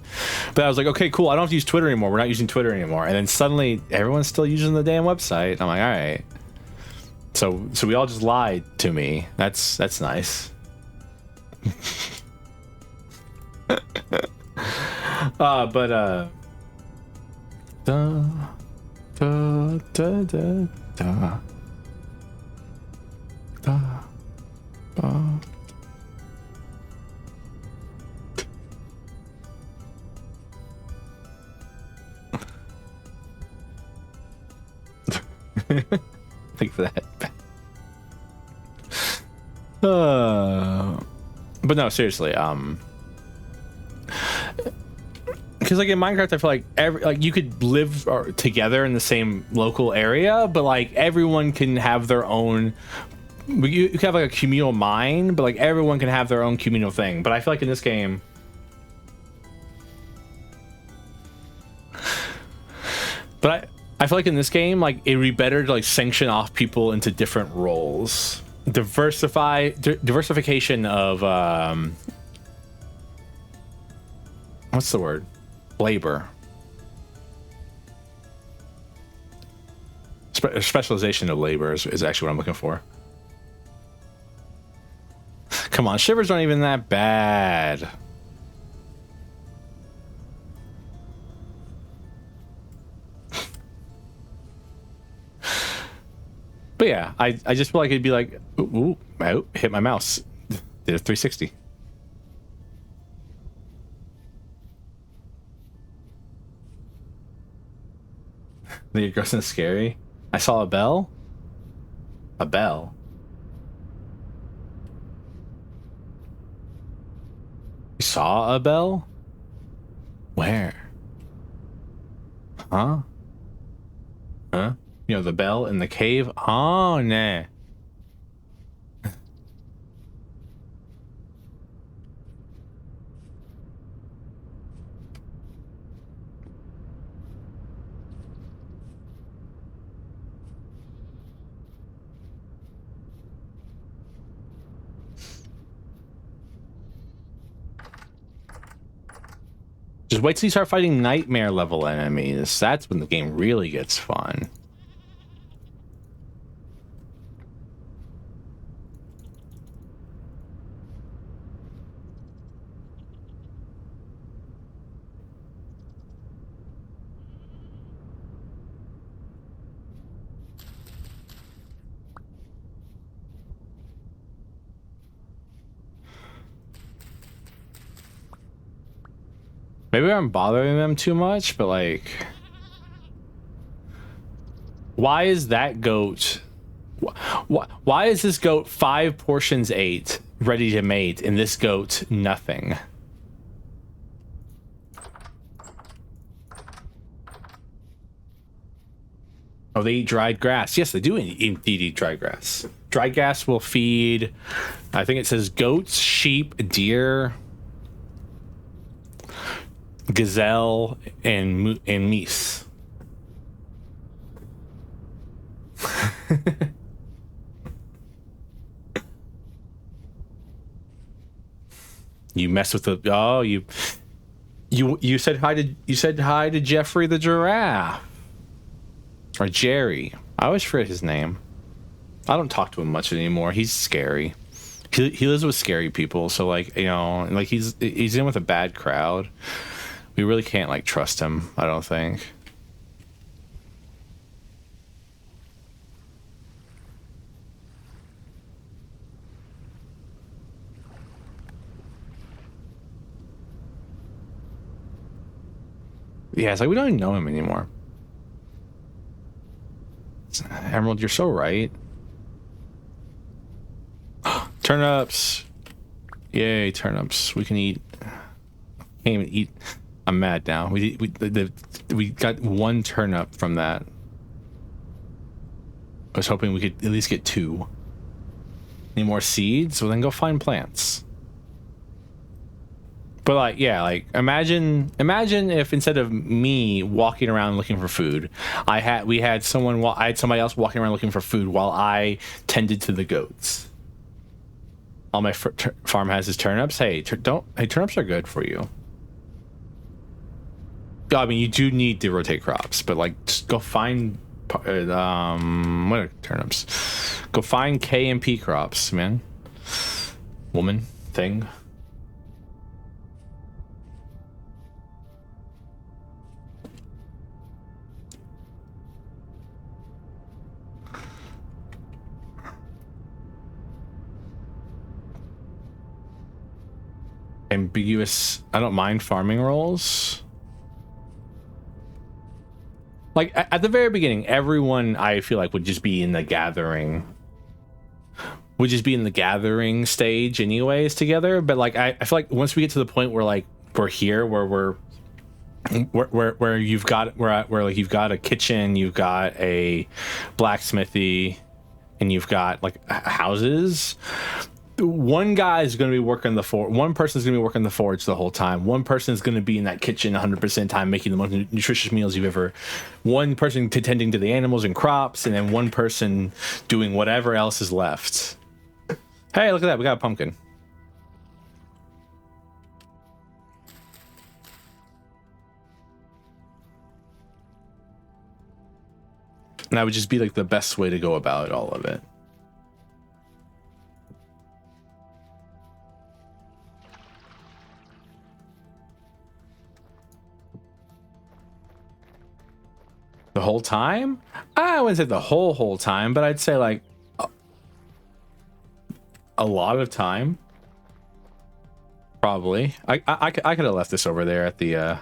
was like, okay, cool. I don't have to use Twitter anymore. We're not using Twitter anymore, and then suddenly everyone's still using the damn website. I'm like, all right. So we all just lied to me. That's nice. Da, da, da, da, da, da, da, da. Think for that. But no, seriously, because like in Minecraft, I feel like you could live together in the same local area, but like everyone can have their own. You can have like a communal mine, but like everyone can have their own communal thing. But I feel like in this game, I feel like in this game, like it'd be better to like sanction off people into different roles. Diversification of what's the word? Labor. Specialization of labor is actually what I'm looking for. Come on, shivers aren't even that bad. But yeah, I just feel like it'd be like, ooh, hit my mouse. Did a 360. The gross and scary. I saw a bell. A bell. You saw a bell? Where? Huh? Huh? You know, the bell in the cave? Oh, nah. Just wait till you start fighting nightmare level enemies. That's when the game really gets fun. Maybe I'm bothering them too much, but like, why is that goat? Why is this goat 5 portions ate, ready to mate, and this goat nothing? Oh, they eat dried grass. Yes, they do indeed eat dried grass. Dried grass will feed, I think it says goats, sheep, deer, gazelle, and meese. You mess with the you said hi to Jeffrey the giraffe, or Jerry. I always forget his name. I don't talk to him much anymore. He's scary. He lives with scary people, so like, you know, like he's in with a bad crowd. We really can't like trust him, I don't think. Yeah, it's like we don't even know him anymore. Emerald, you're so right. Turnips. Yay, turnips. We can eat. Can't even eat. I'm mad now. We got 1 turnip from that. I was hoping we could at least get 2. Need more seeds? Well, then go find plants. But like, yeah, like imagine if instead of me walking around looking for food, I had somebody else walking around looking for food while I tended to the goats. All my farm has is turnips. Hey, turnips are good for you. I mean, you do need to rotate crops, but like, just go find what are turnips? Go find K and P crops, man. Woman thing. Ambiguous. I don't mind farming roles. Like at the very beginning, everyone I feel like would just be in the gathering. Would just be in the gathering stage anyways together. But like I feel like once we get to the point where like we're here, where you've got where like you've got a kitchen, you've got a blacksmithy, and you've got like houses. One guy is going to be working one person is going to be working the forge the whole time. One person is going to be in that kitchen 100% time, making the most nutritious meals you've ever. One person tending to the animals and crops, and then one person doing whatever else is left. Hey, look at that! We got a pumpkin. And that would just be like the best way to go about all of it. The whole time? I wouldn't say the whole time, but I'd say like a lot of time. Probably. I could have left this over there at the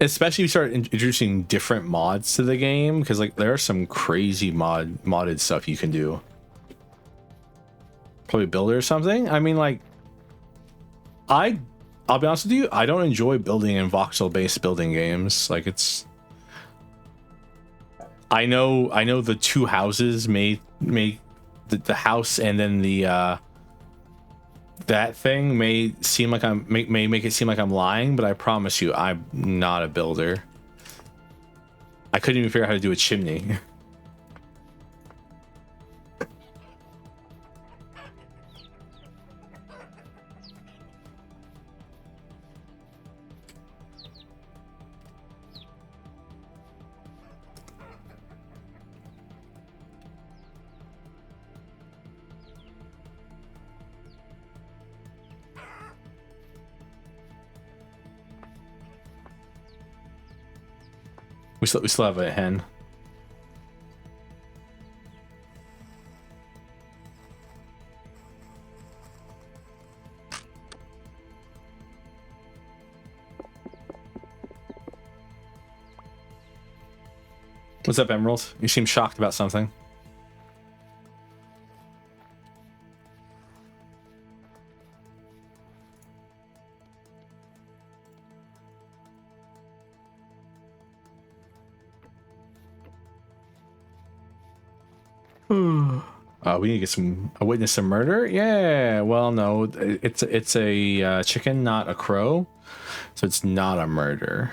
especially if you start introducing different mods to the game, because like there are some crazy modded stuff you can do. Probably builder or something. I mean, like, I'll be honest with you, I don't enjoy building in voxel based building games. Like, it's, I know the 2 houses may the house and then the that thing may seem like may make it seem like I'm lying, but I promise you I'm not a builder. I couldn't even figure out how to do a chimney. We still have a hen. What's up, Emerald? You seem shocked about something. We need to get a witness some murder. Yeah. Well, no, it's a chicken, not a crow, so it's not a murder.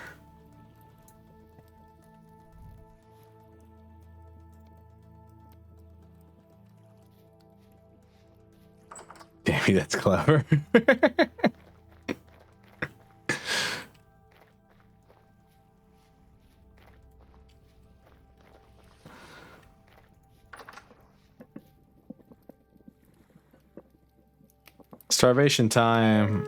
Damn, that's clever. Starvation time.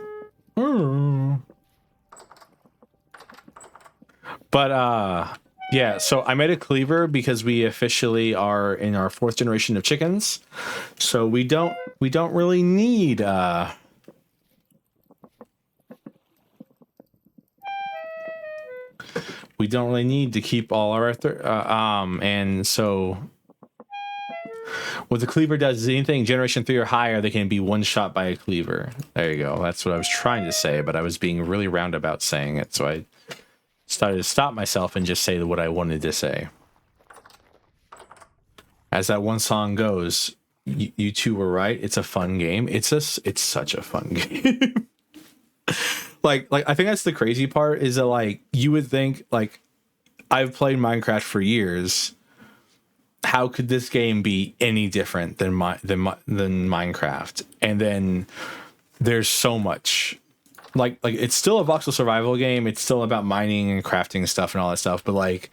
But yeah, so I made a cleaver because we officially are in our 4th generation of chickens. So we don't really need we don't really need to keep all our and so what the cleaver does is anything generation 3 or higher, they can be one shot by a cleaver. There you go. That's what I was trying to say, but I was being really roundabout saying it, so I started to stop myself and just say what I wanted to say. As that one song goes, you two were right. It's a fun game. It's such a fun game. like I think that's the crazy part is that like you would think like I've played Minecraft for years. How could this game be any different than Minecraft? And then there's so much. Like it's still a voxel survival game. It's still about mining and crafting stuff and all that stuff. But like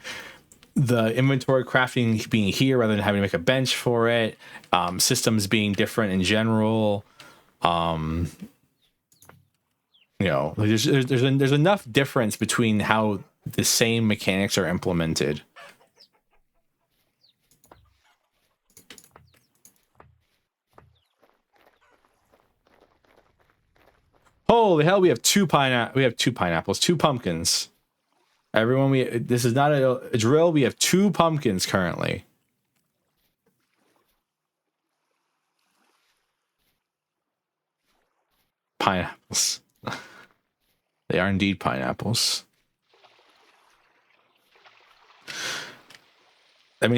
the inventory crafting being here rather than having to make a bench for it, systems being different in general. You know, there's enough difference between how the same mechanics are implemented. Holy hell, we have two pineapples, 2 pumpkins. Everyone, this is not a drill. We have 2 pumpkins currently. Pineapples. They are indeed pineapples. That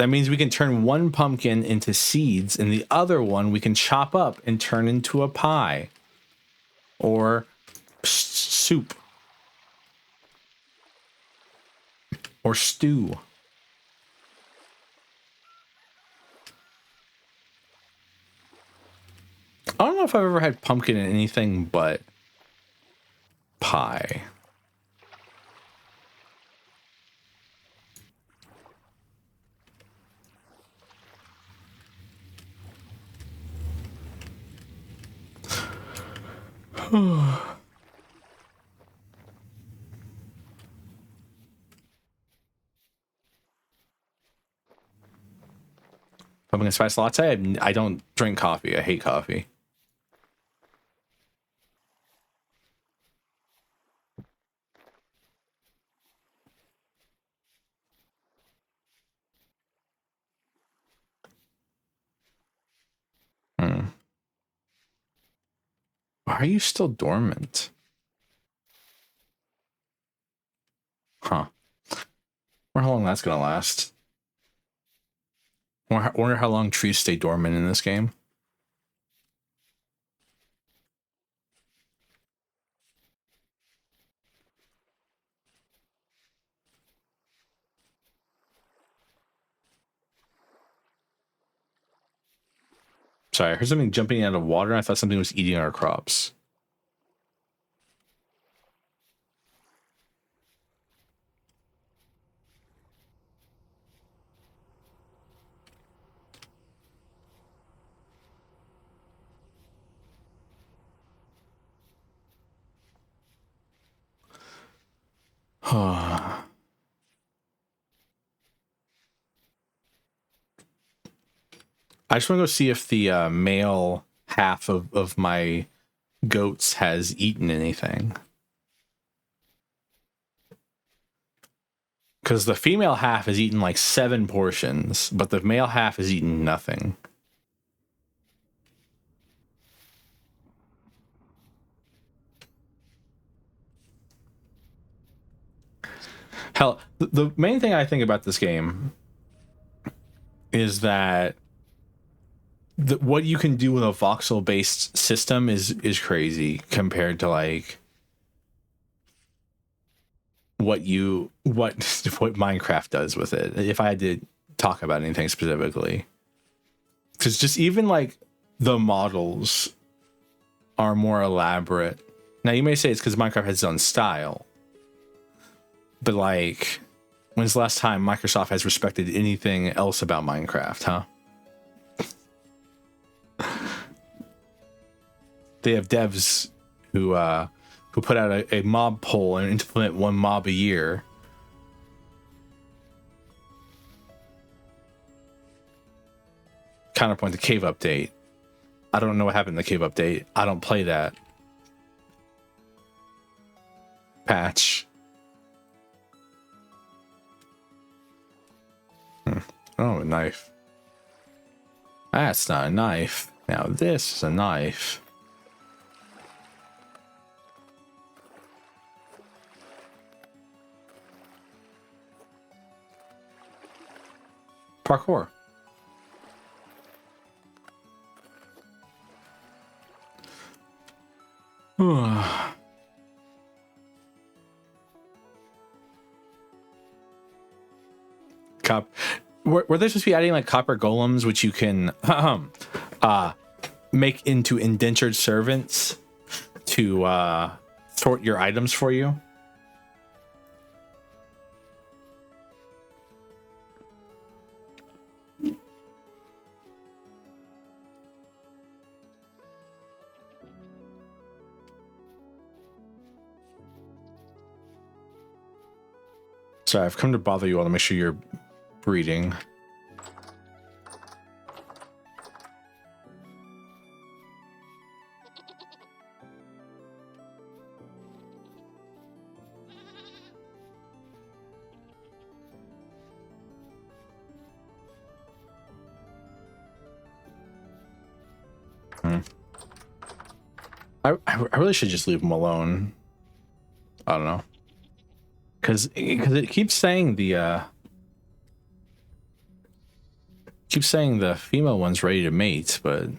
means we can turn one pumpkin into seeds, and the other one we can chop up and turn into a pie. Or soup. Or stew. I don't know if I've ever had pumpkin in anything but pie. Pumpkin spice latte? I don't drink coffee. I hate coffee. Why are you still dormant? Huh. Wonder how long that's gonna last. Wonder how long trees stay dormant in this game. Sorry, I heard something jumping out of water and I thought something was eating our crops. I just want to go see if the male half of my goats has eaten anything. Because the female half has eaten like 7 portions, but the male half has eaten nothing. Hell, the main thing I think about this game is that what you can do with a voxel-based system is crazy compared to like what Minecraft does with it. If I had to talk about anything specifically, because just even like the models are more elaborate. Now you may say it's because Minecraft has its own style, but like, when's the last time Microsoft has respected anything else about Minecraft, huh? They have devs who put out a mob poll and implement 1 mob a year. Counterpoint, the cave update. I don't know what happened in the cave update. I don't play that patch. Oh, a knife. That's not a knife. Now this is a knife. Parkour. Were they supposed to be adding like copper golems, which you can make into indentured servants to sort your items for you? Sorry, I've come to bother you all to make sure you're breeding. I really should just leave them alone. I don't know. Because it keeps saying the female one's ready to mate, but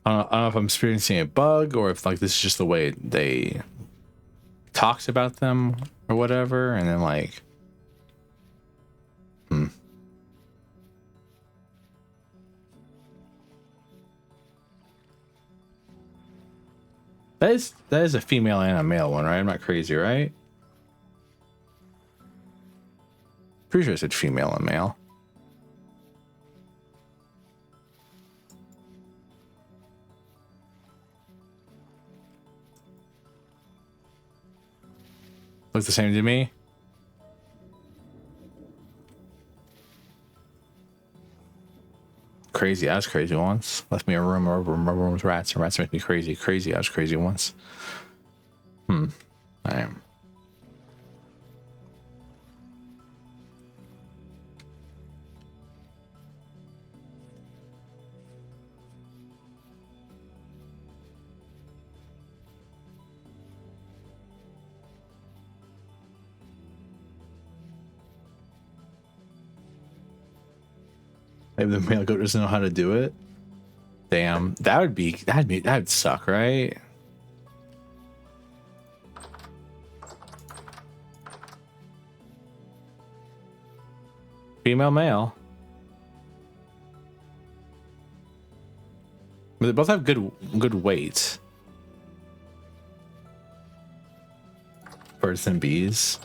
I don't know if I'm experiencing a bug or if like this is just the way they talks about them or whatever, and then like that is a female and a male one, right? I'm not crazy, right? Pretty sure I said female and male. Looks the same to me. Crazy, I was crazy once. Left me a room with rats, and rats make me crazy. Crazy, I was crazy once. I am. Maybe the male goat doesn't know how to do it. Damn, that'd suck, right? Female, male. But they both have good weight. Birds and bees.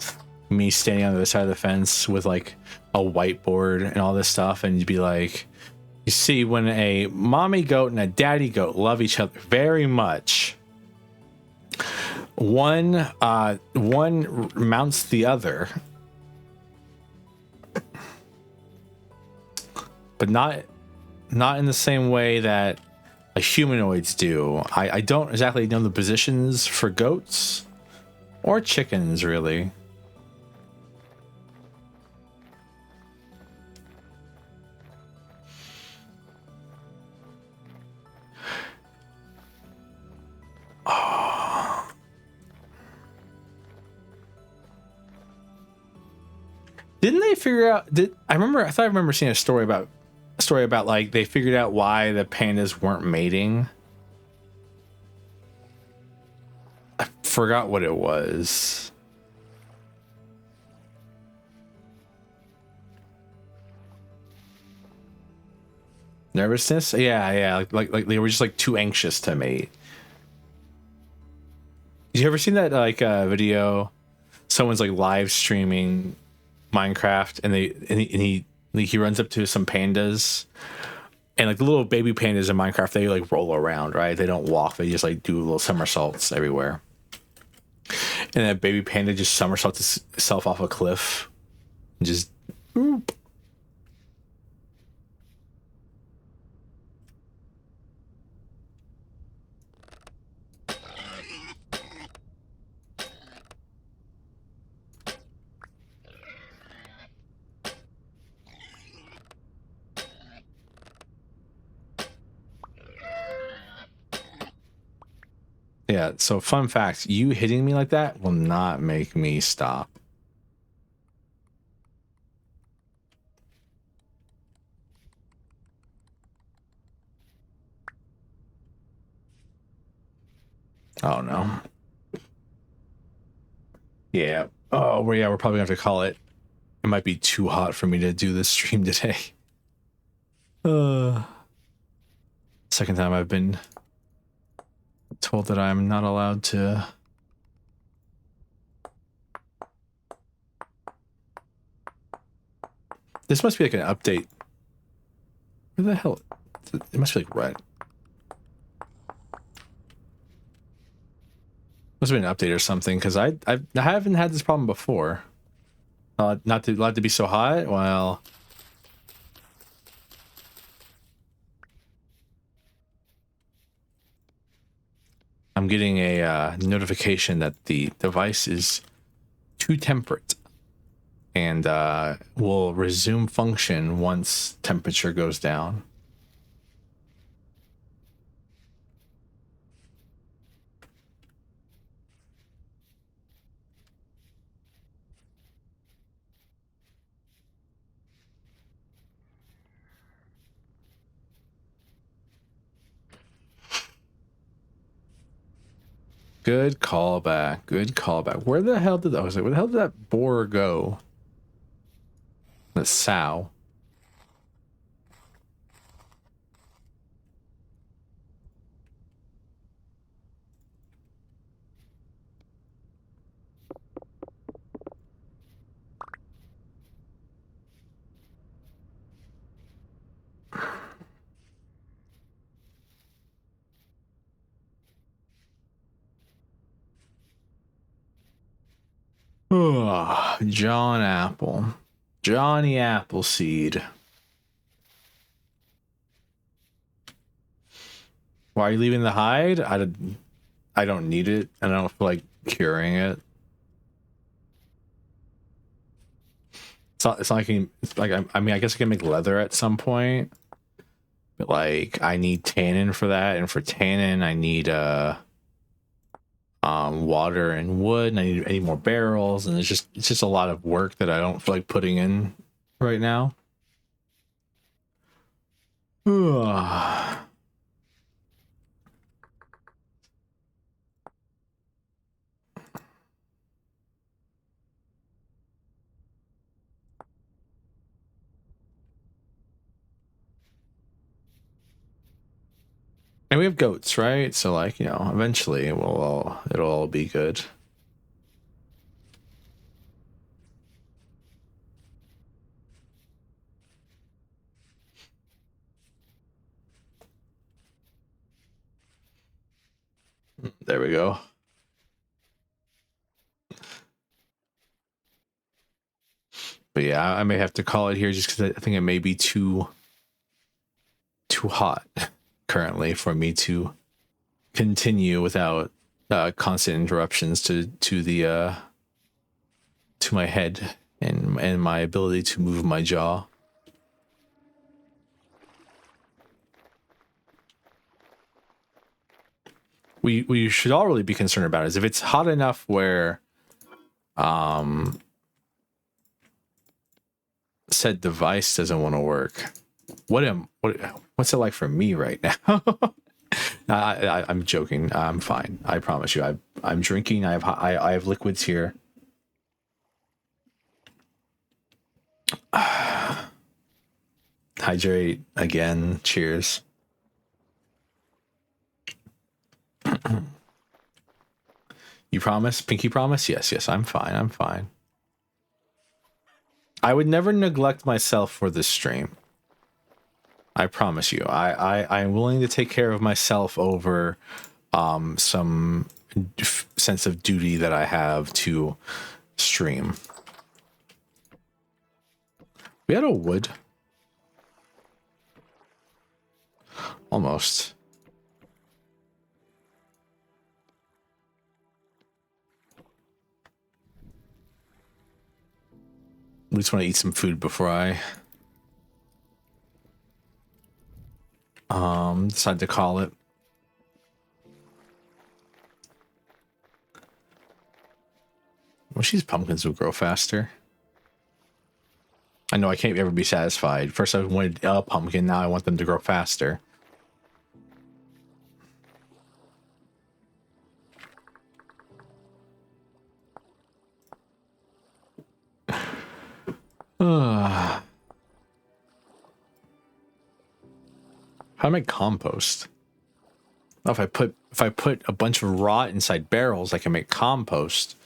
Me standing on the other side of the fence with like a whiteboard and all this stuff, and you'd be like, you see, when a mommy goat and a daddy goat love each other very much, one mounts the other but not in the same way that humanoids do. I don't exactly know the positions for goats or chickens, really. Didn't they figure out? I thought I remember seeing a story about like they figured out why the pandas weren't mating. I forgot what it was. Nervousness? Yeah. Like they were just like too anxious to mate. Did you ever seen that video? Someone's like live streaming Minecraft, and he runs up to some pandas, and like the little baby pandas in Minecraft, they like roll around, right? They don't walk; they just like do little somersaults everywhere. And that baby panda just somersaults itself off a cliff, and just. Oop. Yeah, so fun fact, you hitting me like that will not make me stop. Oh no. Yeah. Oh, well, yeah, we're probably gonna have to call it. It might be too hot for me to do this stream today. Second time I've been told that I'm not allowed to. This must be like an update. Where the hell? It must be like red. Must be an update or something, because I haven't had this problem before. Not allowed to be so hot. Well, I'm getting a notification that the device is too temperate, and will resume function once temperature goes down. Good callback. Good callback. Where the hell did where the hell did that boar go? The sow. John Apple. Johnny Appleseed. Why are you leaving the hide? I don't need it, and I don't feel like curing it. It's not like I mean, I guess I can make leather at some point, but like I need tannin for that, and for tannin I need water and wood, and I need more barrels, and it's just a lot of work that I don't feel like putting in right now. And we have goats, right? So like, you know, eventually it'll all be good. There we go. But yeah, I may have to call it here just because I think it may be too too hot currently for me to continue without constant interruptions to my head and my ability to move my jaw. We should all really be concerned about is if it's hot enough where said device doesn't want to work. What's it like for me right now? I'm joking. I'm fine. I promise you. I'm drinking. I have liquids here. Hydrate again. Cheers. You promise? Pinky promise? Yes, I'm fine. I'm fine. I would never neglect myself for this stream. I promise you. I'm willing to take care of myself over some sense of duty that I have to stream. We had a wood. Almost. We just want to eat some food before I decide to call it. Wish these pumpkins would grow faster. I know I can't ever be satisfied. First I wanted a pumpkin, now I want them to grow faster. How do I make compost? Oh, if I put a bunch of rot inside barrels, I can make compost,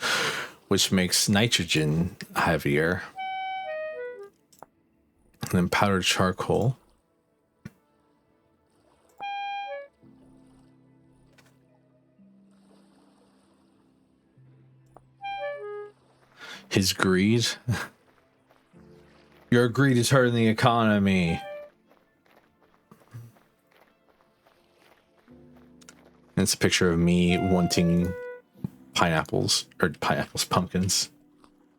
which makes nitrogen heavier. And then powdered charcoal. His greed. Your greed is hurting the economy. And it's a picture of me wanting pumpkins.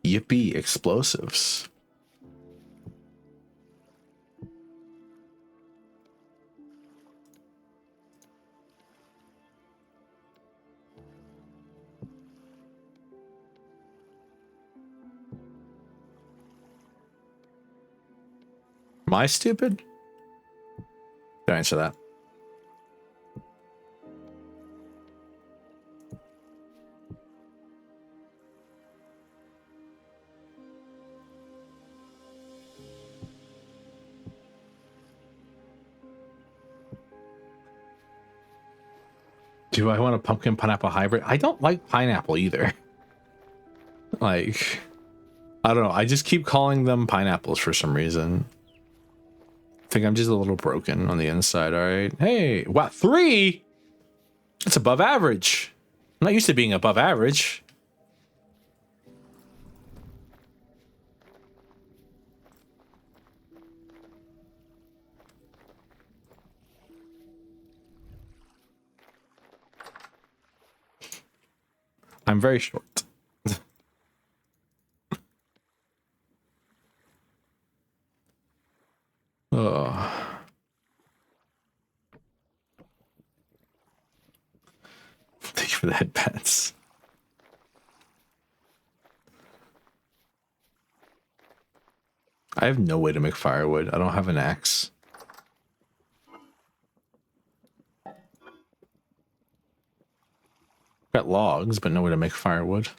Yippee, explosives. Am I stupid? Don't answer that. Do I want a pumpkin pineapple hybrid? I don't like pineapple either. Like, I don't know. I just keep calling them pineapples for some reason. I think I'm just a little broken on the inside. All right. Hey, what? 3? That's above average. I'm not used to being above average. I'm very short. Oh. Thank you for the headbands. I have no way to make firewood. I don't have an axe. Got logs, but no way to make firewood.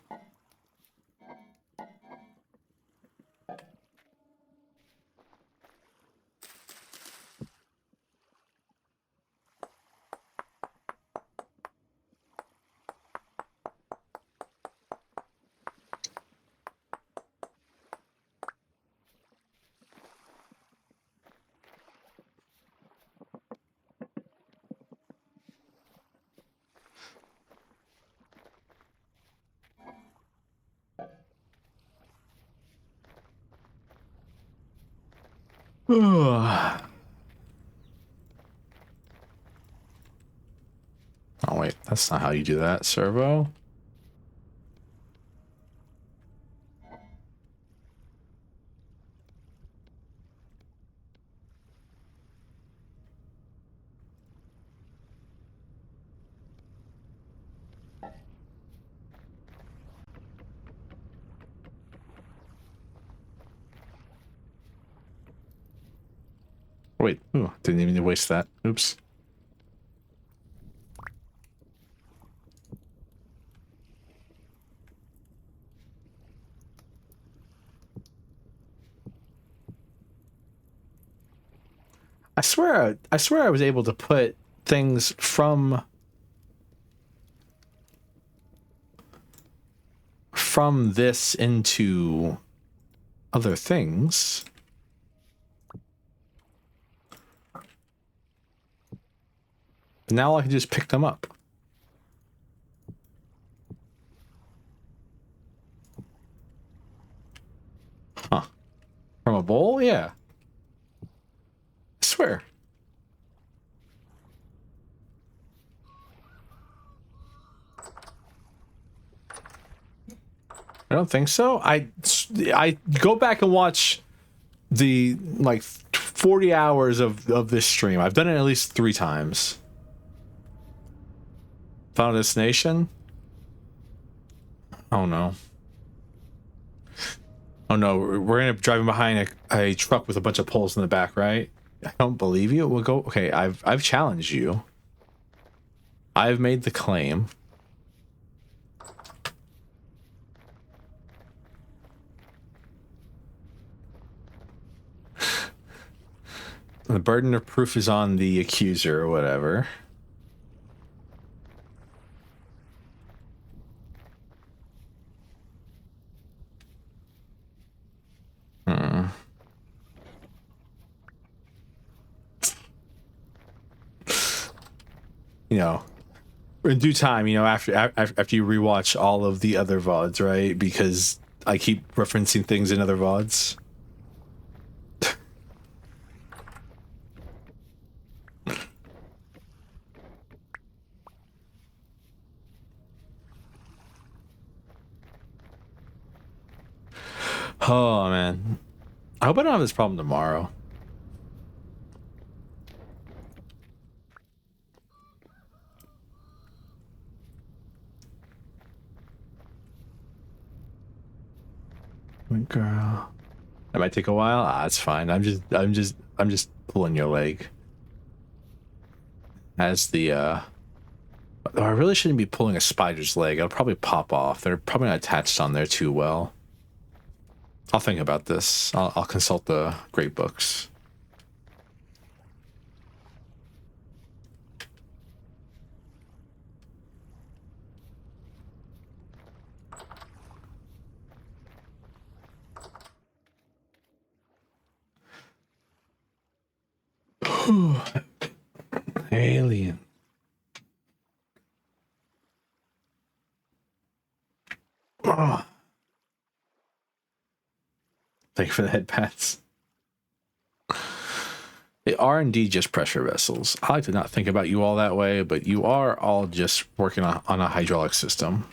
Oh wait, that's not how you do that, Servo. Wait, ooh, didn't even waste that. Oops. I swear I was able to put things from this into other things. Now I can just pick them up. Huh. From a bowl? Yeah. I swear. I don't think so. I go back and watch the like 40 hours of this stream. I've done it at least 3 times. Final destination? Oh no. Oh no, we're gonna be driving behind a truck with a bunch of poles in the back, right? I don't believe you. We'll go. Okay, I've challenged you. I've made the claim. The burden of proof is on the accuser or whatever. You know, in due time, you know, after you rewatch all of the other VODs, right? Because I keep referencing things in other VODs. Oh man, I hope I don't have this problem tomorrow. Girl, that might take a while. Ah, it's fine. I'm just pulling your leg. As the oh, I really shouldn't be pulling a spider's leg. It'll probably pop off. They're probably not attached on there too well. I'll think about this. I'll consult the great books. Alien. Oh. Thank you for the head pats. They are indeed just pressure vessels. I like to not think about you all that way, but you are all just working on a hydraulic system.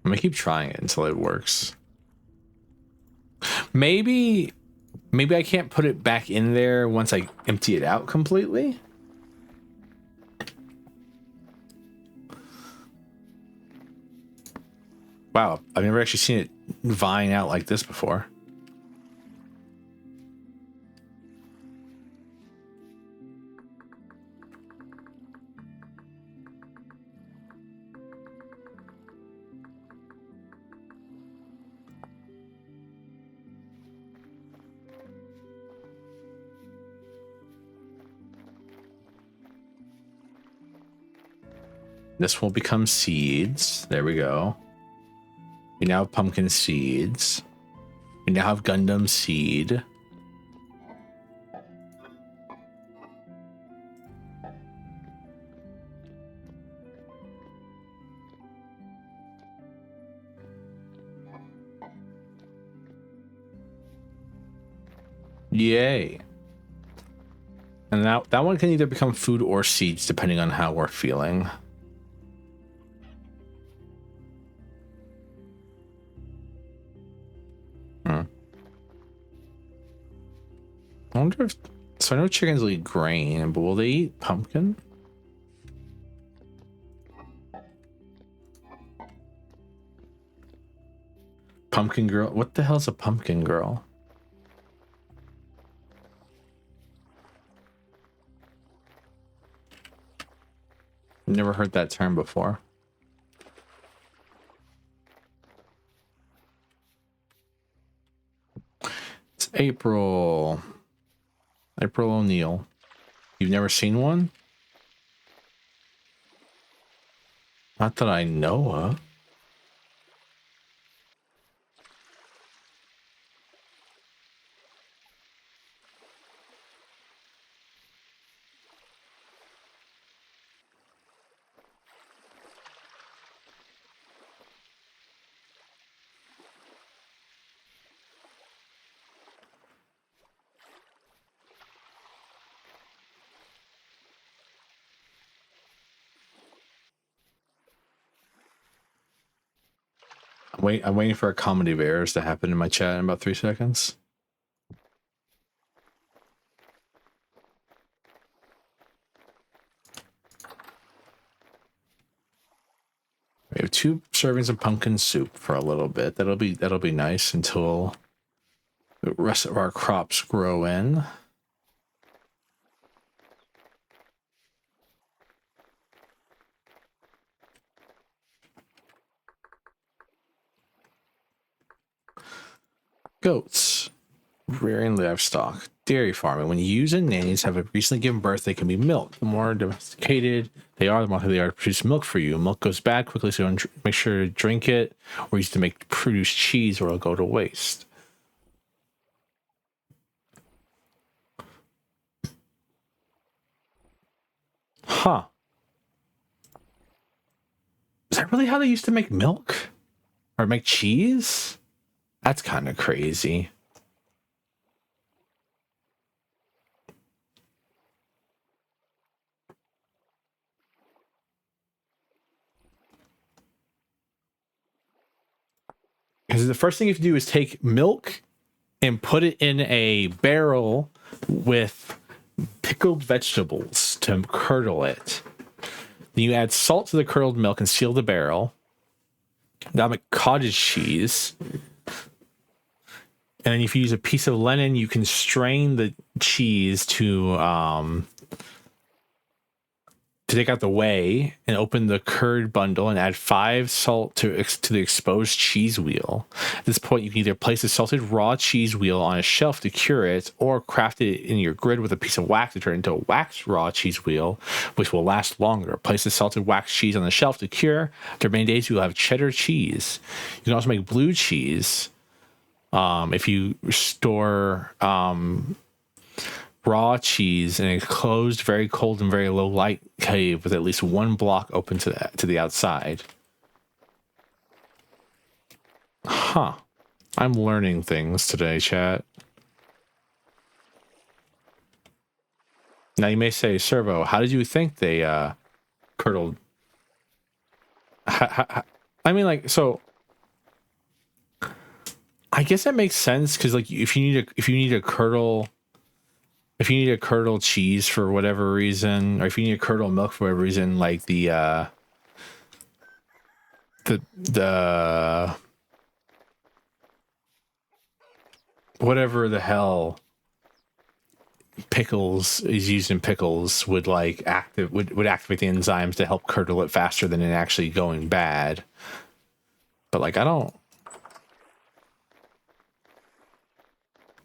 I'm gonna keep trying it until it works. Maybe I can't put it back in there once I empty it out completely. Wow, I've never actually seen it vying out like this before. This will become seeds. There we go. We now have pumpkin seeds. We now have Gundam seed. Yay. And that one can either become food or seeds depending on how we're feeling. I wonder if... So I know chickens will eat grain, but will they eat pumpkin? Pumpkin girl? What the hell's a pumpkin girl? Never heard that term before. It's April. April O'Neil. You've never seen one? Not that I know of. I'm waiting for a comedy of errors to happen in my chat in about 3 seconds. We have 2 servings of pumpkin soup for a little bit. That'll be nice until the rest of our crops grow in. Goats. Rearing livestock. Dairy farming. When ewes and nannies have recently given birth, they can be milked. The more domesticated they are, the more likely they are to produce milk for you. Milk goes bad quickly, so don't make sure to drink it or use it to produce cheese, or it'll go to waste. Huh. Is that really how they used to make milk? Or make cheese? That's kind of crazy. Because the first thing you have to do is take milk and put it in a barrel with pickled vegetables to curdle it. Then you add salt to the curdled milk and seal the barrel. That'll make cottage cheese. And if you use a piece of linen, you can strain the cheese to take out the whey and open the curd bundle and add 5 salt to the exposed cheese wheel. At this point, you can either place a salted raw cheese wheel on a shelf to cure it, or craft it in your grid with a piece of wax to turn it into a waxed raw cheese wheel, which will last longer. Place the salted waxed cheese on the shelf to cure. After many days, you will have cheddar cheese. You can also make blue cheese if you store raw cheese in a closed, very cold and very low light cave with at least 1 block open to the outside. Huh. I'm learning things today, chat. Now you may say, Servo, how did you think they curdled? I mean, like, so I guess that makes sense, because like if you need a curdle cheese for whatever reason, or if you need to curdle milk for whatever reason, like the whatever the hell pickles is used in pickles would like would activate the enzymes to help curdle it faster than it actually going bad. But like I don't,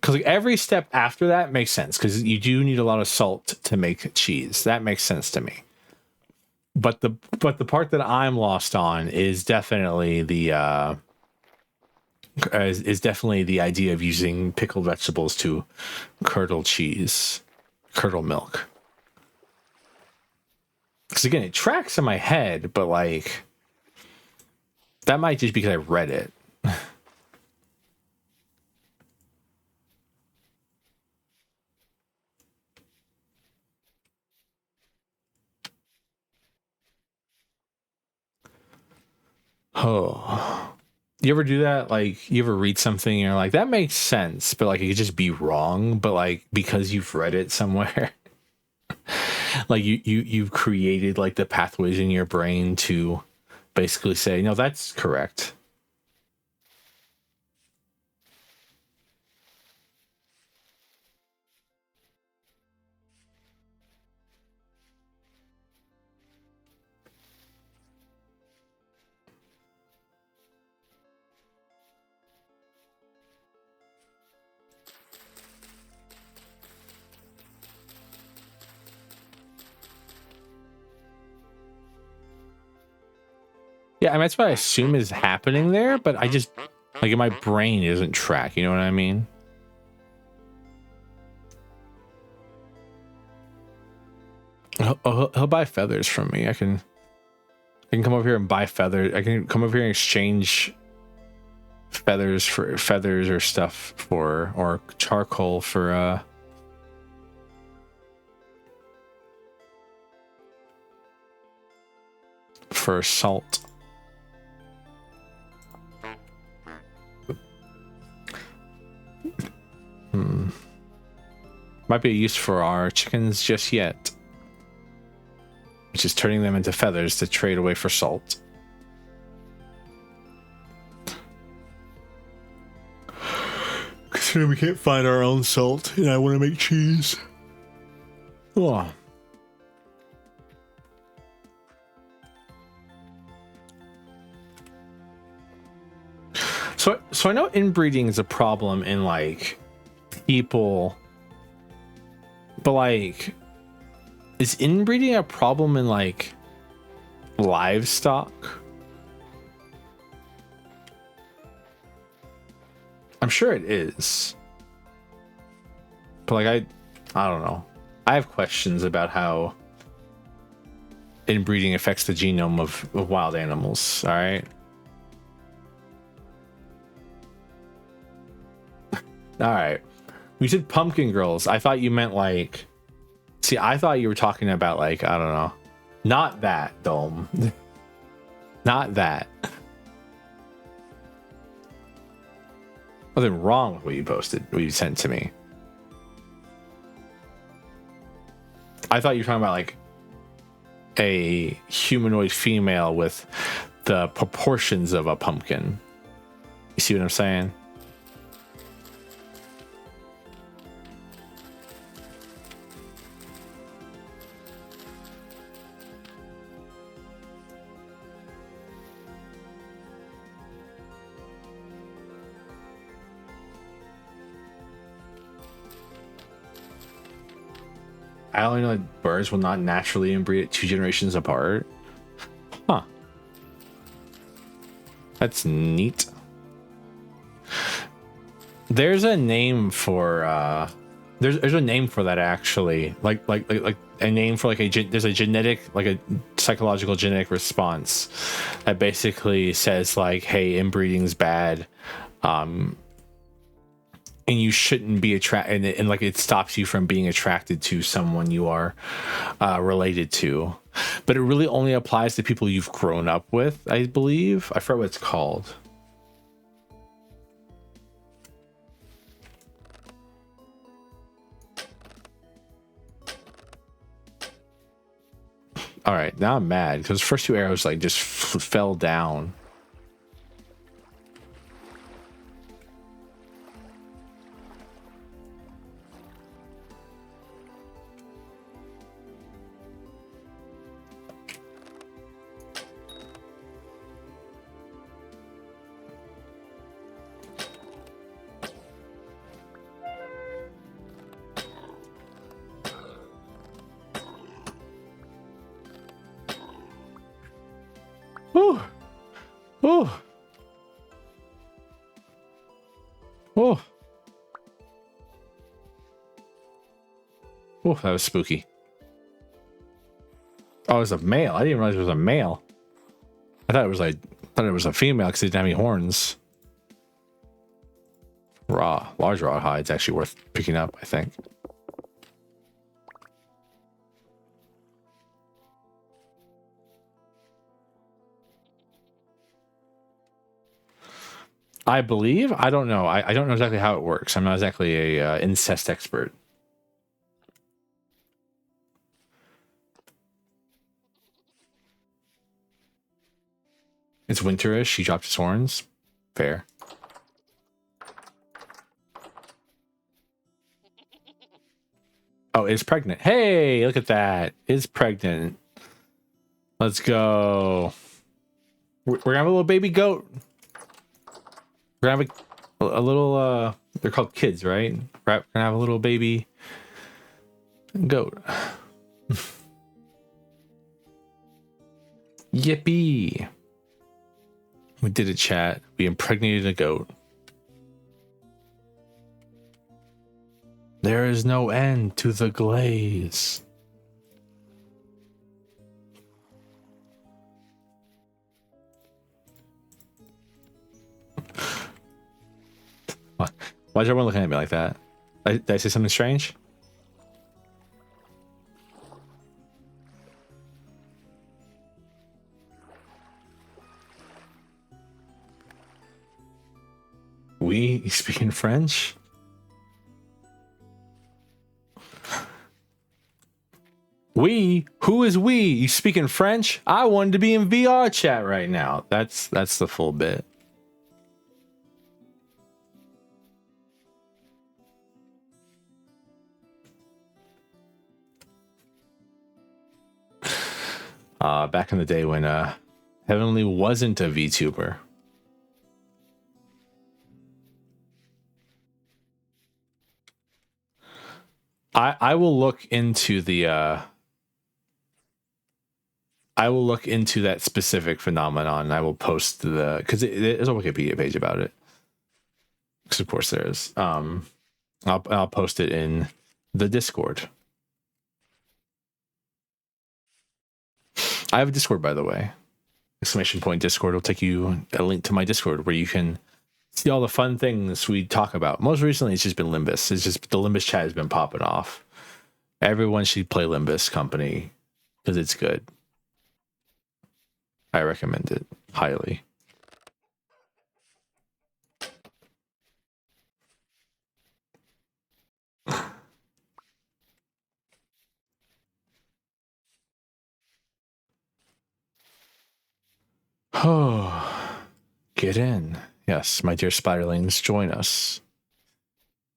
because like every step after that makes sense, because you do need a lot of salt to make cheese. That makes sense to me. But the part that I'm lost on is definitely the is definitely the idea of using pickled vegetables to curdle cheese, curdle milk. Because again, it tracks in my head, but like that might just be because I read it. Oh. You ever do that? Like, you ever read something and you're like, that makes sense, but like it could just be wrong, but like because you've read it somewhere, like you've created like the pathways in your brain to basically say, no, that's correct. Yeah, I mean, that's what I assume is happening there, but I just, like, my brain isn't track, you know what I mean? He'll buy feathers from me. I can come over here and buy feathers. I can come over here and exchange feathers for feathers or stuff for, or charcoal for salt. Might be a use for our chickens just yet, which is turning them into feathers to trade away for salt. Considering we can't find our own salt and I want to make cheese. Oh. So I know inbreeding is a problem in like people, but like, is inbreeding a problem in like livestock? I'm sure it is, but like I don't know. I have questions about how inbreeding affects the genome of wild animals. All right. All right. We said pumpkin girls. I thought you meant like, see, I thought you were talking about like, I don't know. Not that, Dome. Not that. Nothing wrong with what you posted, what you sent to me. I thought you were talking about like a humanoid female with the proportions of a pumpkin. You see what I'm saying? I only know that birds will not naturally inbreed at 2 generations apart. Huh. That's neat. There's a name for there's a name for that actually. Like a name for like there's a genetic, like a psychological genetic response that basically says like, hey, inbreeding's bad. And you shouldn't be attracted, and like it stops you from being attracted to someone you are related to. But it really only applies to people you've grown up with, I believe. I forget what it's called. All right, now I'm mad because first 2 arrows like just fell down. Oh, oh, oh, oh! That was spooky. Oh, it was a male. I didn't realize it was a male. I thought it was like, I thought it was a female because it didn't have any horns. Large raw hide's actually worth picking up, I think. I believe. I don't know. I don't know exactly how it works. I'm not exactly a incest expert. It's winterish. He dropped his horns. Fair. Oh, it's pregnant. Hey, look at that. It's pregnant. Let's go. We're gonna have a little baby goat. We're gonna have a little, they're called kids, right? We're gonna have a little baby goat. Yippee. We did it, chat. We impregnated a goat. There is no end to the glaze. What? Why is everyone looking at me like that? Did I say something strange? We speak in French? We? Who is we? You speak in French? I wanted to be in VR chat right now. That's the full bit. Back in the day when Heavenly wasn't a VTuber. I will look into the I will look into that specific phenomenon and I will post because there's a Wikipedia page about it. Because of course there is. I'll post it in the Discord. I have a Discord, by the way. Exclamation point Discord will take you a link to my Discord where you can see all the fun things we talk about. Most recently, it's just been Limbus. It's just the Limbus chat has been popping off. Everyone should play Limbus Company because it's good. I recommend it highly. Oh, get in. Yes, my dear spiderlings, join us.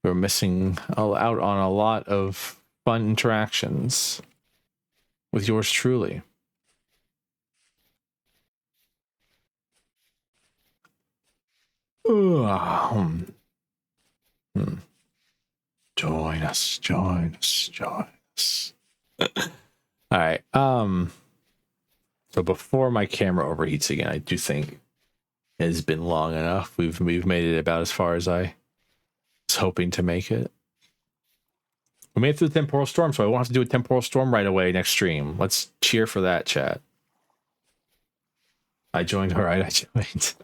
We're missing out on a lot of fun interactions with yours truly. Join us, join us, join us. All right. So before my camera overheats again, I do think it has been long enough. We've made it about as far as I was hoping to make it. We made it through the temporal storm, so I won't have to do a temporal storm right away next stream. Let's cheer for that, chat. I joined. All right, I joined.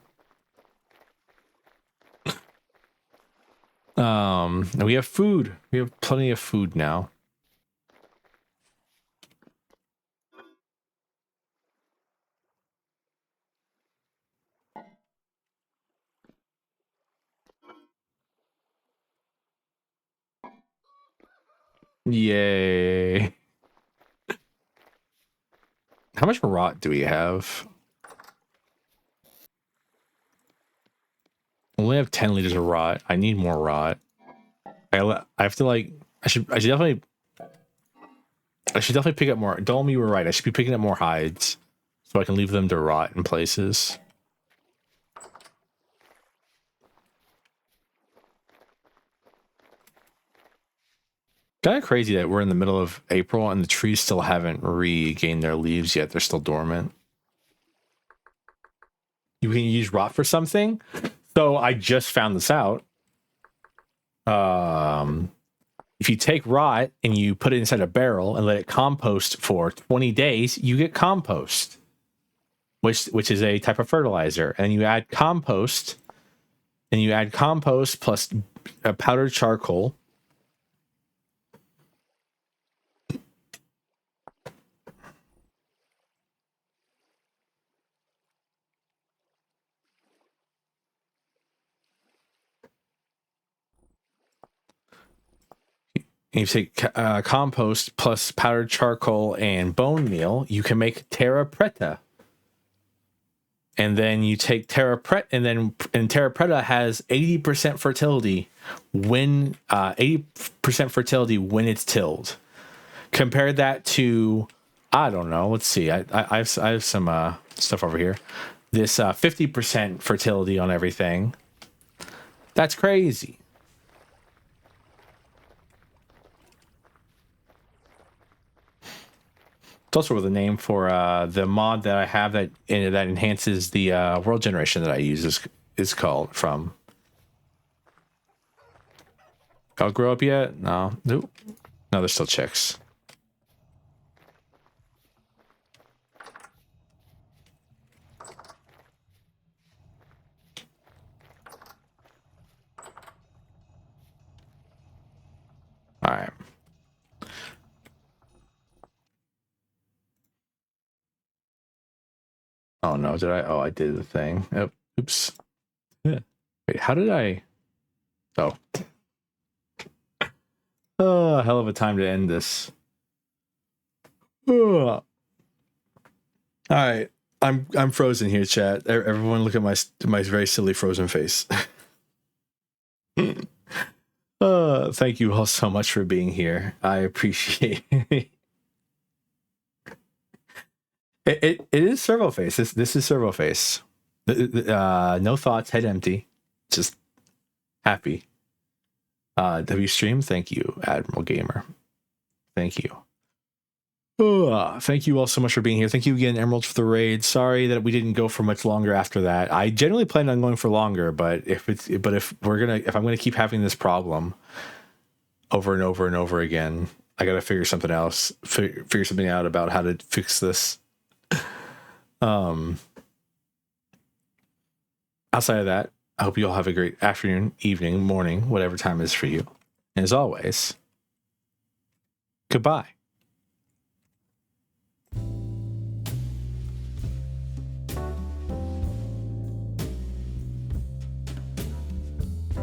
And we have food. We have plenty of food now. Yay. How much rot do we have? I only have 10 liters of rot. I need more rot. I have to like I should definitely pick up more. Dolme, you were right. I should be picking up more hides so I can leave them to rot in places. Kind of crazy that we're in the middle of April and the trees still haven't regained their leaves yet. They're still dormant. You can use rot for something. So I just found this out. If you take rot and you put it inside a barrel and let it compost for 20 days, you get compost, which is a type of fertilizer. And you add compost, plus a powdered charcoal. and you take compost plus powdered charcoal and bone meal, you can make terra preta. And then you take terra preta, and terra preta has 80% fertility when 80% fertility when it's tilled. Compare that to, I don't know. Let's see. I have some stuff over here. This 50% fertility on everything. That's crazy. It's also what the name for the mod that I have that enhances the world generation that I use is called from. I'll grow up yet? No. Nope. No, they're still chicks. All right. Oh no, did I? Oh, I did the thing. Oh, oops. Yeah. Wait, how did I? Oh. Oh, hell of a time to end this. All right. I'm frozen here, chat. Everyone look at my very silly frozen face. Thank you all so much for being here. I appreciate it. It is servo face. This is servo face. No thoughts, head empty, just happy. W stream, thank you, Admiral Gamer. Thank you. Thank you all so much for being here. Thank you again, Emerald, for the raid. Sorry that we didn't go for much longer after that. I generally planned on going for longer, but if I'm gonna keep having this problem over and over and over again, I gotta figure something else. Figure something out about how to fix this. Outside of that, I hope you all have a great afternoon, evening, morning, whatever time it is for you. And as always, goodbye.